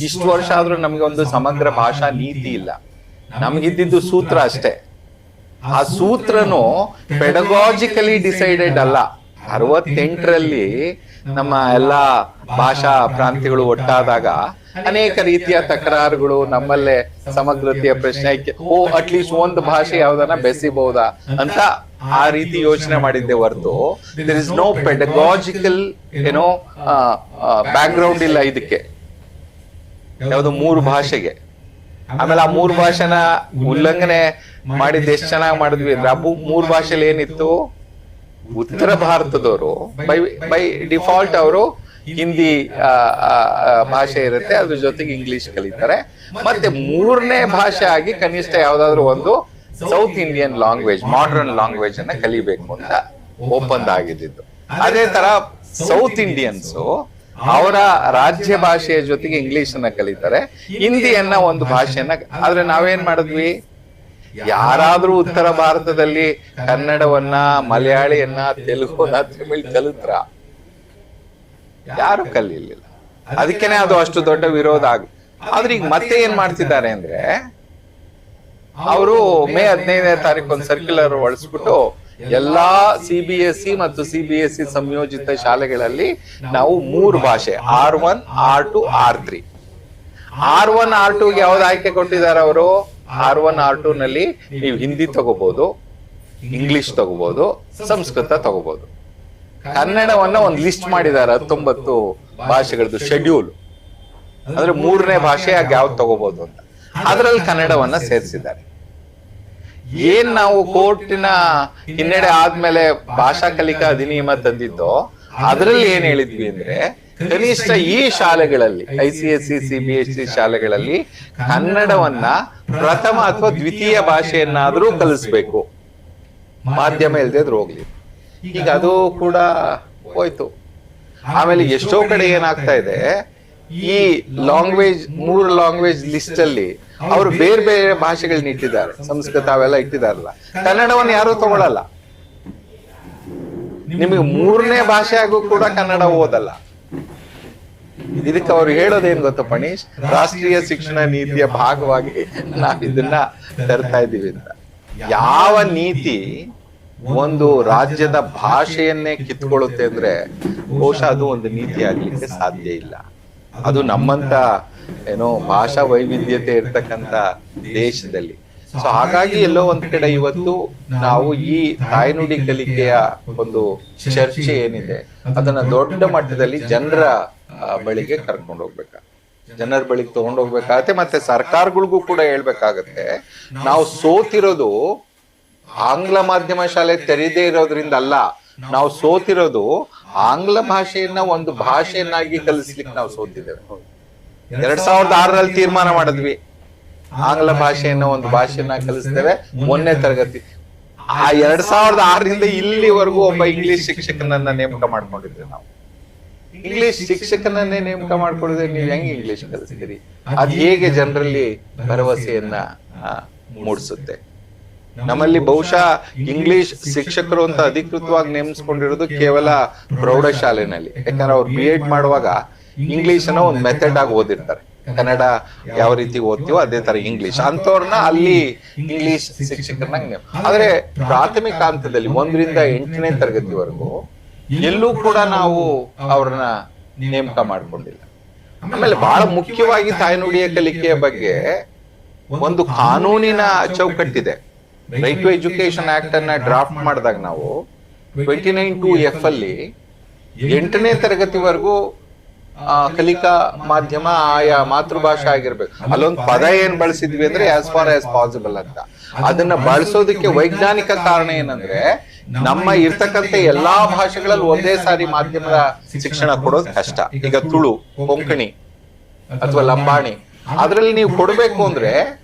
ಇಷ್ಟು ವರ್ಷ ಆದ್ರೂ ನಮ್ಗೆ ಒಂದು ಸಮಗ್ರ ಭಾಷಾ ನೀತಿ ಇಲ್ಲ. ನಮ್ಗಿದ್ದಿದ್ದು ಸೂತ್ರ ಅಷ್ಟೇ. ಆ ಸೂತ್ರನು ಪೆಡಗಾಜಿಕಲಿ ಡಿಸೈಡೆಡ್ ಅಲ್ಲ. 68ರಲ್ಲಿ ನಮ್ಮ ಎಲ್ಲಾ ಭಾಷಾ ಪ್ರಾಂತ್ಯಗಳು ಒಟ್ಟಾದಾಗ ಅನೇಕ ರೀತಿಯ ತಕರಾರುಗಳು, ನಮ್ಮಲ್ಲೇ ಸಮಗ್ರತೆಯ ಪ್ರಶ್ನೆ, ಅಟ್ಲೀಸ್ಟ್ ಒಂದು ಭಾಷೆ ಯಾವ್ದನ್ನ ಬೆಸಿಬಹುದಾ ಅಂತ ಆ ರೀತಿ ಯೋಚನೆ ಮಾಡಿದ್ದೆ ಹೊರತು ದೇರ್ ಇಸ್ ನೋ ಪೆಡಗಾಜಿಕಲ್ ಏನೋ ಬ್ಯಾಕ್ ಗ್ರೌಂಡ್ ಇಲ್ಲ ಇದಕ್ಕೆ. ಯಾವ್ದು 3 ಭಾಷೆಗೆ. ಆಮೇಲೆ ಆ 3 ಭಾಷೆನ ಉಲ್ಲಂಘನೆ ಮಾಡಿದ್ದು ಎಷ್ಟು ಚೆನ್ನಾಗಿ ಮಾಡಿದ್ವಿ. 3 ಭಾಷೆಲಿ ಏನಿತ್ತು, ಉತ್ತರ ಭಾರತದವರು ಬೈ ಡಿಫಾಲ್ಟ್ ಅವರು ಹಿಂದಿ ಭಾಷೆ ಇರುತ್ತೆ, ಅದ್ರ ಜೊತೆಗೆ ಇಂಗ್ಲಿಷ್ ಕಲಿತಾರೆ. ಮತ್ತೆ 3ನೇ ಭಾಷೆ ಆಗಿ ಕನಿಷ್ಠ ಯಾವ್ದಾದ್ರು ಒಂದು south Indian language, modern language ಅನ್ನ ಕಲಿಬೇಕು ಅಂತ ಒಪ್ಪಂದ ಆಗಿದ್ದು. ಅದೇ ತರ ಸೌತ್ ಇಂಡಿಯನ್ಸ್ ಅವರ ರಾಜ್ಯ ಭಾಷೆಯ ಜೊತೆಗೆ ಇಂಗ್ಲಿಷ್ ಅನ್ನ ಕಲಿತಾರೆ, ಹಿಂದಿಯನ್ನ ಒಂದು ಭಾಷೆಯನ್ನ. ಆದ್ರೆ ನಾವೇನ್ ಮಾಡಿದ್ವಿ, ಯಾರಾದ್ರೂ ಉತ್ತರ ಭಾರತದಲ್ಲಿ ಕನ್ನಡವನ್ನ, ಮಲಯಾಳಿಯನ್ನ, ತೆಲುಗುನ, ತಮಿಳ್ ಕಲಿತ್ರ? ಯಾರು ಕಲಿಲಿಲ್ಲ. ಅದಕ್ಕೇನೆ ಅದು ಅಷ್ಟು ದೊಡ್ಡ ವಿರೋಧ ಆದ್ರೆ ಈಗ ಮತ್ತೆ ಏನ್ ಮಾಡ್ತಿದ್ದಾರೆ ಅಂದ್ರೆ, ಅವರು ಮೇ 15ನೇ ತಾರೀಕು ಒಂದು ಸರ್ಕ್ಯುಲರ್ ಹೊರಡಿಸ್ಬಿಟ್ಟು ಎಲ್ಲಾ CBSE ಮತ್ತು CBSE ಸಂಯೋಜಿತ ಶಾಲೆಗಳಲ್ಲಿ ನಾವು 3 ಭಾಷೆ R1, R2, R3. R1, R2ಗೆ ಯಾವ್ದು ಆಯ್ಕೆ ಕೊಟ್ಟಿದ್ದಾರೆ ಅವರು? R1, R2 ನಲ್ಲಿ ನೀವು ಹಿಂದಿ ತಗೋಬಹುದು, ಇಂಗ್ಲಿಷ್ ತಗೋಬಹುದು, ಸಂಸ್ಕೃತ ತಗೋಬಹುದು. ಕನ್ನಡವನ್ನ ಒಂದು ಲಿಸ್ಟ್ ಮಾಡಿದ್ದಾರೆ, 19 ಭಾಷೆಗಳದ್ದು ಶೆಡ್ಯೂಲ್. ಅಂದ್ರೆ 3ನೇ ಭಾಷೆಯಾಗಿ ಯಾವ್ದು ತಗೋಬಹುದು ಅಂತ. ಅದರಲ್ಲಿ ಕನ್ನಡವನ್ನ ಸೇರಿಸಿದ್ದಾರೆ. ಏನ್ ನಾವು ಕೋರ್ಟಿನ ಹಿನ್ನಡೆ ಆದ್ಮೇಲೆ ಭಾಷಾ ಕಲಿಕಾ ಅಧಿನಿಯಮ ತಂದಿದ್ದೋ ಅದರಲ್ಲಿ ಏನ್ ಹೇಳಿದ್ವಿ ಅಂದ್ರೆ, ಕನಿಷ್ಠ ಈ ಶಾಲೆಗಳಲ್ಲಿ, ICSE, CBSE ಶಾಲೆಗಳಲ್ಲಿ ಕನ್ನಡವನ್ನ ಪ್ರಥಮ ಅಥವಾ ದ್ವಿತೀಯ ಭಾಷೆಯನ್ನಾದ್ರೂ ಕಲಿಸ್ಬೇಕು, ಮಾಧ್ಯಮ ಇಲ್ದಿದ್ರು ಹೋಗ್ಲಿ. ಈಗ ಅದು ಕೂಡ ಹೋಯ್ತು. ಆಮೇಲೆ ಎಷ್ಟೋ ಕಡೆ ಏನಾಗ್ತಾ ಇದೆ, ಈ ಲ್ಯಾಂಗ್ವೇಜ್ 3 ಲ್ಯಾಂಗ್ವೇಜ್ ಲಿಸ್ಟ್ ಅಲ್ಲಿ ಅವರು ಬೇರೆ ಬೇರೆ ಭಾಷೆಗಳನ್ನ ಇಟ್ಟಿದ್ದಾರೆ, ಸಂಸ್ಕೃತ ಅವೆಲ್ಲ ಇಟ್ಟಿದಾರಲ್ಲ, ಕನ್ನಡವನ್ನು ಯಾರು ತಗೊಳಲ್ಲ. ನಿಮಗೆ 3ನೇ ಭಾಷೆಯಾಗೂ ಕೂಡ ಕನ್ನಡ ಓದಲ್ಲ. ಇದಕ್ಕೆ ಅವ್ರು ಹೇಳೋದೇನ್ ಗೊತ್ತಾ ಪಣೀಶ್, ರಾಷ್ಟ್ರೀಯ ಶಿಕ್ಷಣ ನೀತಿಯ ಭಾಗವಾಗಿ ನಾವ್ ಇದನ್ನ ತರ್ತಾ ಇದೀವಿ ಅಂತ. ಯಾವ ನೀತಿ ಒಂದು ರಾಜ್ಯದ ಭಾಷೆಯನ್ನೇ ಕಿತ್ಕೊಳ್ಳುತ್ತೆ ಅಂದ್ರೆ ಬಹುಶಃ ಅದು ಒಂದು ನೀತಿ ಆಗ್ಲಿಕ್ಕೆ ಸಾಧ್ಯ ಇಲ್ಲ. ಅದು ನಮ್ಮಂತ ಏನೋ ಭಾಷಾ ವೈವಿಧ್ಯತೆ ಇರ್ತಕ್ಕಂಥ ದೇಶದಲ್ಲಿ. ಸೊ ಹಾಗಾಗಿ ಎಲ್ಲೋ ಒಂದ್ ಕಡೆ ಇವತ್ತು ನಾವು ಈ ತಾಯ್ನುಡಿ ಕಲಿಕೆಯ ಒಂದು ಚರ್ಚೆ ಏನಿದೆ ಅದನ್ನ ದೊಡ್ಡ ಮಟ್ಟದಲ್ಲಿ ಜನರ ಬಳಿಗೆ ಕರ್ಕೊಂಡು ಜನರ ಬಳಿಗೆ ತಗೊಂಡೋಗ್ಬೇಕಾಗತ್ತೆ. ಮತ್ತೆ ಸರ್ಕಾರಗಳಿಗೂ ಕೂಡ ಹೇಳ್ಬೇಕಾಗತ್ತೆ, ನಾವು ಸೋತಿರೋದು ಆಂಗ್ಲ ಮಾಧ್ಯಮ ಶಾಲೆ ತೆರೆದೇ ಇರೋದ್ರಿಂದ ಅಲ್ಲ, ನಾವು ಸೋತಿರೋದು ಆಂಗ್ಲ ಭಾಷೆಯನ್ನ ಒಂದು ಭಾಷೆಯನ್ನಾಗಿ ಕಲಿಸ್ಲಿಕ್ಕೆ ನಾವು ಸೋತಿದ್ದೇವೆ. 2006ರಲ್ಲಿ ತೀರ್ಮಾನ ಮಾಡಿದ್ವಿ, ಆಂಗ್ಲ ಭಾಷೆಯನ್ನ ಒಂದು ಭಾಷೆಯನ್ನ ಕಲಿಸ್ತೇವೆ 1ನೇ ತರಗತಿ. ಆ 2006ರಿಂದ ಇಲ್ಲಿವರೆಗೂ ಒಬ್ಬ ಇಂಗ್ಲಿಷ್ ಶಿಕ್ಷಕನನ್ನ ನೇಮಕ ಮಾಡ್ಕೊಂಡಿದ್ವಿ ನಾವು. ಇಂಗ್ಲಿಷ್ ಶಿಕ್ಷಕನನ್ನೇ ನೇಮಕ ಮಾಡ್ಕೊಂಡಿದ್ರೆ ನೀವು ಹೆಂಗೆ ಇಂಗ್ಲಿಷ್ ಕಲಿಸ್ತೀರಿ? ಅದ್ ಹೇಗೆ ಜನರಲ್ಲಿ ಭರವಸೆಯನ್ನ ಮೂಡಿಸುತ್ತೆ? ನಮ್ಮಲ್ಲಿ ಬಹುಶಃ ಇಂಗ್ಲಿಷ್ ಶಿಕ್ಷಕರು ಅಂತ ಅಧಿಕೃತವಾಗಿ ನೇಮಿಸ್ಕೊಂಡಿರೋದು ಕೇವಲ ಪ್ರೌಢಶಾಲೆನಲ್ಲಿ. ಯಾಕಂದ್ರೆ ಅವ್ರು B.Ed ಮಾಡುವಾಗ ಇಂಗ್ಲಿಷ್ ಅನ್ನ ಒಂದು ಮೆಥಡ್ ಆಗಿ ಓದಿರ್ತಾರೆ. ಕನ್ನಡ ಯಾವ ರೀತಿ ಓದ್ತೀವೋ ಅದೇ ತರ ಇಂಗ್ಲಿಷ್ ಅಂತವ್ರನ್ನ ಅಲ್ಲಿ ಇಂಗ್ಲಿಷ್ ಶಿಕ್ಷಕರನ್ನ. ಆದ್ರೆ ಪ್ರಾಥಮಿಕ ಹಂತದಲ್ಲಿ 1ರಿಂದ 8ನೇ ತರಗತಿವರೆಗೂ ಎಲ್ಲೂ ಕೂಡ ನಾವು ಅವ್ರನ್ನ ನೇಮಕ ಮಾಡ್ಕೊಂಡಿಲ್ಲ. ಆಮೇಲೆ ಬಹಳ ಮುಖ್ಯವಾಗಿ ತಾಯ್ನುಡಿಯ ಕಲಿಕೆಯ ಬಗ್ಗೆ ಒಂದು ಕಾನೂನಿನ ಚೌಕಟ್ಟಿದೆ. ರೈಟ್ ಟು ಎಜುಕೇಶನ್ ಆಕ್ಟ್ ಅನ್ನ ಡ್ರಾಫ್ಟ್ ಮಾಡಿದಾಗ ನಾವು 29(2)F ಅಲ್ಲಿ 8ನೇ ತರಗತಿವರೆಗೂ ಕಲಿಕಾ ಮಾಧ್ಯಮ ಆಯಾ ಮಾತೃಭಾಷೆ ಆಗಿರ್ಬೇಕು. ಅಲ್ಲೊಂದು ಪದ ಏನ್ ಬಳಸಿದ್ವಿ ಅಂದ್ರೆ ಆಸ್ ಫಾರ್ ಆಸ್ ಪಾಸಿಬಲ್ ಅಂತ. ಅದನ್ನ ಬಳಸೋದಕ್ಕೆ ವೈಜ್ಞಾನಿಕ ಕಾರಣ ಏನಂದ್ರೆ, ನಮ್ಮ ಇರ್ತಕ್ಕಂಥ ಎಲ್ಲಾ ಭಾಷೆಗಳಲ್ಲಿ ಒಂದೇ ಸಾರಿ ಮಾಧ್ಯಮದ ಶಿಕ್ಷಣ ಕೊಡೋದು ಕಷ್ಟ. ಈಗ ತುಳು, ಕೊಂಕಣಿ ಅಥವಾ ಲಂಬಾಣಿ ಅದ್ರಲ್ಲಿ ನೀವು ಕೊಡ್ಬೇಕು ಅಂದ್ರೆ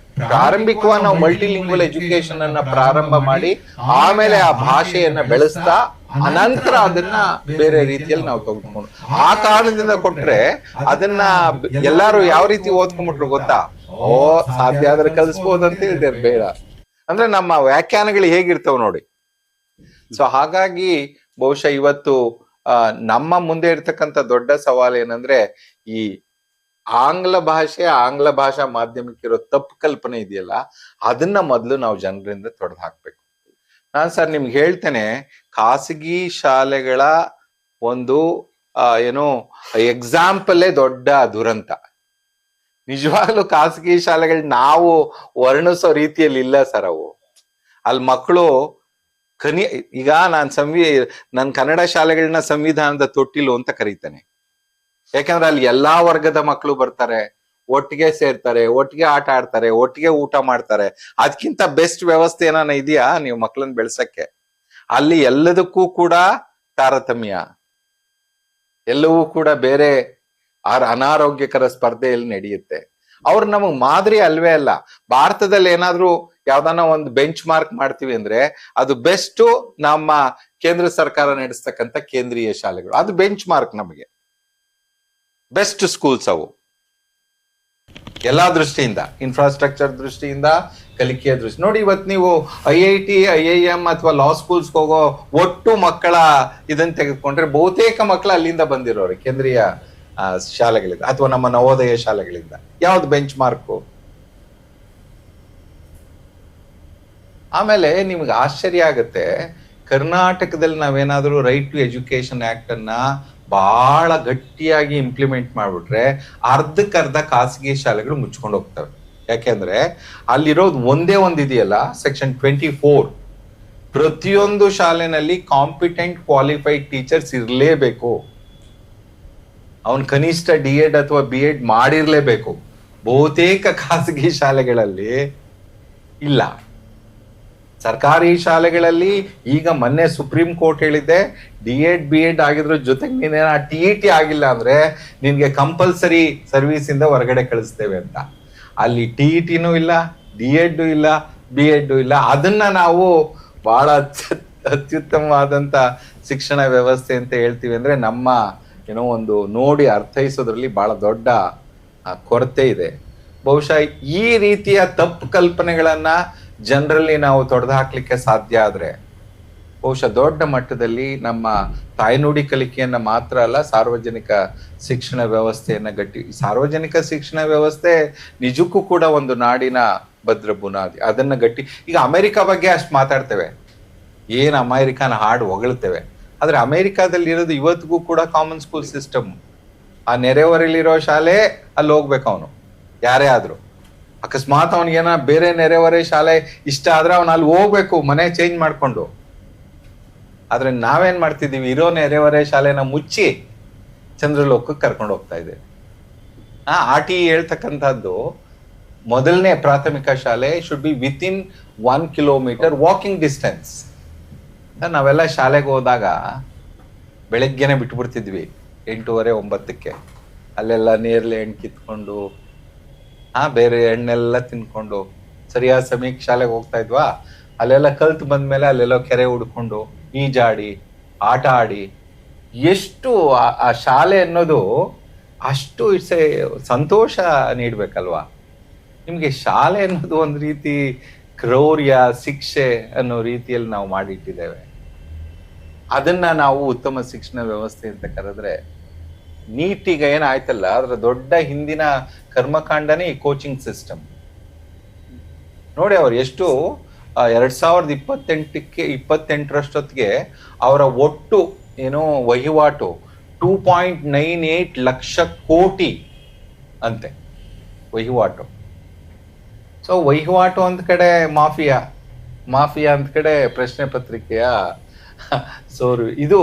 ಪ್ರಾರಂಭಿಕವಾಗಿ ನಾವು ಮಲ್ಟಿಲಿಂಗ್ವಲ್ ಎಜುಕೇಶನ್ ಅನ್ನ ಪ್ರಾರಂಭ ಮಾಡಿ ಆಮೇಲೆ ಆ ಭಾಷೆಯನ್ನ ಬೆಳೆಸ್ತಾ ಅನಂತರ ಅದನ್ನ ಬೇರೆ ರೀತಿಯಲ್ಲಿ ನಾವು ತೆಗೆದುಕೊಂಡು ಆ ಕಾರಣದಿಂದ ಕೊಟ್ರೆ ಅದನ್ನ ಎಲ್ಲಾರು ಯಾವ ರೀತಿ ಓದ್ಕೊಂಡ್ಬಿಟ್ರು ಗೊತ್ತಾ? ಸಾಧ್ಯ ಆದ್ರೆ ಕಲಿಸ್ಬೋದು ಅಂತ ಹೇಳಿದ್ರೆ ಬೇಡ ಅಂದ್ರೆ ನಮ್ಮ ವ್ಯಾಖ್ಯಾನಗಳು ಹೇಗಿರ್ತಾವ ನೋಡಿ. ಸೊ ಹಾಗಾಗಿ ಬಹುಶಃ ಇವತ್ತು ನಮ್ಮ ಮುಂದೆ ಇರ್ತಕ್ಕಂಥ ದೊಡ್ಡ ಸವಾಲು ಏನಂದ್ರೆ ಈ ಆಂಗ್ಲ ಭಾಷಾ ಮಾಧ್ಯಮಕ್ಕೆ ಇರೋ ತಪ್ಪು ಕಲ್ಪನೆ ಇದೆಯಲ್ಲ, ಅದನ್ನ ಮೊದಲು ನಾವು ಜನರಿಂದ ತೊಡೆದು ಹಾಕ್ಬೇಕು. ನಾನ್ ಸರ್ ನಿಮ್ಗೆ ಹೇಳ್ತೇನೆ, ಖಾಸಗಿ ಶಾಲೆಗಳ ಒಂದು ಏನು ಎಕ್ಸಾಂಪಲ್ಲೇ ದೊಡ್ಡ ದುರಂತ. ನಿಜವಾಗ್ಲೂ ಖಾಸಗಿ ಶಾಲೆಗಳು ನಾವು ವರ್ಣಿಸೋ ರೀತಿಯಲ್ಲಿ ಇಲ್ಲ ಸರ್. ಅವು ಅಲ್ಲಿ ಮಕ್ಕಳು ಈಗ ನಾನು ಕನ್ನಡ ಶಾಲೆಗಳನ್ನ ಸಂವಿಧಾನದ ತೊಟ್ಟಿಲು ಅಂತ ಕರೀತೇನೆ. ಯಾಕಂದ್ರೆ ಅಲ್ಲಿ ಎಲ್ಲಾ ವರ್ಗದ ಮಕ್ಕಳು ಬರ್ತಾರೆ, ಒಟ್ಟಿಗೆ ಸೇರ್ತಾರೆ, ಒಟ್ಟಿಗೆ ಆಟ ಆಡ್ತಾರೆ, ಒಟ್ಟಿಗೆ ಊಟ ಮಾಡ್ತಾರೆ. ಅದಕ್ಕಿಂತ ಬೆಸ್ಟ್ ವ್ಯವಸ್ಥೆ ಏನಾನ ಇದೆಯಾ ನೀವು ಮಕ್ಕಳನ್ನ ಬೆಳ್ಸಕ್ಕೆ? ಅಲ್ಲಿ ಎಲ್ಲದಕ್ಕೂ ಕೂಡ ತಾರತಮ್ಯ, ಎಲ್ಲವೂ ಕೂಡ ಬೇರೆ ಅನಾರೋಗ್ಯಕರ ಸ್ಪರ್ಧೆಯಲ್ಲಿ ನಡೆಯುತ್ತೆ. ಅವ್ರು ನಮಗ್ ಮಾದರಿ ಅಲ್ವೇ ಅಲ್ಲ. ಭಾರತದಲ್ಲಿ ಏನಾದ್ರೂ ಯಾವ್ದಾನ ಒಂದು ಬೆಂಚ್ ಮಾರ್ಕ್ ಮಾಡ್ತೀವಿ ಅಂದ್ರೆ ಅದು ಬೆಸ್ಟ್ ನಮ್ಮ ಕೇಂದ್ರ ಸರ್ಕಾರ ನಡೆಸ್ತಕ್ಕಂಥ ಕೇಂದ್ರೀಯ ಶಾಲೆಗಳು. ಅದು ಬೆಂಚ್ ಮಾರ್ಕ್, ನಮಗೆ ಬೆಸ್ಟ್ ಸ್ಕೂಲ್ಸ್ ಅವು ಎಲ್ಲಾ ದೃಷ್ಟಿಯಿಂದ, ಇನ್ಫ್ರಾಸ್ಟ್ರಕ್ಚರ್ ದೃಷ್ಟಿಯಿಂದ, ಕಲಿಕೆಯ ದೃಷ್ಟಿ. ನೋಡಿ ಇವತ್ತು ನೀವು IIT, IIM ಅಥವಾ ಲಾ ಸ್ಕೂಲ್ಸ್ ಹೋಗೋ ಒಟ್ಟು ಮಕ್ಕಳ ಇದನ್ನ ತೆಗೆದುಕೊಂಡ್ರೆ ಬಹುತೇಕ ಮಕ್ಕಳು ಅಲ್ಲಿಂದ ಬಂದಿರೋರು, ಕೇಂದ್ರೀಯ ಶಾಲೆಗಳಿಂದ ಅಥವಾ ನಮ್ಮ ನವೋದಯ ಶಾಲೆಗಳಿಂದ. ಯಾವ್ದು ಬೆಂಚ್ ಮಾರ್ಕು? ಆಮೇಲೆ ನಿಮ್ಗೆ ಆಶ್ಚರ್ಯ ಆಗುತ್ತೆ, ಕರ್ನಾಟಕದಲ್ಲಿ ನಾವೇನಾದ್ರೂ ರೈಟ್ ಟು ಎಜುಕೇಶನ್ ಆಕ್ಟ್ ಅನ್ನ ಬಹಳ ಗಟ್ಟಿಯಾಗಿ ಇಂಪ್ಲಿಮೆಂಟ್ ಮಾಡ್ಬಿಟ್ರೆ ಅರ್ಧಕ್ಕರ್ಧ ಖಾಸಗಿ ಶಾಲೆಗಳು ಮುಚ್ಕೊಂಡು ಹೋಗ್ತವೆ. ಯಾಕೆಂದ್ರೆ ಅಲ್ಲಿರೋದು ಒಂದೇ ಇದೆಯಲ್ಲ, ಸೆಕ್ಷನ್ 24, ಪ್ರತಿಯೊಂದು ಶಾಲೆನಲ್ಲಿ ಕಾಂಪಿಟೆಂಟ್ ಕ್ವಾಲಿಫೈಡ್ ಟೀಚರ್ಸ್ ಇರಲೇಬೇಕು. ಅವನ್ ಕನಿಷ್ಠ D.Ed ಅಥವಾ B.Ed ಮಾಡಿರ್ಲೇಬೇಕು. ಬಹುತೇಕ ಖಾಸಗಿ ಶಾಲೆಗಳಲ್ಲಿ ಇಲ್ಲ. ಸರ್ಕಾರಿ ಶಾಲೆಗಳಲ್ಲಿ ಈಗ ಮೊನ್ನೆ ಸುಪ್ರೀಂ ಕೋರ್ಟ್ ಹೇಳಿದೆ, D.Ed B.Ed ಆಗಿದ್ರ ಜೊತೆಗೆ ನೀನೇನ TET ಆಗಿಲ್ಲ ಅಂದ್ರೆ ನಿನ್ಗೆ ಕಂಪಲ್ಸರಿ ಸರ್ವಿಸ್ ಇಂದ ಹೊರಗಡೆ ಕಳಿಸ್ತೇವೆ ಅಂತ. ಅಲ್ಲಿ TETನೂ ಇಲ್ಲ, D.Ed ಇಲ್ಲ, B.Ed ಇಲ್ಲ. ಅದನ್ನ ನಾವು ಬಹಳ ಅತ್ಯುತ್ತಮವಾದಂತ ಶಿಕ್ಷಣ ವ್ಯವಸ್ಥೆ ಅಂತ ಹೇಳ್ತೀವಿ. ಅಂದ್ರೆ ನಮ್ಮ ಏನೋ ಒಂದು ನೋಡಿ ಅರ್ಥೈಸೋದ್ರಲ್ಲಿ ಬಹಳ ದೊಡ್ಡ ಕೊರತೆ ಇದೆ. ಬಹುಶಃ ಈ ರೀತಿಯ ತಪ್ಪು ಕಲ್ಪನೆಗಳನ್ನ ಜನರಲ್ಲಿ ನಾವು ತೊಡೆದು ಹಾಕ್ಲಿಕ್ಕೆ ಸಾಧ್ಯ ಆದ್ರೆ ಬಹುಶಃ ದೊಡ್ಡ ಮಟ್ಟದಲ್ಲಿ ನಮ್ಮ ತಾಯ್ನುಡಿ ಕಲಿಕೆಯನ್ನ ಮಾತ್ರ ಅಲ್ಲ, ಸಾರ್ವಜನಿಕ ಶಿಕ್ಷಣ ವ್ಯವಸ್ಥೆಯನ್ನ ಸಾರ್ವಜನಿಕ ಶಿಕ್ಷಣ ವ್ಯವಸ್ಥೆ ನಿಜಕ್ಕೂ ಕೂಡ ಒಂದು ನಾಡಿನ ಭದ್ರ ಬುನಾದಿ. ಅದನ್ನ ಗಟ್ಟಿ. ಈಗ ಅಮೆರಿಕ ಬಗ್ಗೆ ಅಷ್ಟು ಮಾತಾಡ್ತೇವೆ, ಏನ್ ಅಮೆರಿಕನ ಹಾಡು ಹೊಗಳ್ತೇವೆ, ಆದ್ರೆ ಅಮೆರಿಕಾದಲ್ಲಿ ಇರೋದು ಇವತ್ತಿಗೂ ಕೂಡ ಕಾಮನ್ ಸ್ಕೂಲ್ ಸಿಸ್ಟಮ್. ಆ ನೆರೆಹೊರೆಯಲ್ಲಿರೋ ಶಾಲೆ ಅಲ್ಲಿ ಹೋಗ್ಬೇಕು ಅವನು, ಯಾರೇ ಆದ್ರೂ. ಅಕಸ್ಮಾತ್ ಅವನಿಗೇನ ಬೇರೆ ನೆರೆಹೊರೆ ಶಾಲೆ ಇಷ್ಟ ಆದ್ರೆ ಅವನು ಅಲ್ಲಿ ಹೋಗ್ಬೇಕು, ಮನೆ ಚೇಂಜ್ ಮಾಡ್ಕೊಂಡು. ಆದ್ರೆ ನಾವೇನ್ ಮಾಡ್ತಿದೀವಿ, ಇರೋ ನೆರೆಹೊರೆ ಶಾಲೆನ ಮುಚ್ಚಿ ಚಂದ್ರಲೋಕಕ್ಕೆ ಕರ್ಕೊಂಡು ಹೋಗ್ತಾ ಇದ್ದೇವೆ. RTE ಹೇಳ್ತಕ್ಕಂಥದ್ದು ಮೊದಲನೇ ಪ್ರಾಥಮಿಕ ಶಾಲೆ should be within 1 kilometre walking distance. ನಾವೆಲ್ಲ ಶಾಲೆಗೆ ಹೋದಾಗ ಬೆಳಗ್ಗೆನೆ ಬಿಟ್ಬಿಡ್ತಿದ್ವಿ 8:30-9ಕ್ಕೆ. ಅಲ್ಲೆಲ್ಲ ನೇರ್ಲೆ ಹಣ್ಣು ಕಿತ್ಕೊಂಡು ಬೇರೆ ಹಣ್ಣೆಲ್ಲ ತಿನ್ಕೊಂಡು ಸರಿಯಾದ ಸಮಯಕ್ಕೆ ಶಾಲೆಗೆ ಹೋಗ್ತಾ ಇದ್ವಾ. ಅಲ್ಲೆಲ್ಲ ಕಲ್ತು ಬಂದ್ಮೇಲೆ ಅಲ್ಲೆಲ್ಲೋ ಕೆರೆ ಹುಡ್ಕೊಂಡು ಈಜಾಡಿ ಆಟ ಆಡಿ ಎಷ್ಟು ಆ ಶಾಲೆ ಅನ್ನೋದು ಅಷ್ಟು ಸಂತೋಷ ನೀಡ್ಬೇಕಲ್ವಾ. ನಿಮ್ಗೆ ಶಾಲೆ ಅನ್ನೋದು ಒಂದು ರೀತಿ ಕ್ರೌರ್ಯ, ಶಿಕ್ಷೆ ಅನ್ನೋ ರೀತಿಯಲ್ಲಿ ನಾವು ಮಾಡಿಟ್ಟಿದ್ದೇವೆ. ಅದನ್ನ ನಾವು ಉತ್ತಮ ಶಿಕ್ಷಣ ವ್ಯವಸ್ಥೆ ಅಂತ ಕರೆದ್ರೆ ನೀಟೀಗ ಏನಾಯ್ತಲ್ಲ, ಅದರ ದೊಡ್ಡ ಹಿಂದಿನ ಕರ್ಮಕಾಂಡನೇ ಈ ಕೋಚಿಂಗ್ ಸಿಸ್ಟಮ್. ನೋಡಿ ಅವ್ರು ಎಷ್ಟು 2028 ಅವರ ಒಟ್ಟು ಏನೋ ವಹಿವಾಟು 2.98 ಲಕ್ಷ ಕೋಟಿ ಅಂತೆ ವಹಿವಾಟು. ಸೊ ವಹಿವಾಟು ಒಂದ್ ಕಡೆ ಮಾಫಿಯಾ ಒಂದ್ ಕಡೆ ಪ್ರಶ್ನೆ ಪತ್ರಿಕೆಯ ಸೋರು. ಇದು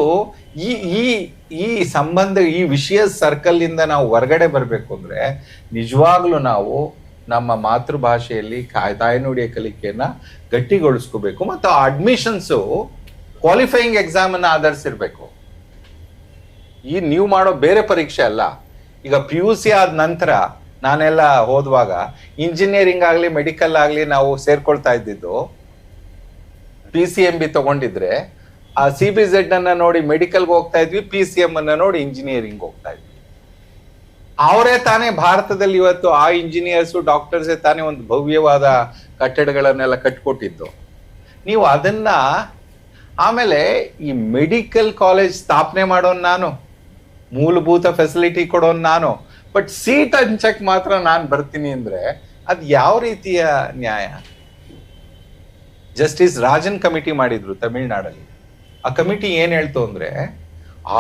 ಈ ಸಂಬಂಧ, ಈ ವಿಷಯ ಸರ್ಕಲ್ ಇಂದ ನಾವು ಹೊರಗಡೆ ಬರ್ಬೇಕು ಅಂದ್ರೆ ನಿಜವಾಗ್ಲೂ ನಾವು ನಮ್ಮ ಮಾತೃಭಾಷೆಯಲ್ಲಿ ತಾಯ್ನುಡಿಯ ಕಲಿಕೆಯನ್ನ ಗಟ್ಟಿಗೊಳಿಸ್ಕೋಬೇಕು. ಮತ್ತು ಅಡ್ಮಿಷನ್ಸು ಕ್ವಾಲಿಫೈಯಿಂಗ್ ಎಕ್ಸಾಮ್ ಅನ್ನ ಆಧರಿಸಿರ್ಬೇಕು. ನೀವು ಮಾಡೋ ಬೇರೆ ಪರೀಕ್ಷೆ ಅಲ್ಲ. ಈಗ PUC ಆದ ನಂತರ ನಾನೆಲ್ಲ ಹೋದ್ವಾಗ ಇಂಜಿನಿಯರಿಂಗ್ ಆಗ್ಲಿ ಮೆಡಿಕಲ್ ಆಗ್ಲಿ ನಾವು ಸೇರ್ಕೊಳ್ತಾ ಇದ್ದಿದ್ದು PCMB ತಗೊಂಡಿದ್ರೆ ಆ CBZ ಅನ್ನ ನೋಡಿ ಮೆಡಿಕಲ್ಗೆ ಹೋಗ್ತಾ ಇದ್ವಿ, PCM ಅನ್ನ ನೋಡಿ ಇಂಜಿನಿಯರಿಂಗ್ ಹೋಗ್ತಾ ಇದ್ವಿ. ಅವರೇ ತಾನೇ ಭಾರತದಲ್ಲಿ ಇವತ್ತು ಆ ಇಂಜಿನಿಯರ್ಸು ಡಾಕ್ಟರ್ಸೇ ತಾನೇ ಒಂದು ಭವ್ಯವಾದ ಕಟ್ಟಡಗಳನ್ನೆಲ್ಲ ಕಟ್ಕೊಟ್ಟಿದ್ದು. ನೀವು ಅದನ್ನ ಆಮೇಲೆ ಈ ಮೆಡಿಕಲ್ ಕಾಲೇಜ್ ಸ್ಥಾಪನೆ ಮಾಡೋನ್ ನಾನು, ಮೂಲಭೂತ ಫೆಸಿಲಿಟಿ ಕೊಡೋನ್ ನಾನು, ಬಟ್ ಸೀಟ್ ಹಂಚಕ್ ಮಾತ್ರ ನಾನು ಬರ್ತೀನಿ ಅಂದ್ರೆ ಅದು ಯಾವ ರೀತಿಯ ನ್ಯಾಯ? ಜಸ್ಟಿಸ್ ರಾಜನ್ ಕಮಿಟಿ ಮಾಡಿದ್ರು ತಮಿಳ್ನಾಡಲ್ಲಿ. ಆ ಕಮಿಟಿ ಏನ್ ಹೇಳ್ತು ಅಂದ್ರೆ,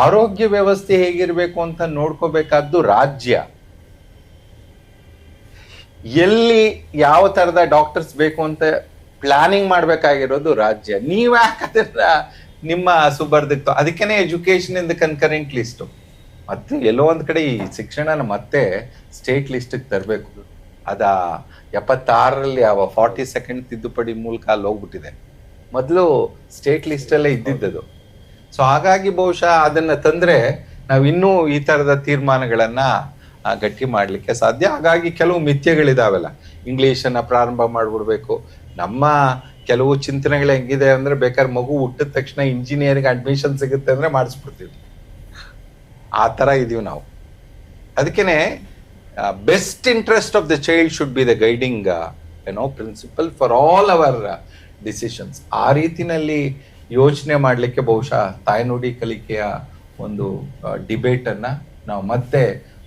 ಆರೋಗ್ಯ ವ್ಯವಸ್ಥೆ ಹೇಗಿರ್ಬೇಕು ಅಂತ ನೋಡ್ಕೋಬೇಕಾದ್ದು ರಾಜ್ಯ, ಎಲ್ಲಿ ಯಾವ ತರದ ಡಾಕ್ಟರ್ಸ್ ಬೇಕು ಅಂತ ಪ್ಲಾನಿಂಗ್ ಮಾಡ್ಬೇಕಾಗಿರೋದು ರಾಜ್ಯ. ನೀವ್ ಯಾಕಂದ್ರ ನಿಮ್ಮ ಸುಬರ್ದಿತ್ತು. ಅದಕ್ಕೇನೆ education in the concurrent list. ಮತ್ತೆ ಎಲ್ಲೋ ಒಂದ್ ಕಡೆ ಈ ಶಿಕ್ಷಣನ ಮತ್ತೆ ಸ್ಟೇಟ್ ಲಿಸ್ಟ್ ತರಬೇಕು. ಅದ 76ರಲ್ಲಿ 42nd ತಿದ್ದುಪಡಿ ಮೂಲಕ ಅಲ್ಲಿ ಹೋಗ್ಬಿಟ್ಟಿದೆ. ಮೊದಲು ಸ್ಟೇಟ್ ಲಿಸ್ಟ್ ಅಲ್ಲೇ ಇದ್ದಿದ್ದದು. ಸೊ ಹಾಗಾಗಿ ಬಹುಶಃ ಅದನ್ನ ತಂದ್ರೆ ನಾವ್ ಇನ್ನೂ ಈ ತರದ ತೀರ್ಮಾನಗಳನ್ನ ಗಟ್ಟಿ ಮಾಡ್ಲಿಕ್ಕೆ ಸಾಧ್ಯ. ಹಾಗಾಗಿ ಕೆಲವು ಮಿಥ್ಯಗಳಿದಾವೆಲ್ಲ. ಇಂಗ್ಲಿಷನ್ನ ಪ್ರಾರಂಭ ಮಾಡ್ಬಿಡ್ಬೇಕು. ನಮ್ಮ ಕೆಲವು ಚಿಂತನೆಗಳು ಹೆಂಗಿದೆ ಅಂದ್ರೆ, ಬೇಕಾದ್ರೆ ಮಗು ಹುಟ್ಟಿದ ತಕ್ಷಣ ಇಂಜಿನಿಯರಿಂಗ್ ಅಡ್ಮಿಷನ್ ಸಿಗುತ್ತೆ ಅಂದ್ರೆ ಮಾಡಿಸ್ಬಿಡ್ತೀವಿ. ಆ ತರ ಇದೀವಿ ನಾವು. ಅದಕ್ಕೇನೆ best interest of the child should be the guiding principle for all our decisions. ಆ ರೀತಿನಲ್ಲಿ ಯೋಚನೆ ಮಾಡಲಿಕ್ಕೆ ಬಹುಶಃ ತಾಯ್ನುಡಿ ಕಲಿಕೆಯ ಒಂದು ಡಿಬೇಟ್ ಅನ್ನ ನಾವು ಮತ್ತೆ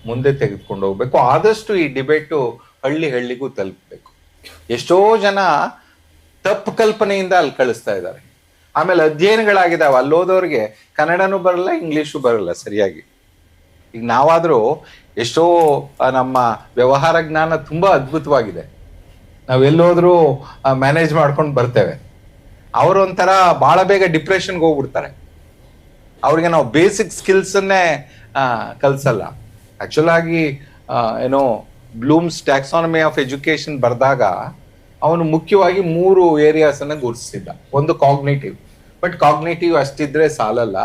ಮುಂದೆ ತೆಗೆದುಕೊಂಡು ಹೋಗ್ಬೇಕು. ಆದಷ್ಟು ಈ ಡಿಬೇಟು ಹಳ್ಳಿಗೂ ತಲುಪಬೇಕು. ಎಷ್ಟೋ ಜನ ತಪ್ಪು ಕಲ್ಪನೆಯಿಂದ ಅಲ್ಲಿ ಕಳಿಸ್ತಾ ಇದ್ದಾರೆ. ಆಮೇಲೆ ಅಧ್ಯಯನಗಳಾಗಿದ್ದಾವೆ, ಅಲ್ಲೋದವ್ರಿಗೆ ಕನ್ನಡನೂ ಬರಲ್ಲ, ಇಂಗ್ಲಿಷು ಬರಲ್ಲ ಸರಿಯಾಗಿ. ಈಗ ನಾವಾದ್ರೂ ಎಷ್ಟೋ ನಮ್ಮ ವ್ಯವಹಾರ ಜ್ಞಾನ ತುಂಬಾ ಅದ್ಭುತವಾಗಿದೆ, ನಾವೆಲ್ಲೋದ್ರೂ ಮ್ಯಾನೇಜ್ ಮಾಡ್ಕೊಂಡು ಬರ್ತೇವೆ. ಅವರೊಂಥರ ಬಹಳ ಬೇಗ ಡಿಪ್ರೆಷನ್ಗೆ ಹೋಗ್ಬಿಡ್ತಾರೆ. ಅವ್ರಿಗೆ ನಾವು ಬೇಸಿಕ್ ಸ್ಕಿಲ್ಸನ್ನೇ ಕಲ್ಸಲ್ಲ. ಆಕ್ಚುಲ್ ಆಗಿ ಬ್ಲೂಮ್ಸ್ ಟ್ಯಾಕ್ಸಾನಮಿ ಆಫ್ ಎಜುಕೇಶನ್ ಬರೆದಾಗ ಅವನು ಮುಖ್ಯವಾಗಿ 3 ಏರಿಯಾಸ್ ಅನ್ನ ಗುರುತಿಸಿದ್ದ. ಒಂದು ಕಾಗ್ನೇಟಿವ್. ಬಟ್ ಕಾಗ್ನೇಟಿವ್ ಅಷ್ಟಿದ್ರೆ ಸಾಲಲ್ಲ.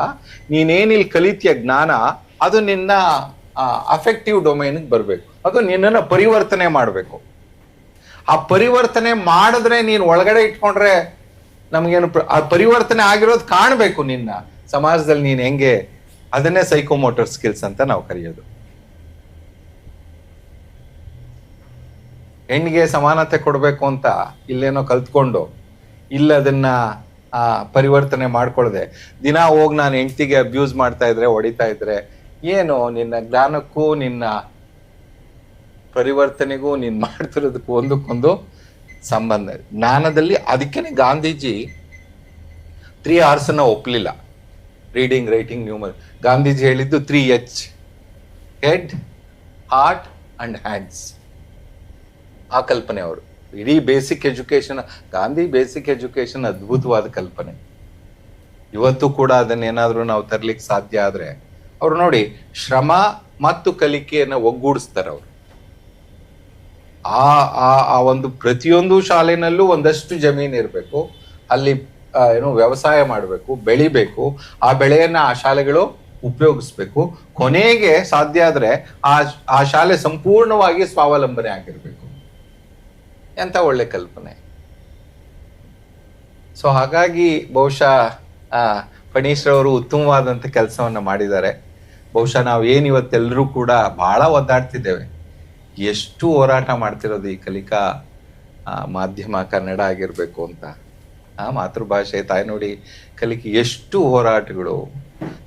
ನೀನೇನಿಲ್ಲಿ ಕಲಿತೀಯ ಜ್ಞಾನ, ಅದು ನಿನ್ನ ಅಫೆಕ್ಟಿವ್ ಡೊಮೈನ್ಗೆ ಬರಬೇಕು. ಅದು ನಿನ್ನನ್ನು ಪರಿವರ್ತನೆ ಮಾಡಬೇಕು. ಆ ಪರಿವರ್ತನೆ ಮಾಡಿದ್ರೆ ನೀನು ಒಳಗಡೆ ಇಟ್ಕೊಂಡ್ರೆ ನಮ್ಗೇನು ಆ ಪರಿವರ್ತನೆ ಆಗಿರೋದು ಕಾಣಬೇಕು ನಿನ್ನ ಸಮಾಜದಲ್ಲಿ ನೀನು ಹೆಂಗೆ. ಅದನ್ನೇ ಸೈಕೋಮೋಟರ್ ಸ್ಕಿಲ್ಸ್ ಅಂತ ನಾವು ಕರೆಯೋದು. ಹೆಣ್ಣಿಗೆ ಸಮಾನತೆ ಕೊಡಬೇಕು ಅಂತ ಇಲ್ಲೇನೋ ಕಲ್ತ್ಕೊಂಡು ಇಲ್ಲ ಅದನ್ನ ಪರಿವರ್ತನೆ ಮಾಡ್ಕೊಳ್ದೆ ದಿನ ಹೋಗಿ ನಾನು ಹೆಂಡತಿಗೆ ಅಬ್ಯೂಸ್ ಮಾಡ್ತಾ ಇದ್ರೆ, ಹೊಡಿತಾ ಇದ್ರೆ, ಏನು ನಿನ್ನ ಜ್ಞಾನಕ್ಕೂ ನಿನ್ನ ಪರಿವರ್ತನೆಗೂ ನೀನ್ ಮಾಡ್ತಿರೋದಕ್ಕೂ ಒಂದಕ್ಕೊಂದು ಸಂಬಂಧ. ಜ್ಞಾನದಲ್ಲಿ ಅದಕ್ಕೇನೆ ಗಾಂಧೀಜಿ 3 R's ಒಪ್ಲಿಲ್ಲ. ರೀಡಿಂಗ್, ರೈಟಿಂಗ್, ನ್ಯೂಮರ್. ಗಾಂಧೀಜಿ ಹೇಳಿದ್ದು 3H: head, heart and hands. ಆ ಕಲ್ಪನೆ ಅವರು ಇಡೀ basic education. Gandhi basic education ಅದ್ಭುತವಾದ ಕಲ್ಪನೆ. ಇವತ್ತು ಕೂಡ ಅದನ್ನೇನಾದ್ರೂ ನಾವು ತರ್ಲಿಕ್ಕೆ ಸಾಧ್ಯ ಆದ್ರೆ, ಅವ್ರು ನೋಡಿ ಶ್ರಮ ಮತ್ತು ಕಲಿಕೆಯನ್ನ ಒಗ್ಗೂಡಿಸ್ತಾರೆ ಅವರು. ಆ ಒಂದು ಪ್ರತಿಯೊಂದು ಶಾಲೆನಲ್ಲೂ ಒಂದಷ್ಟು ಜಮೀನು ಇರಬೇಕು, ಅಲ್ಲಿ ವ್ಯವಸಾಯ ಮಾಡಬೇಕು, ಬೆಳಿಬೇಕು, ಆ ಬೆಳೆಯನ್ನ ಆ ಶಾಲೆಗಳು ಉಪಯೋಗಿಸ್ಬೇಕು. ಕೊನೆಗೆ ಸಾಧ್ಯ ಆದ್ರೆ ಆ ಶಾಲೆ ಸಂಪೂರ್ಣವಾಗಿ ಸ್ವಾವಲಂಬನೆ ಆಗಿರ್ಬೇಕು. ಎಂತ ಒಳ್ಳೆ ಕಲ್ಪನೆ. ಸೊ ಹಾಗಾಗಿ ಬಹುಶಃ ಫಣೀಶ್ರವರು ಉತ್ತಮವಾದಂತ ಕೆಲಸವನ್ನ ಮಾಡಿದ್ದಾರೆ. ಬಹುಶಃ ನಾವು ಇವತ್ತೆಲ್ಲರೂ ಕೂಡ ಬಹಳ ಒದ್ದಾಡ್ತಿದ್ದೇವೆ. ಎಷ್ಟು ಹೋರಾಟ ಮಾಡ್ತಿರೋದು ಈ ಕಲಿಕಾ ಮಾಧ್ಯಮ ಕನ್ನಡ ಆಗಿರ್ಬೇಕು ಅಂತ. ಮಾತೃಭಾಷೆ, ತಾಯ್ನುಡಿ ಕಲಿಕೆ ಎಷ್ಟು ಹೋರಾಟಗಳು.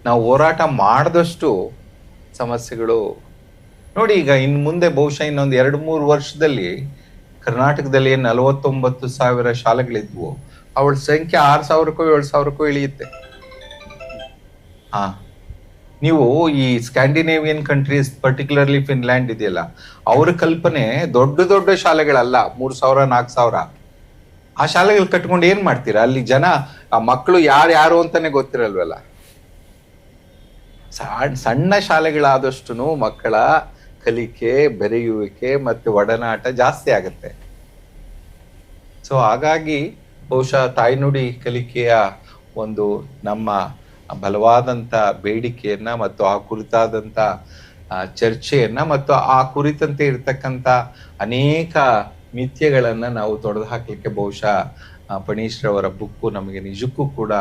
ನಾವು ಹೋರಾಟ ಮಾಡಿದಷ್ಟು ಸಮಸ್ಯೆಗಳು ನೋಡಿ. ಈಗ ಇನ್ನು ಮುಂದೆ ಬಹುಶಃ ಇನ್ನೊಂದು 2-3 ವರ್ಷದಲ್ಲಿ ಕರ್ನಾಟಕದಲ್ಲಿ 49,000 ಶಾಲೆಗಳಿದ್ವು. ಅವಳ ಸಂಖ್ಯೆ 6,000ಕ್ಕೋ 7,000ಕ್ಕೋ ಇಳಿಯುತ್ತೆ. ನೀವು ಈ ಸ್ಕ್ಯಾಂಡಿನೇವಿಯನ್ ಕಂಟ್ರೀಸ್, ಪರ್ಟಿಕ್ಯುಲರ್ಲಿ ಫಿನ್ಲ್ಯಾಂಡ್ ಇದೆಯಲ್ಲ, ಅವ್ರ ಕಲ್ಪನೆ ದೊಡ್ಡ ದೊಡ್ಡ ಶಾಲೆಗಳಲ್ಲ, 3,000, 4,000. ಆ ಶಾಲೆಗಳು ಕಟ್ಕೊಂಡು ಏನ್ ಮಾಡ್ತೀರಾ? ಅಲ್ಲಿ ಜನ ಮಕ್ಕಳು ಯಾರು ಅಂತಾನೆ ಗೊತ್ತಿರಲ್ವಲ್ಲ. ಸಣ್ಣ ಶಾಲೆಗಳಾದಷ್ಟು ಮಕ್ಕಳ ಕಲಿಕೆ, ಬೆರೆಯುವಿಕೆ ಮತ್ತೆ ಒಡನಾಟ ಜಾಸ್ತಿ ಆಗುತ್ತೆ. ಸೊ ಹಾಗಾಗಿ ಬಹುಶಃ ತಾಯ್ನುಡಿ ಕಲಿಕೆಯ ಒಂದು ನಮ್ಮ ಬಲವಾದಂತ ಬೇಡಿಕೆಯನ್ನ ಮತ್ತು ಆ ಕುರಿತಾದಂತ ಚರ್ಚೆಯನ್ನ ಮತ್ತು ಆ ಕುರಿತಂತೆ ಇರ್ತಕ್ಕಂಥ ಅನೇಕ ಮಿಥ್ಯಗಳನ್ನ ನಾವು ತೊಡೆದು ಹಾಕ್ಲಿಕ್ಕೆ ಬಹುಶಃ ಫಣೀಶ್ರವರ ಬುಕ್ಕು ನಮಗೆ ನಿಜಕ್ಕೂ ಕೂಡ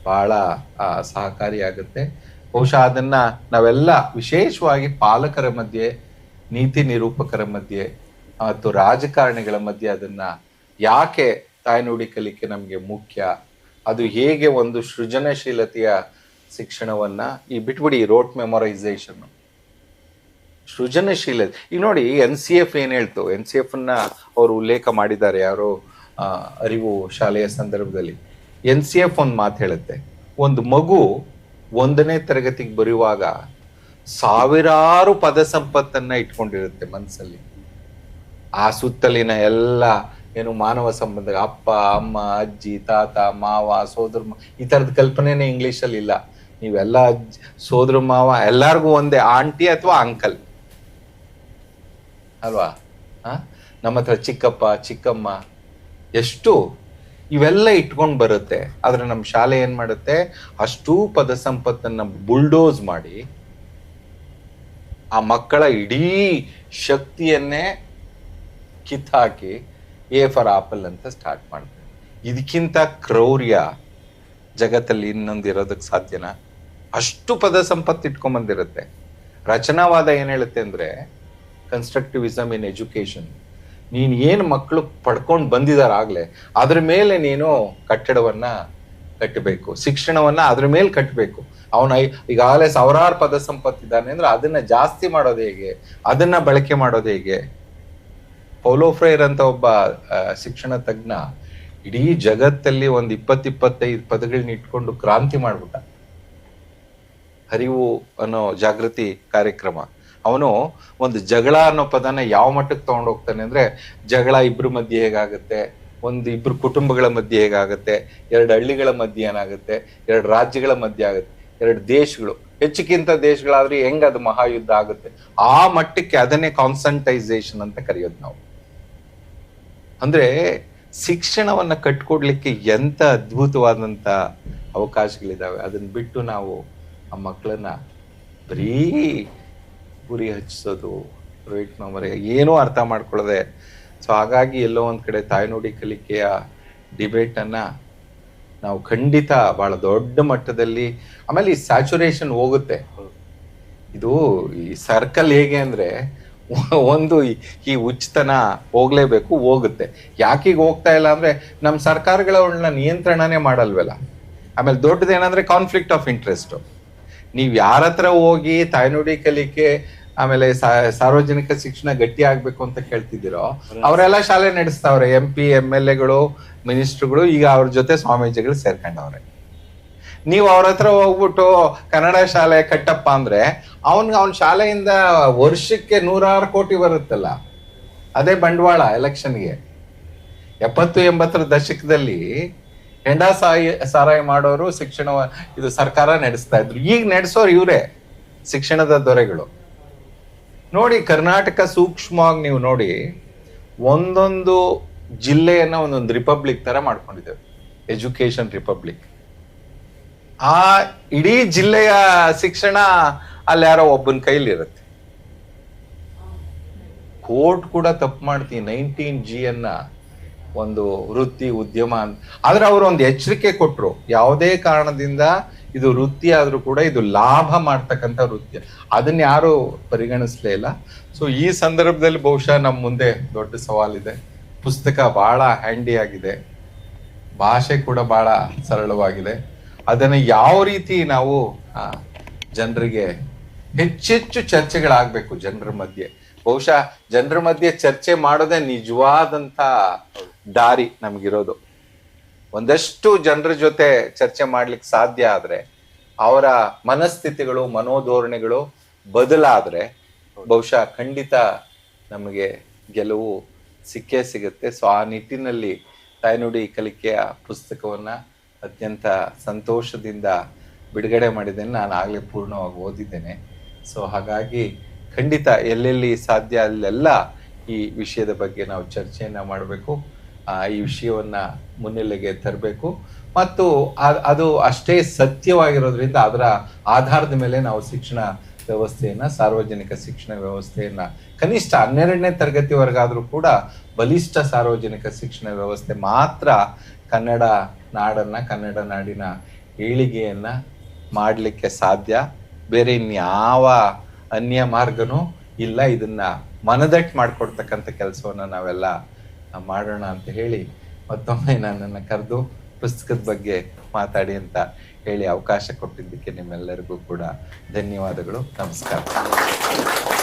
ಬಹಳ ಸಹಕಾರಿಯಾಗುತ್ತೆ. ಬಹುಶಃ ಅದನ್ನ ನಾವೆಲ್ಲ ವಿಶೇಷವಾಗಿ ಪಾಲಕರ ಮಧ್ಯೆ ನೀತಿ ನಿರೂಪಕರ ಮಧ್ಯೆ ಮತ್ತು ರಾಜಕಾರಣಿಗಳ ಮಧ್ಯೆ ಅದನ್ನ ಯಾಕೆ ತಾಯ್ನುಡಿ ಕಲಿಕೆ ನಮಗೆ ಮುಖ್ಯ, ಅದು ಹೇಗೆ ಒಂದು ಸೃಜನಶೀಲತೆಯ ಶಿಕ್ಷಣವನ್ನ ಈ ಬಿಟ್ಬಿಡಿ ರೋಟ್ ಮೆಮೊರೈಸೇಷನ್, ಸೃಜನಶೀಲತೆ. ಈಗ ನೋಡಿ NCF ಏನ್ ಹೇಳ್ತು, NCF ಅನ್ನ ಅವರು ಉಲ್ಲೇಖ ಮಾಡಿದ್ದಾರೆ ಯಾರೋ ಅರಿವು ಶಾಲೆಯ ಸಂದರ್ಭದಲ್ಲಿ. NCF ಒಂದು ಮಾತು ಹೇಳುತ್ತೆ, ಒಂದು ಮಗು 1ನೇ ತರಗತಿಗೆ ಬರುವಾಗ ಸಾವಿರಾರು ಪದ ಸಂಪತ್ತನ್ನ ಇಟ್ಕೊಂಡಿರುತ್ತೆ ಮನಸ್ಸಲ್ಲಿ. ಆ ಸುತ್ತಲಿನ ಎಲ್ಲ ಏನು ಮಾನವ ಸಂಬಂಧ, ಅಪ್ಪ ಅಮ್ಮ ಅಜ್ಜಿ ತಾತ ಮಾವ ಸೋದರ ಈ ತರದ ಕಲ್ಪನೆನೇ ಇಂಗ್ಲಿಷಲ್ಲಿ ಇಲ್ಲ. ನೀವೆಲ್ಲ ಸೋದರ ಮಾವ ಎಲ್ಲಾರ್ಗೂ ಒಂದೇ ಆಂಟಿ ಅಥವಾ ಅಂಕಲ್ ಅಲ್ವಾ. ನಮ್ಮ ಹತ್ರ ಚಿಕ್ಕಪ್ಪ ಚಿಕ್ಕಮ್ಮ ಎಷ್ಟು ಇವೆಲ್ಲ ಇಟ್ಕೊಂಡು ಬರುತ್ತೆ. ಆದ್ರೆ ನಮ್ಮ ಶಾಲೆ ಏನ್ ಮಾಡುತ್ತೆ, ಅಷ್ಟೂ ಪದ ಸಂಪತ್ತನ್ನ ಬುಲ್ಡೋಸ್ ಮಾಡಿ ಆ ಮಕ್ಕಳ ಇಡೀ ಶಕ್ತಿಯನ್ನೇ ಕಿತ್ತಾಕಿ A ಫಾರ್ ಆಪಲ್ ಅಂತ ಸ್ಟಾರ್ಟ್ ಮಾಡ್ತಾರೆ. ಇದಕ್ಕಿಂತ ಕ್ರೌರ್ಯ ಜಗತ್ತಲ್ಲಿ ಇನ್ನೊಂದು ಇರೋದಕ್ಕೆ ಸಾಧ್ಯನಾ? ಅಷ್ಟು ಪದ ಸಂಪತ್ತು ಇಟ್ಕೊಂಡ್ಬಂದಿರುತ್ತೆ. ರಚನಾವಾದ ಏನ್ ಹೇಳುತ್ತೆ ಅಂದ್ರೆ, ಕನ್ಸ್ಟ್ರಕ್ಟಿವಿಸಮ್ ಇನ್ ಎಜುಕೇಶನ್, ನೀನ್ ಏನು ಮಕ್ಕಳು ಪಡ್ಕೊಂಡು ಬಂದಿದಾರ ಆಗ್ಲೇ ಅದ್ರ ಮೇಲೆ ನೀನು ಕಟ್ಟಡವನ್ನ ಕಟ್ಟಬೇಕು, ಶಿಕ್ಷಣವನ್ನ ಅದ್ರ ಮೇಲೆ ಕಟ್ಟಬೇಕು. ಅವನ ಈಗಾಗಲೇ ಸಾವಿರಾರು ಪದ ಸಂಪತ್ತಿದ್ದಾನೆ ಅಂದ್ರೆ ಅದನ್ನ ಜಾಸ್ತಿ ಮಾಡೋದು ಹೇಗೆ, ಅದನ್ನ ಬಳಕೆ ಮಾಡೋದು ಹೇಗೆ? ಪೌಲೋ ಫ್ರೈರ್ ಅಂತ ಒಬ್ಬ ಶಿಕ್ಷಣ ತಜ್ಞ ಇಡೀ ಜಗತ್ತಲ್ಲಿ ಒಂದು 20-25 ಪದಗಳನ್ನ ಇಟ್ಕೊಂಡು ಕ್ರಾಂತಿ ಮಾಡ್ಬಿಟ್ಟ. ಅರಿವು ಅನ್ನೋ ಜಾಗೃತಿ ಕಾರ್ಯಕ್ರಮ. ಅವನು ಒಂದು ಜಗಳ ಅನ್ನೋ ಪದನ ಯಾವ ಮಟ್ಟಕ್ಕೆ ತಗೊಂಡು ಹೋಗ್ತಾನೆ ಅಂದ್ರೆ, ಜಗಳ ಇಬ್ರ ಮಧ್ಯೆ ಹೇಗಾಗುತ್ತೆ, ಇಬ್ರು ಕುಟುಂಬಗಳ ಮಧ್ಯೆ ಹೇಗಾಗುತ್ತೆ, 2 ಹಳ್ಳಿಗಳ ಮಧ್ಯೆ ಏನಾಗುತ್ತೆ, 2 ರಾಜ್ಯಗಳ ಮಧ್ಯೆ ಆಗುತ್ತೆ, 2 ದೇಶಗಳು, ಹೆಚ್ಚಕ್ಕಿಂತ ದೇಶಗಳಾದ್ರೆ ಹೆಂಗ್ ಅದು ಮಹಾಯುದ್ಧ ಆಗುತ್ತೆ. ಆ ಮಟ್ಟಕ್ಕೆ ಅದನ್ನೇ ಕಾನ್ಸಂಟೈಸೇಷನ್ ಅಂತ ಕರೆಯೋದು ನಾವು. ಅಂದ್ರೆ ಶಿಕ್ಷಣವನ್ನ ಕಟ್ಕೊಡ್ಲಿಕ್ಕೆ ಎಂತ ಅದ್ಭುತವಾದಂತ ಅವಕಾಶಗಳಿದಾವೆ. ಅದನ್ನ ಬಿಟ್ಟು ನಾವು ಆ ಮಕ್ಕಳನ್ನ ಬರೀ ಗುರಿ ಹಚ್ಚಿಸೋದು, ರೋಹಿತ್ ಮೆಮೊರಿ ಏನೂ ಅರ್ಥ ಮಾಡ್ಕೊಳ್ಳದೆ. ಸೊ ಹಾಗಾಗಿ ಎಲ್ಲೋ ಒಂದ್ ಕಡೆ ತಾಯ್ನುಡಿ ಕಲಿಕೆಯ ಡಿಬೇಟ್ ಅನ್ನ ನಾವು ಖಂಡಿತ ಬಹಳ ದೊಡ್ಡ ಮಟ್ಟದಲ್ಲಿ, ಆಮೇಲೆ ಈ ಸ್ಯಾಚುರೇಷನ್ ಹೋಗುತ್ತೆ. ಇದು ಈ ಸರ್ಕಲ್ ಹೇಗೆ ಅಂದ್ರೆ, ಒಂದು ಈ ಉಚಿತನ ಹೋಗ್ಲೇಬೇಕು, ಹೋಗುತ್ತೆ. ಯಾಕೀಗ ಹೋಗ್ತಾ ಇಲ್ಲ ಅಂದ್ರೆ ನಮ್ಮ ಸರ್ಕಾರಗಳನ್ನ ನಿಯಂತ್ರಣನೇ ಮಾಡಲ್ವಲ್ಲ. ಆಮೇಲೆ ದೊಡ್ಡದೇನಂದ್ರೆ ಕಾನ್ಫ್ಲಿಕ್ಟ್ ಆಫ್ ಇಂಟ್ರೆಸ್ಟ್. ನೀವ್ ಯಾರ ಹತ್ರ ಹೋಗಿ ತಾಯ್ನುಡಿ ಕಲಿಕೆ ಆಮೇಲೆ ಸಾರ್ವಜನಿಕ ಶಿಕ್ಷಣ ಗಟ್ಟಿ ಆಗ್ಬೇಕು ಅಂತ ಕೇಳ್ತಿದ್ದೀರೋ ಅವರೆಲ್ಲ ಶಾಲೆ ನಡೆಸ್ತಾವ್ರೆ. MP MLAಗಳು ಮಿನಿಸ್ಟ್ರುಗಳು ಈಗ ಅವ್ರ ಜೊತೆ ಸ್ವಾಮೀಜಿಗಳು ಸೇರ್ಕೊಂಡವ್ರೆ. ನೀವು ಅವ್ರ ಹತ್ರ ಹೋಗ್ಬಿಟ್ಟು ಕನ್ನಡ ಶಾಲೆ ಕಟ್ಟಪ್ಪ ಅಂದ್ರೆ ಅವನ್ ಶಾಲೆಯಿಂದ ವರ್ಷಕ್ಕೆ 100 ಕೋಟಿ ಬರುತ್ತಲ್ಲ, ಅದೇ ಬಂಡವಾಳ ಎಲೆಕ್ಷನ್ಗೆ. 70-80 ದಶಕದಲ್ಲಿ ಹೆಂಡ ಸಾರಾಯಿ ಮಾಡೋರು ಶಿಕ್ಷಣ ಇದು ಸರ್ಕಾರ ನಡೆಸ್ತಾ ಇದ್ರು. ಈಗ ನಡೆಸೋರು ಇವ್ರೆ, ಶಿಕ್ಷಣದ ದೊರೆಗಳು. ನೋಡಿ ಕರ್ನಾಟಕ ಸೂಕ್ಷ್ಮವಾಗಿ ನೀವು ನೋಡಿ, ಒಂದೊಂದು ಜಿಲ್ಲೆಯನ್ನ ಒಂದೊಂದು ರಿಪಬ್ಲಿಕ್ ತರ ಮಾಡ್ಕೊಂಡಿದ್ದೇವೆ, ಎಜುಕೇಶನ್ ರಿಪಬ್ಲಿಕ್. ಆ ಇಡೀ ಜಿಲ್ಲೆಯ ಶಿಕ್ಷಣ ಅಲ್ಲಿ ಯಾರೋ ಒಬ್ಬನ ಕೈಲಿ ಇರುತ್ತೆ. ಕೋರ್ಟ್ ಕೂಡ ತಪ್ಪು ಮಾಡ್ತೀನಿ 19G ಒಂದು ವೃತ್ತಿ ಉದ್ಯಮ ಅಂತ. ಆದ್ರೆ ಅವರು ಒಂದು ಎಚ್ಚರಿಕೆ ಕೊಟ್ರು, ಯಾವುದೇ ಕಾರಣದಿಂದ ಇದು ವೃತ್ತಿ ಆದ್ರೂ ಕೂಡ ಇದು ಲಾಭ ಮಾಡ್ತಕ್ಕಂಥ ವೃತ್ತಿ, ಅದನ್ನ ಯಾರು ಪರಿಗಣಿಸ್ಲೇ ಇಲ್ಲ. ಸೊ ಈ ಸಂದರ್ಭದಲ್ಲಿ ಬಹುಶಃ ನಮ್ಮ ಮುಂದೆ ದೊಡ್ಡ ಸವಾಲಿದೆ. ಪುಸ್ತಕ ಬಹಳ ಹ್ಯಾಂಡಿ ಆಗಿದೆ, ಭಾಷೆ ಕೂಡ ಬಹಳ ಸರಳವಾಗಿದೆ. ಅದನ್ನ ಯಾವ ರೀತಿ ನಾವು ಜನರಿಗೆ ಹೆಚ್ಚೆಚ್ಚು ಚರ್ಚೆಗಳಾಗಬೇಕು ಜನರ ಮಧ್ಯೆ. ಬಹುಶಃ ಜನರ ಮಧ್ಯೆ ಚರ್ಚೆ ಮಾಡೋದೇ ನಿಜವಾದಂತ ದಾರಿ ನಮ್ಗಿರೋದು. ಒಂದಷ್ಟು ಜನರ ಜೊತೆ ಚರ್ಚೆ ಮಾಡ್ಲಿಕ್ಕೆ ಸಾಧ್ಯ ಆದ್ರೆ, ಅವರ ಮನಸ್ಥಿತಿಗಳು ಮನೋಧೋರಣೆಗಳು ಬದಲಾದ್ರೆ ಬಹುಶಃ ಖಂಡಿತ ನಮಗೆ ಗೆಲುವು ಸಿಕ್ಕೇ ಸಿಗುತ್ತೆ. ಸೊ ಆ ನಿಟ್ಟಿನಲ್ಲಿ ತಾಯ್ನುಡಿ ಕಲಿಕೆಯ ಪುಸ್ತಕವನ್ನ ಅತ್ಯಂತ ಸಂತೋಷದಿಂದ ಬಿಡುಗಡೆ ಮಾಡಿದ್ದೇನೆ. ನಾನು ಆಗ್ಲೇ ಪೂರ್ಣವಾಗಿ ಓದಿದ್ದೇನೆ. ಸೊ ಹಾಗಾಗಿ ಖಂಡಿತ ಎಲ್ಲೆಲ್ಲಿ ಸಾಧ್ಯ ಅಲ್ಲೆಲ್ಲ ಈ ವಿಷಯದ ಬಗ್ಗೆ ನಾವು ಚರ್ಚೆಯನ್ನ ಮಾಡಬೇಕು, ಈ ವಿಷಯವನ್ನ ಮುನ್ನೆಲೆಗೆ ತರಬೇಕು. ಮತ್ತು ಅದು ಅಷ್ಟೇ ಸತ್ಯವಾಗಿರೋದ್ರಿಂದ ಅದರ ಆಧಾರದ ಮೇಲೆ ನಾವು ಶಿಕ್ಷಣ ವ್ಯವಸ್ಥೆಯನ್ನ, ಸಾರ್ವಜನಿಕ ಶಿಕ್ಷಣ ವ್ಯವಸ್ಥೆಯನ್ನ ಕನಿಷ್ಠ 12ನೇ ತರಗತಿವರೆಗಾದ್ರೂ ಕೂಡ ಬಲಿಷ್ಠ ಸಾರ್ವಜನಿಕ ಶಿಕ್ಷಣ ವ್ಯವಸ್ಥೆ ಮಾತ್ರ ಕನ್ನಡ ನಾಡನ್ನ, ಕನ್ನಡ ನಾಡಿನ ಏಳಿಗೆಯನ್ನ ಮಾಡಲಿಕ್ಕೆ ಸಾಧ್ಯ. ಬೇರೆ ಇನ್ಯಾವ ಅನ್ಯ ಮಾರ್ಗನೂ ಇಲ್ಲ, ಇದನ್ನ ಮನದಟ್ಟು ಮಾಡಿಕೊಡ್ತಕ್ಕಂಥ ಕೆಲಸವನ್ನು ನಾವೆಲ್ಲ ಮಾಡೋಣ ಅಂತ ಹೇಳಿ ಮತ್ತೊಮ್ಮೆ ನನ್ನನ್ನು ಕರೆದು ಪುಸ್ತಕದ ಬಗ್ಗೆ ಮಾತಾಡಿ ಅಂತ ಹೇಳಿ ಅವಕಾಶ ಕೊಟ್ಟಿದ್ದಕ್ಕೆ ನಿಮ್ಮೆಲ್ಲರಿಗೂ ಕೂಡ ಧನ್ಯವಾದಗಳು. ನಮಸ್ಕಾರ.